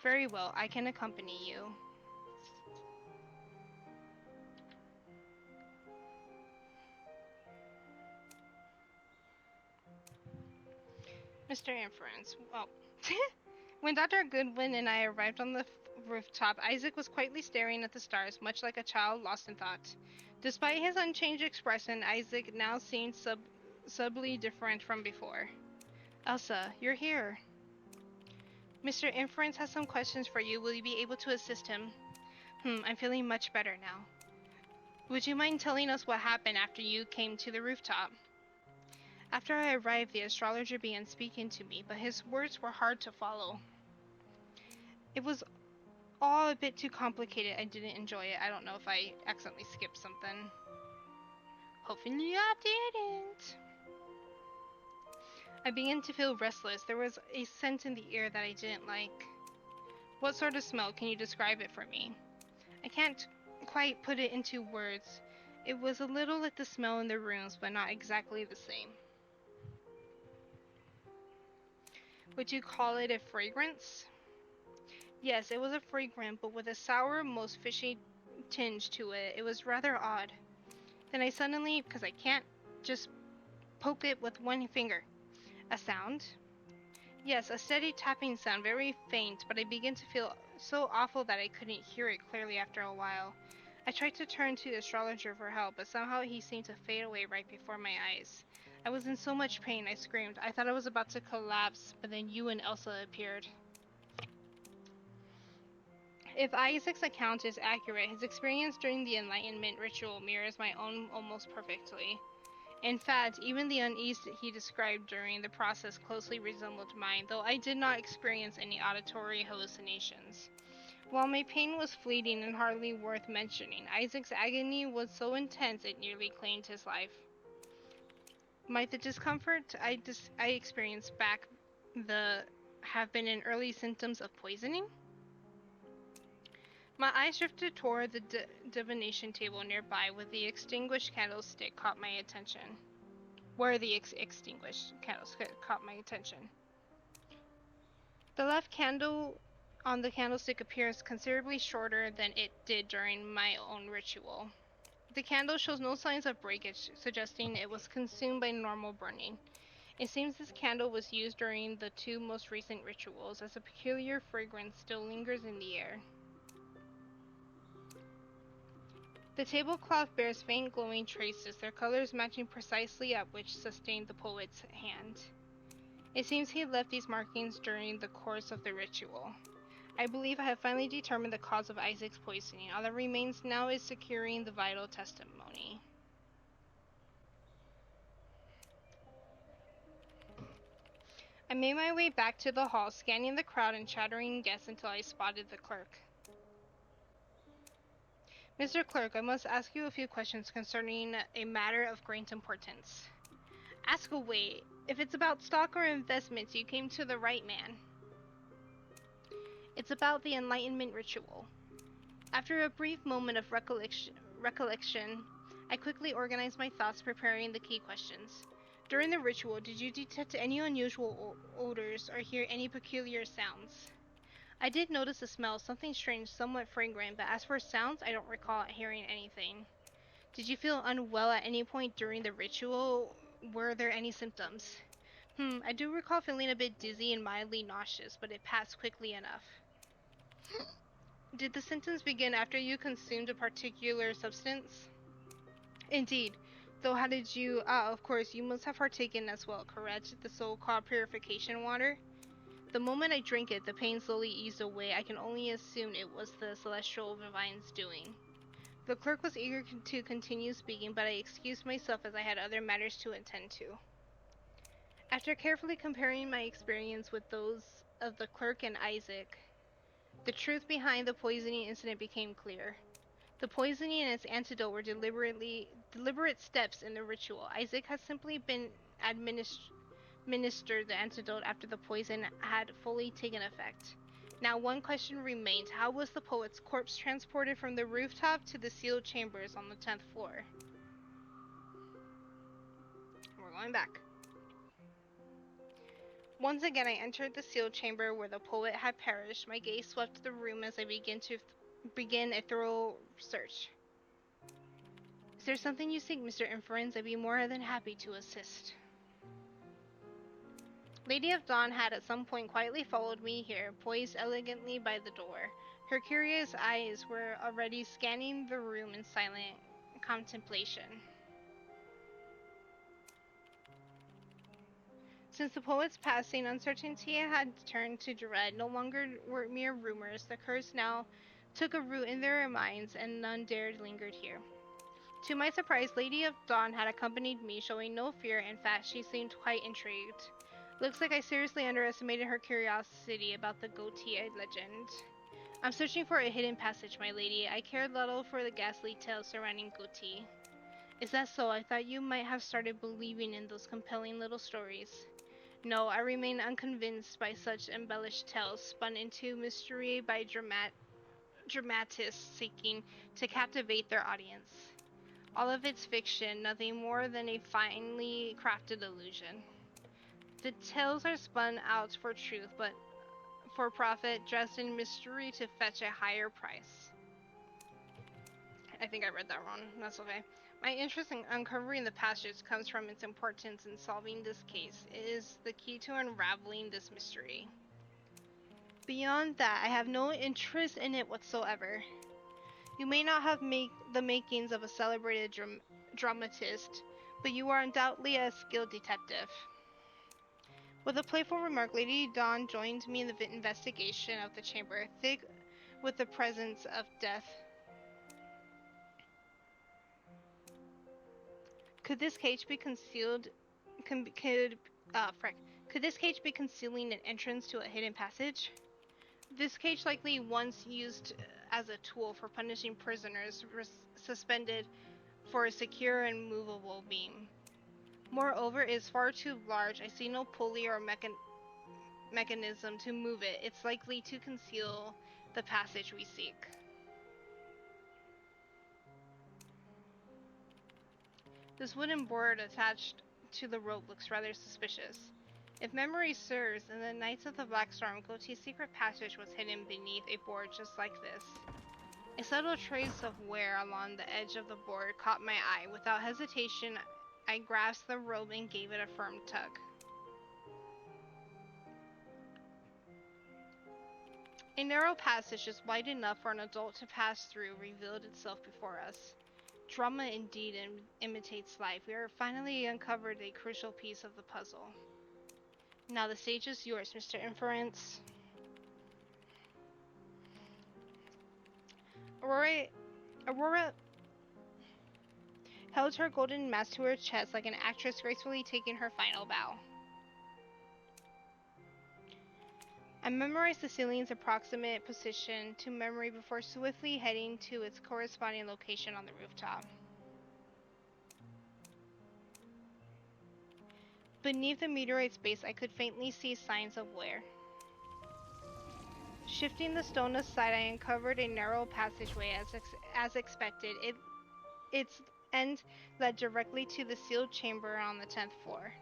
Very well, I can accompany you. Mr. Inference. Well, when Dr. Goodwin and I arrived on the rooftop, Isaac was quietly staring at the stars, much like a child lost in thought. Despite his unchanged expression, Isaac now seemed subtly different from before. Elsa, you're here. Mr. Inference has some questions for you. Will you be able to assist him? I'm feeling much better now. Would you mind telling us what happened after you came to the rooftop? After I arrived, the astrologer began speaking to me, but his words were hard to follow. It was all a bit too complicated. I didn't enjoy it. I don't know if I accidentally skipped something. Hopefully I didn't. I began to feel restless. There was a scent in the air that I didn't like. What sort of smell? Can you describe it for me? I can't quite put it into words. It was a little like the smell in the rooms, but not exactly the same. Would you call it a fragrance? Yes, it was a fragrance, but with a sour, most fishy tinge to it. It was rather odd. Then I suddenly, because I can't just poke it with one finger. A sound? Yes, a steady tapping sound, very faint, but I began to feel so awful that I couldn't hear it clearly after a while. I tried to turn to the astrologer for help, but somehow he seemed to fade away right before my eyes. I was in so much pain, I screamed. I thought I was about to collapse, but then you and Elsa appeared. If Isaac's account is accurate, his experience during the Enlightenment ritual mirrors my own almost perfectly. In fact, even the unease he described during the process closely resembled mine, though I did not experience any auditory hallucinations. While my pain was fleeting and hardly worth mentioning, Isaac's agony was so intense it nearly claimed his life. Might the discomfort I experienced back have been in early symptoms of poisoning? My eyes drifted toward the divination table nearby, with the extinguished candlestick caught my attention. Where the extinguished candlestick caught my attention. The left candle on the candlestick appears considerably shorter than it did during my own ritual. The candle shows no signs of breakage, suggesting it was consumed by normal burning. It seems this candle was used during the 2 most recent rituals, as a peculiar fragrance still lingers in the air. The tablecloth bears faint glowing traces, their colors matching precisely that which sustained the poet's hand. It seems he left these markings during the course of the ritual. I believe I have finally determined the cause of Isaac's poisoning. All that remains now is securing the vital testimony. I made my way back to the hall, scanning the crowd and chattering guests until I spotted the clerk. Mr. Clerk, I must ask you a few questions concerning a matter of great importance. Ask away. If it's about stock or investments, you came to the right man. It's about the Enlightenment ritual. After a brief moment of recollection, I quickly organized my thoughts, preparing the key questions. During the ritual, did you detect any unusual odors or hear any peculiar sounds? I did notice a smell, something strange, somewhat fragrant, but as for sounds, I don't recall hearing anything. Did you feel unwell at any point during the ritual? Were there any symptoms? I do recall feeling a bit dizzy and mildly nauseous, but it passed quickly enough. Did the symptoms begin after you consumed a particular substance? Indeed. Though how did you... of course, you must have partaken as well, correct? The so-called purification water? The moment I drank it, the pain slowly eased away. I can only assume it was the celestial divine's doing. The clerk was eager to continue speaking, but I excused myself as I had other matters to attend to. After carefully comparing my experience with those of the clerk and Isaac, the truth behind the poisoning incident became clear. The poisoning and its antidote were deliberate steps in the ritual. Isaac had simply been administered the antidote after the poison had fully taken effect. Now one question remained. How was the poet's corpse transported from the rooftop to the sealed chambers on the 10th floor? We're going back. Once again, I entered the sealed chamber where the poet had perished. My gaze swept the room as I begin a thorough search. Is there something you seek, Mr. Inference? I'd be more than happy to assist. Lady of Dawn had at some point quietly followed me here, poised elegantly by the door. Her curious eyes were already scanning the room in silent contemplation. Since the poet's passing, uncertainty had turned to dread. No longer were mere rumors. The curse now took a root in their minds, and none dared linger here. To my surprise, Lady of Dawn had accompanied me, showing no fear. In fact, she seemed quite intrigued. Looks like I seriously underestimated her curiosity about the goatee legend. I'm searching for a hidden passage, my lady. I cared little for the ghastly tales surrounding goatee. Is that so? I thought you might have started believing in those compelling little stories. No, I remain unconvinced by such embellished tales, spun into mystery by dramatists seeking to captivate their audience. All of it's fiction, nothing more than a finely crafted illusion. The tales are spun out for truth, but for profit, dressed in mystery to fetch a higher price. I think I read that wrong. That's okay. My interest in uncovering the passage comes from its importance in solving this case. It is the key to unraveling this mystery. Beyond that, I have no interest in it whatsoever. You may not have the makings of a celebrated dramatist, but you are undoubtedly a skilled detective. With a playful remark, Lady Dawn joined me in the investigation of the chamber, thick with the presence of death. Could this cage be concealed? Could this cage be concealing an entrance to a hidden passage? This cage likely once used as a tool for punishing prisoners suspended for a secure and movable beam. Moreover, it is far too large. I see no pulley or mechanism to move it. It's likely to conceal the passage we seek. This wooden board attached to the rope looks rather suspicious. If memory serves, in the Knights of the Black Storm, Goatee's secret passage was hidden beneath a board just like this. A subtle trace of wear along the edge of the board caught my eye. Without hesitation, I grasped the rope and gave it a firm tug. A narrow passage just wide enough for an adult to pass through revealed itself before us. Drama indeed imitates life. We have finally uncovered a crucial piece of the puzzle. Now the stage is yours, Mr. Inference. Aurora held her golden mask to her chest like an actress gracefully taking her final bow. I memorized the ceiling's approximate position to memory before swiftly heading to its corresponding location on the rooftop. Beneath the meteorite's base, I could faintly see signs of wear. Shifting the stone aside, I uncovered a narrow passageway as expected. Its end led directly to the sealed chamber on the 10th floor.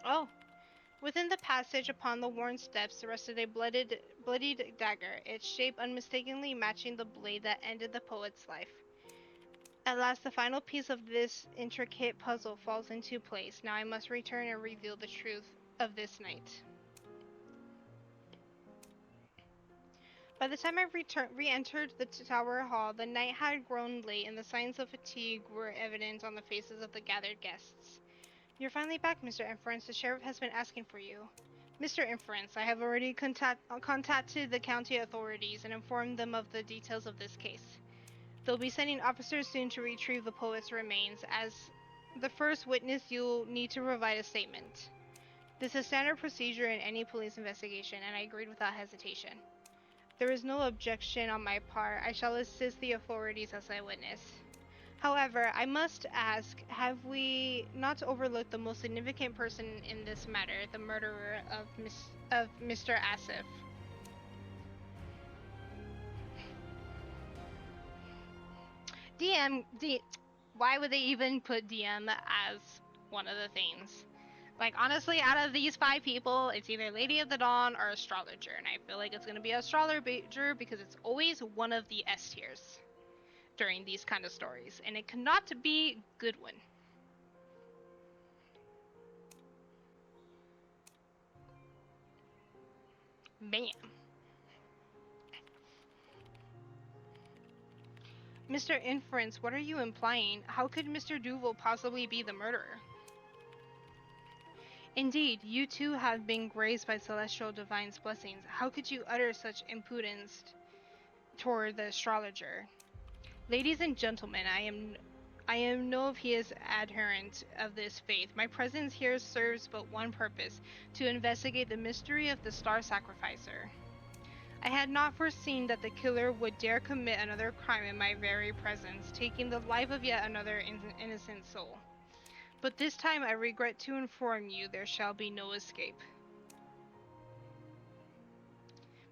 Oh, Within the passage upon the worn steps rested a bloodied dagger, its shape unmistakably matching the blade that ended the poet's life. At last, the final piece of this intricate puzzle falls into place. Now I must return and reveal the truth of this night. By the time I re-entered the tower hall, the night had grown late and the signs of fatigue were evident on the faces of the gathered guests. You're finally back, Mr. Inference. The sheriff has been asking for you. Mr. Inference, I have already contacted the county authorities and informed them of the details of this case. They'll be sending officers soon to retrieve the poet's remains. As the first witness, you'll need to provide a statement. This is standard procedure in any police investigation, and I agreed without hesitation. There is no objection on my part. I shall assist the authorities as I witness. However, I must ask, have we not overlooked the most significant person in this matter, the murderer of Mr. Asif? Why would they even put DM as one of the things? Like, honestly, out of these 5 people, it's either Lady of the Dawn or Astrologer, and I feel like it's going to be Astrologer because it's always one of the S tiers during these kind of stories, and it cannot be Goodwin. Man. Mr. Inference, what are you implying? How could Mr. Duval possibly be the murderer? Indeed, you too have been graced by Celestial Divine's blessings. How could you utter such impudence toward the astrologer? Ladies and gentlemen, I am no pious adherent of this faith. My presence here serves but one purpose, to investigate the mystery of the Star Sacrificer. I had not foreseen that the killer would dare commit another crime in my very presence, taking the life of yet another innocent soul. But this time I regret to inform you there shall be no escape.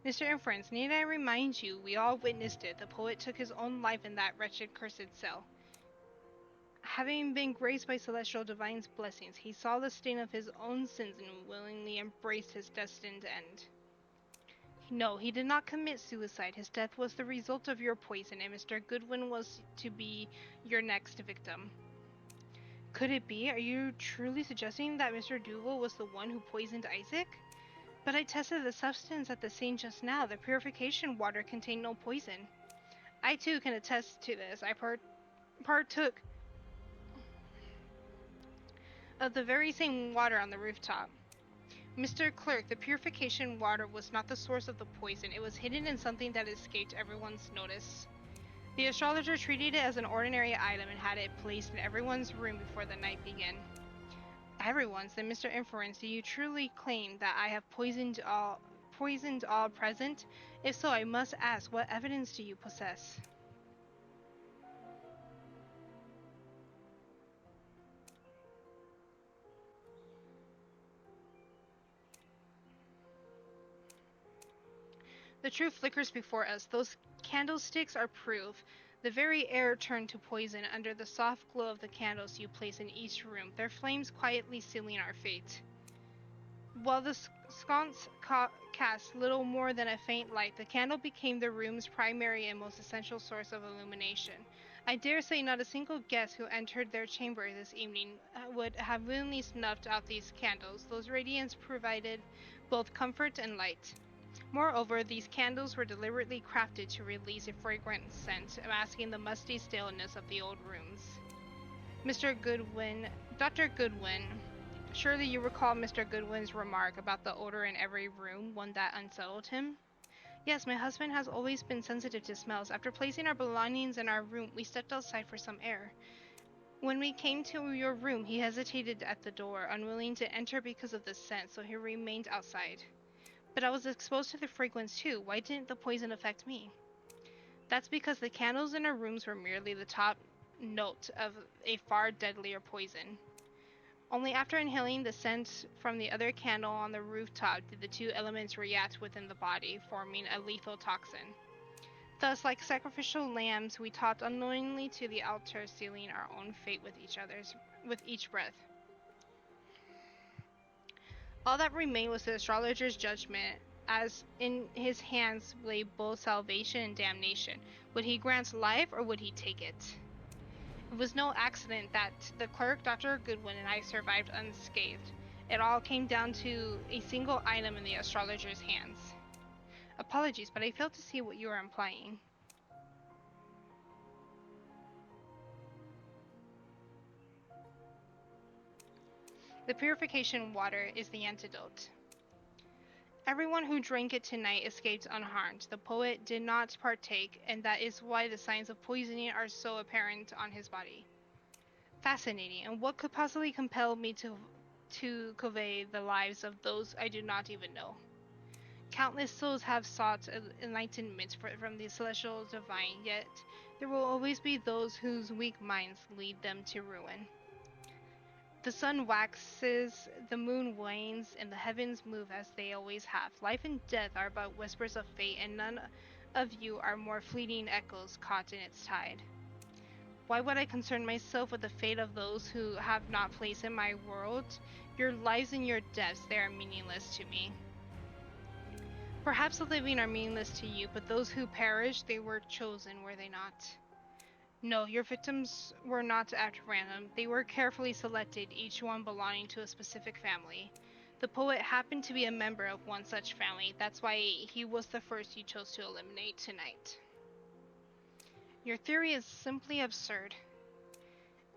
Mr. Inference, need I remind you, we all witnessed it. The poet took his own life in that wretched cursed cell. Having been graced by Celestial Divine's blessings, he saw the stain of his own sins and willingly embraced his destined end. No, he did not commit suicide. His death was the result of your poison, and Mr. Goodwin was to be your next victim. Could it be? Are you truly suggesting that Mr. Duval was the one who poisoned Isaac? But I tested the substance at the scene just now. The purification water contained no poison. I too can attest to this. I partook of the very same water on the rooftop. Mr. Clerk, the purification water was not the source of the poison. It was hidden in something that escaped everyone's notice. The astrologer treated it as an ordinary item and had it placed in everyone's room before the night began. Everyone's? Then, Mr. Inference, do you truly claim that I have poisoned all present? If so, I must ask, what evidence do you possess? The truth flickers before us. Those candlesticks are proof. The very air turned to poison under the soft glow of the candles you place in each room, their flames quietly sealing our fate. While the sconce cast little more than a faint light, the candle became the room's primary and most essential source of illumination. I dare say not a single guest who entered their chamber this evening would have willingly snuffed out these candles. Those radiance provided both comfort and light. Moreover, these candles were deliberately crafted to release a fragrant scent, masking the musty staleness of the old rooms. Dr. Goodwin, surely you recall Mr. Goodwin's remark about the odor in every room, one that unsettled him? Yes, my husband has always been sensitive to smells. After placing our belongings in our room, we stepped outside for some air. When we came to your room, he hesitated at the door, unwilling to enter because of the scent, so he remained outside. But I was exposed to the fragrance too. Why didn't the poison affect me? That's because the candles in our rooms were merely the top note of a far deadlier poison. Only after inhaling the scent from the other candle on the rooftop did the two elements react within the body, forming a lethal toxin. Thus, like sacrificial lambs, we talked unknowingly to the altar, sealing our own fate with each breath. All that remained was the astrologer's judgment, as in his hands lay both salvation and damnation. Would he grant life or would he take it? It was no accident that the clerk, Dr. Goodwin, and I survived unscathed. It all came down to a single item in the astrologer's hands. Apologies, but I failed to see what you are implying. The purification water is the antidote. Everyone who drank it tonight escaped unharmed. The poet did not partake, and that is why the signs of poisoning are so apparent on his body. Fascinating, and what could possibly compel me to convey the lives of those I do not even know? Countless souls have sought enlightenment from the celestial divine, yet there will always be those whose weak minds lead them to ruin. The sun waxes, the moon wanes, and the heavens move as they always have. Life and death are but whispers of fate, and none of you are more fleeting echoes caught in its tide. Why would I concern myself with the fate of those who have not place in my world? Your lives and your deaths, they are meaningless to me. Perhaps the living are meaningless to you, but those who perish, they were chosen, were they not? No, your victims were not at random. They were carefully selected, each one belonging to a specific family. The poet happened to be a member of one such family. That's why he was the first you chose to eliminate tonight. Your theory is simply absurd.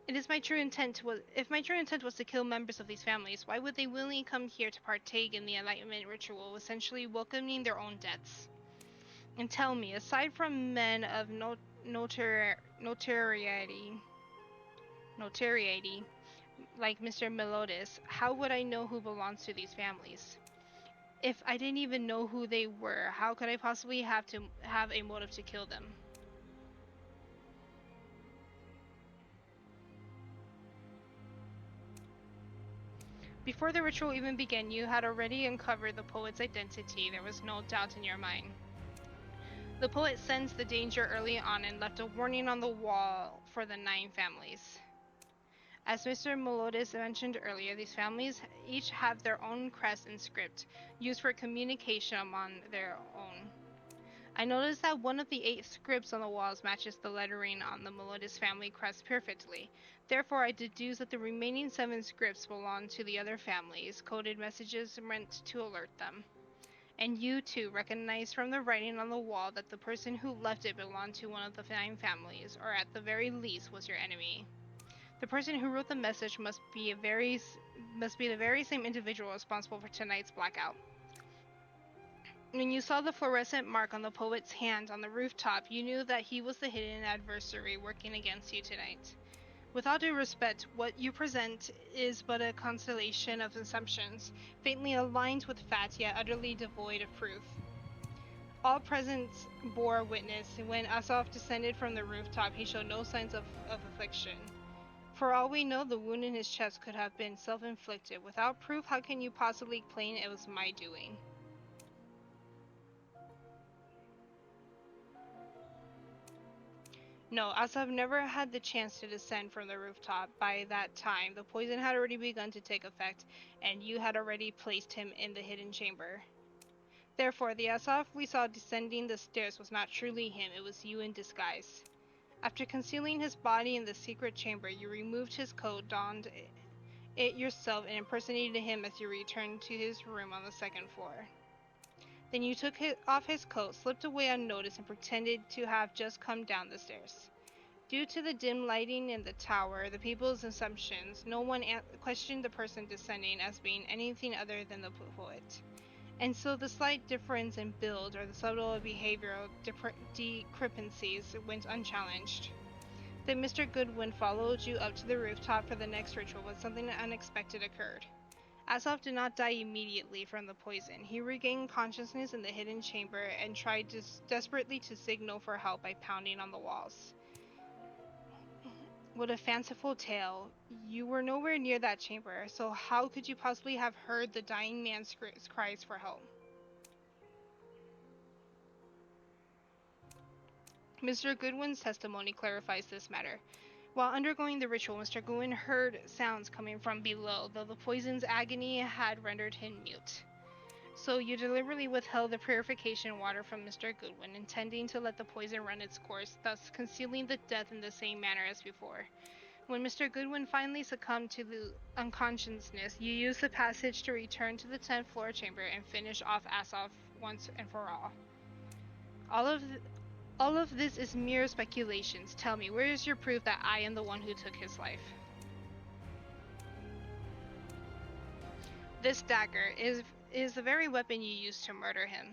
If my true intent was to kill members of these families, why would they willingly come here to partake in the Enlightenment ritual, essentially welcoming their own deaths? And tell me, aside from men of notoriety, like Mr. Melodis, how would I know who belongs to these families? If I didn't even know who they were, how could I possibly have a motive to kill them? Before the ritual even began, you had already uncovered the poet's identity. There was no doubt in your mind. The poet sensed the danger early on and left a warning on the wall for the 9 families. As Mr. Melodis mentioned earlier, these families each have their own crest and script, used for communication among their own. I noticed that one of the 8 scripts on the walls matches the lettering on the Melodis family crest perfectly. Therefore, I deduced that the remaining 7 scripts belong to the other families, coded messages meant to alert them. And you, too, recognized from the writing on the wall that the person who left it belonged to one of the 9 families, or at the very least was your enemy. The person who wrote the message must be the very same individual responsible for tonight's blackout. When you saw the fluorescent mark on the poet's hand on the rooftop, you knew that he was the hidden adversary working against you tonight. With all due respect, what you present is but a constellation of assumptions, faintly aligned with fact yet utterly devoid of proof. All present bore witness. When Asaf descended from the rooftop, he showed no signs of affliction. For all we know, the wound in his chest could have been self-inflicted. Without proof, how can you possibly claim it was my doing? No, Asaf never had the chance to descend from the rooftop. By that time, the poison had already begun to take effect, and you had already placed him in the hidden chamber. Therefore, the Asaf we saw descending the stairs was not truly him, it was you in disguise. After concealing his body in the secret chamber, you removed his coat, donned it yourself, and impersonated him as you returned to his room on the 2nd floor. Then you took off his coat, slipped away unnoticed, and pretended to have just come down the stairs. Due to the dim lighting in the tower, the people's assumptions, no one questioned the person descending as being anything other than the poet. And so the slight difference in build or the subtle behavioral discrepancies went unchallenged. Then Mr. Goodwin followed you up to the rooftop for the next ritual, but something unexpected occurred. Asaf did not die immediately from the poison. He regained consciousness in the hidden chamber and tried desperately to signal for help by pounding on the walls. What a fanciful tale. You were nowhere near that chamber, so how could you possibly have heard the dying man's cries for help? Mr. Goodwin's testimony clarifies this matter. While undergoing the ritual, Mr. Goodwin heard sounds coming from below, though the poison's agony had rendered him mute. So you deliberately withheld the purification water from Mr. Goodwin, intending to let the poison run its course, thus concealing the death in the same manner as before. When Mr. Goodwin finally succumbed to the unconsciousness, you used the passage to return to the 10th floor chamber and finish off Asaf once and for all. All of this is mere speculations. Tell me, where is your proof that I am the one who took his life? This dagger is the very weapon you used to murder him.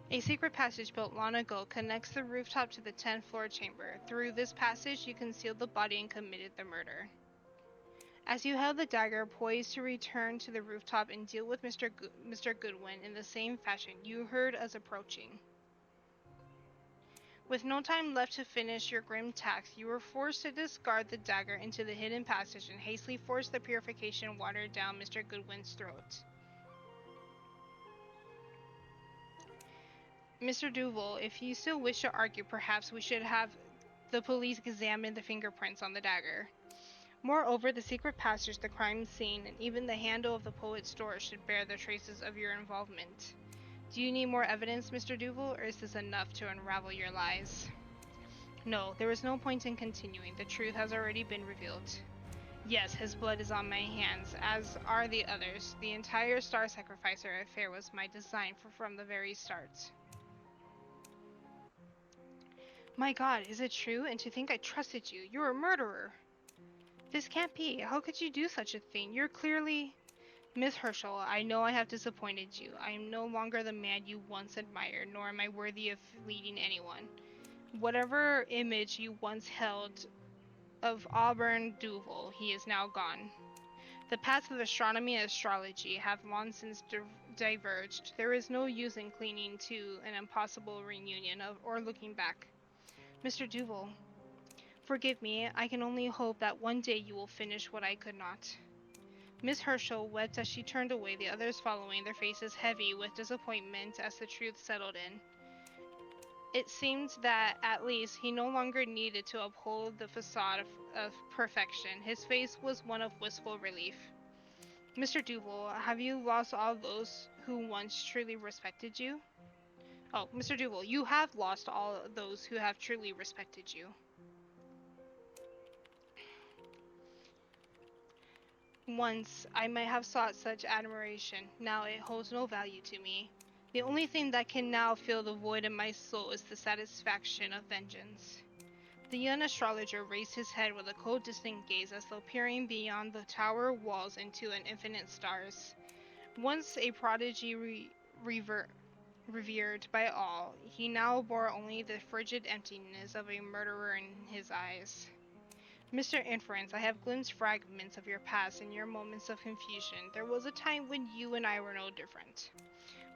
A secret passage built long ago connects the rooftop to the 10th floor chamber. Through this passage, you concealed the body and committed the murder. As you held the dagger poised to return to the rooftop and deal with Mr. Goodwin in the same fashion, you heard us approaching. With no time left to finish your grim task, you were forced to discard the dagger into the hidden passage and hastily force the purification water down Mr. Goodwin's throat. Mr. Duval, if you still wish to argue, perhaps we should have the police examine the fingerprints on the dagger. Moreover, the secret passage, the crime scene, and even the handle of the poet's door should bear the traces of your involvement. Do you need more evidence, Mr. Duval, or is this enough to unravel your lies? No, there is no point in continuing. The truth has already been revealed. Yes, his blood is on my hands, as are the others. The entire Star Sacrificer affair was my design from the very start. My God, is it true? And to think I trusted you. You're a murderer. This can't be. How could you do such a thing? You're clearly... Miss Herschel, I know I have disappointed you. I am no longer the man you once admired, nor am I worthy of leading anyone. Whatever image you once held of Auburn Duval, he is now gone. The paths of astronomy and astrology have long since diverged. There is no use in clinging to an impossible reunion or looking back. Mr. Duval, forgive me, I can only hope that one day you will finish what I could not. Miss Herschel wept as she turned away, the others following, their faces heavy with disappointment as the truth settled in. It seemed that, at least, he no longer needed to uphold the facade of perfection. His face was one of wistful relief. Mr. Duval, have you lost all those who once truly respected you? Oh, Mr. Duval, you have lost all those who have truly respected you. Once, I might have sought such admiration. Now it holds no value to me. The only thing that can now fill the void in my soul is the satisfaction of vengeance. The young astrologer raised his head with a cold, distant gaze as though peering beyond the tower walls into an infinite stars. Once a prodigy revered by all, he now bore only the frigid emptiness of a murderer in his eyes. Mr. Inference, I have glimpsed fragments of your past in your moments of confusion. There was a time when you and I were no different.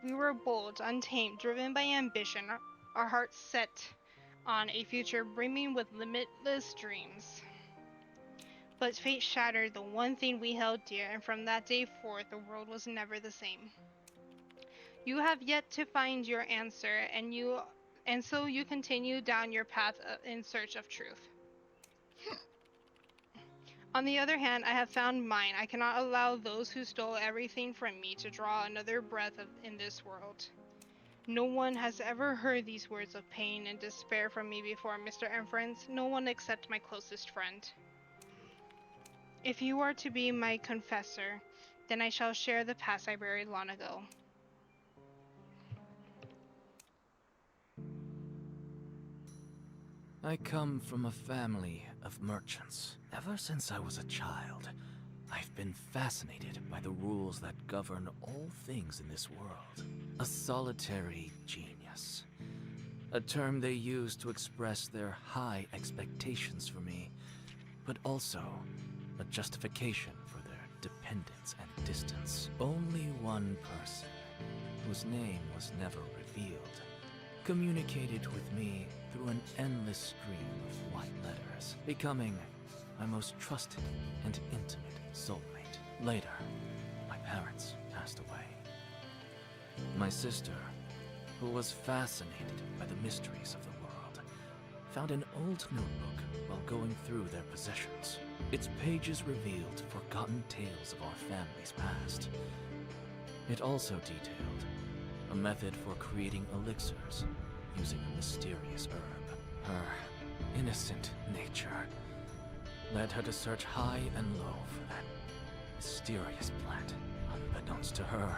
We were bold, untamed, driven by ambition, our hearts set on a future brimming with limitless dreams. But fate shattered the one thing we held dear, and from that day forth, the world was never the same. You have yet to find your answer, and so you continue down your path in search of truth. On the other hand, I have found mine. I cannot allow those who stole everything from me to draw another breath in this world. No one has ever heard these words of pain and despair from me before, Mr. Inference. No one except my closest friend. If you are to be my confessor, then I shall share the past I buried long ago. I come from a family of merchants. Ever since I was a child, I've been fascinated by the rules that govern all things in this world. A solitary genius. A term they use to express their high expectations for me, but also a justification for their dependence and distance. Only one person, whose name was never revealed, communicated with me through an endless stream of white letters, becoming my most trusted and intimate soulmate. Later, my parents passed away. My sister, who was fascinated by the mysteries of the world, found an old notebook while going through their possessions. Its pages revealed forgotten tales of our family's past. It also detailed a method for creating elixirs using a mysterious herb. Her innocent nature led her to search high and low for that mysterious plant. Unbeknownst to her,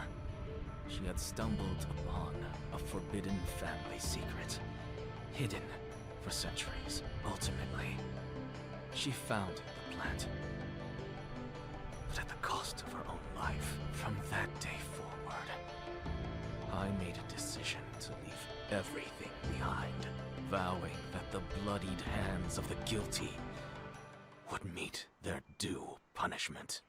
she had stumbled upon a forbidden family secret, hidden for centuries. Ultimately, she found the plant, but at the cost of her own life. From that day forward, I made a decision to leave everything behind, vowing that the bloodied hands of the guilty would meet their due punishment.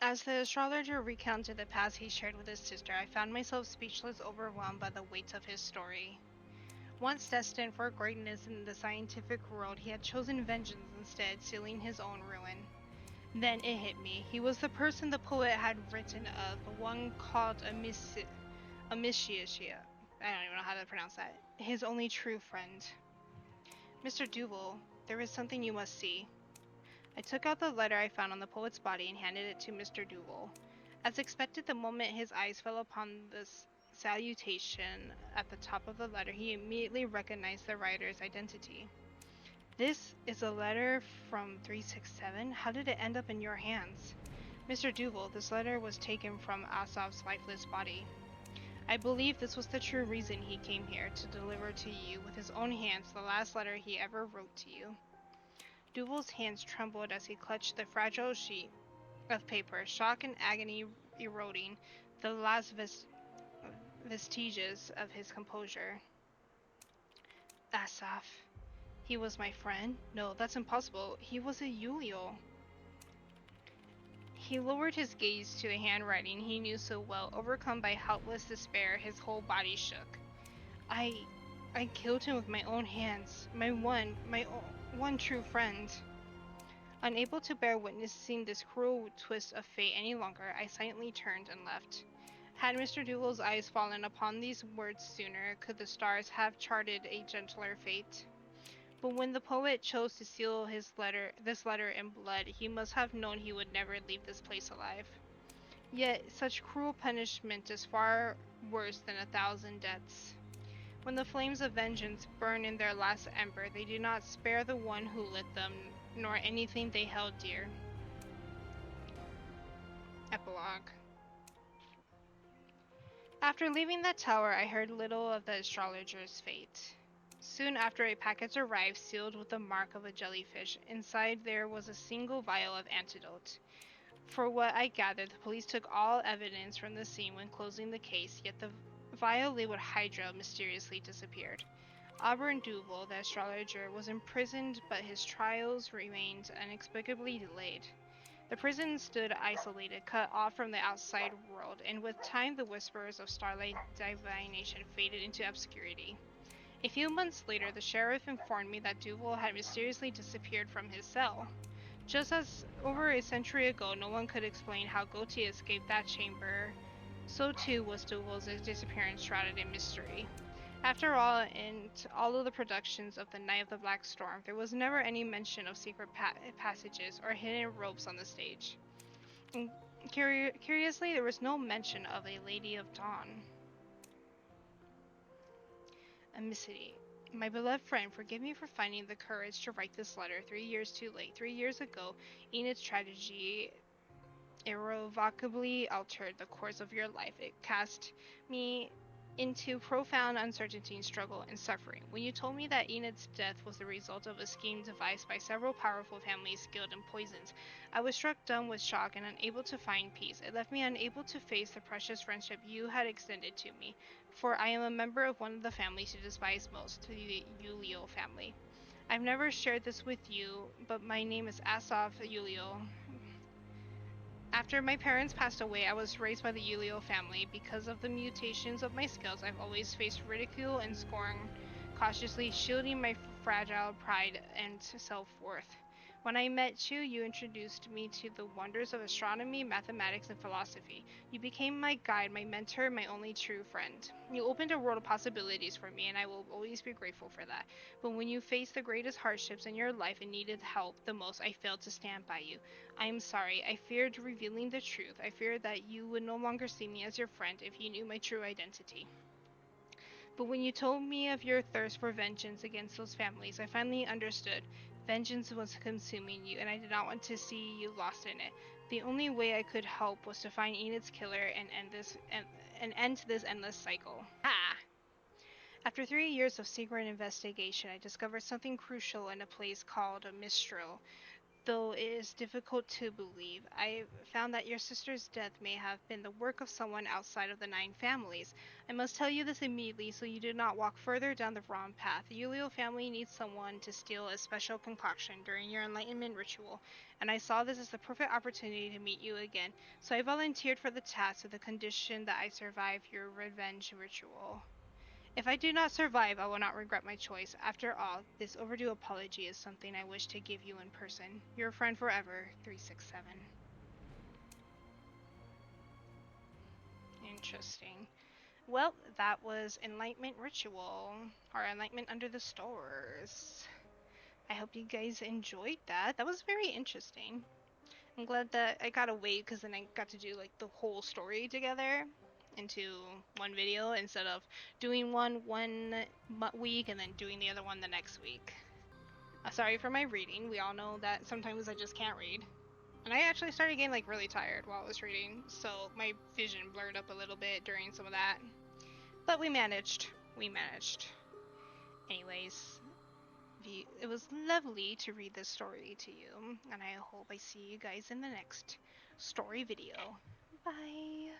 As the astrologer recounted the past he shared with his sister, I found myself speechless, overwhelmed by the weight of his story. Once destined for greatness in the scientific world, he had chosen vengeance instead, sealing his own ruin. Then it hit me. He was the person the poet had written of, the one called Amicia. I don't even know how to pronounce that. His only true friend. Mr. Duval, there is something you must see. I took out the letter I found on the poet's body and handed it to Mr. Duval. As expected, the moment his eyes fell upon this salutation at the top of the letter, he immediately recognized the writer's identity. This is a letter from 367? How did it end up in your hands? Mr. Duval, this letter was taken from Asaf's lifeless body. I believe this was the true reason he came here, to deliver to you with his own hands the last letter he ever wrote to you. Duval's hands trembled as he clutched the fragile sheet of paper, shock and agony eroding the last vestiges of his composure. Asaf. He was my friend? No, that's impossible. He was a Yulio. He lowered his gaze to the handwriting he knew so well. Overcome by helpless despair, his whole body shook. I killed him with my own hands. My one true friend. Unable to bear witnessing this cruel twist of fate any longer, I silently turned and left. Had Mr. Duval's eyes fallen upon these words sooner, could the stars have charted a gentler fate? But when the poet chose to seal this letter in blood, he must have known he would never leave this place alive. Yet such cruel punishment is far worse than 1,000 deaths. When the flames of vengeance burn in their last ember, they do not spare the one who lit them, nor anything they held dear. Epilogue. After leaving the tower, I heard little of the astrologer's fate. Soon after, a package arrived sealed with the mark of a jellyfish. Inside there was a single vial of antidote. For what I gathered, the police took all evidence from the scene when closing the case, yet the vial labeled Hydra mysteriously disappeared. Auburn Duval, the astrologer, was imprisoned, but his trials remained inexplicably delayed. The prison stood isolated, cut off from the outside world, and with time the whispers of starlight divination faded into obscurity. A few months later, the sheriff informed me that Duval had mysteriously disappeared from his cell. Just as over a century ago no one could explain how Gautier escaped that chamber, so too was Duval's disappearance shrouded in mystery. After all, in all of the productions of The Night of the Black Storm, there was never any mention of secret passages or hidden ropes on the stage. And curiously, there was no mention of a Lady of Dawn. Amicity. My beloved friend, forgive me for finding the courage to write this letter 3 years too late. 3 years ago, Enid's tragedy irrevocably altered the course of your life. It cast me into profound uncertainty, struggle, and suffering. When you told me that Enid's death was the result of a scheme devised by several powerful families skilled in poisons, I was struck dumb with shock and unable to find peace. It left me unable to face the precious friendship you had extended to me, for I am a member of one of the families you despise most, the Yulio family. I've never shared this with you, but my name is Asaf Yulio. After my parents passed away, I was raised by the Yulio family. Because of the mutations of my skills, I've always faced ridicule and scorn, cautiously shielding my fragile pride and self-worth. When I met you, you introduced me to the wonders of astronomy, mathematics, and philosophy. You became my guide, my mentor, my only true friend. You opened a world of possibilities for me, and I will always be grateful for that. But when you faced the greatest hardships in your life and needed help the most, I failed to stand by you. I am sorry. I feared revealing the truth. I feared that you would no longer see me as your friend if you knew my true identity. But when you told me of your thirst for vengeance against those families, I finally understood. Vengeance was consuming you, and I did not want to see you lost in it. The only way I could help was to find Enid's killer and end this endless cycle. Ha! After 3 years of secret investigation, I discovered something crucial in a place called Mistral. Though it is difficult to believe, I found that your sister's death may have been the work of someone outside of the 9 families. I must tell you this immediately so you do not walk further down the wrong path. The Yulio family needs someone to steal a special concoction during your Enlightenment ritual, and I saw this as the perfect opportunity to meet you again, so I volunteered for the task with the condition that I survive your revenge ritual. If I do not survive, I will not regret my choice. After all, this overdue apology is something I wish to give you in person. Your friend forever, 367. Interesting. Well, that was Enlightenment Ritual, or Enlightenment Under the Stars. I hope you guys enjoyed that. That was very interesting. I'm glad that I got to wait because then I got to do like the whole story together into one video instead of doing one week and then doing the other one the next week. Sorry for my reading. We all know that sometimes I just can't read. And I actually started getting like really tired while I was reading, so my vision blurred up a little bit during some of that. But we managed. We managed. Anyways, it was lovely to read this story to you, and I hope I see you guys in the next story video. Bye!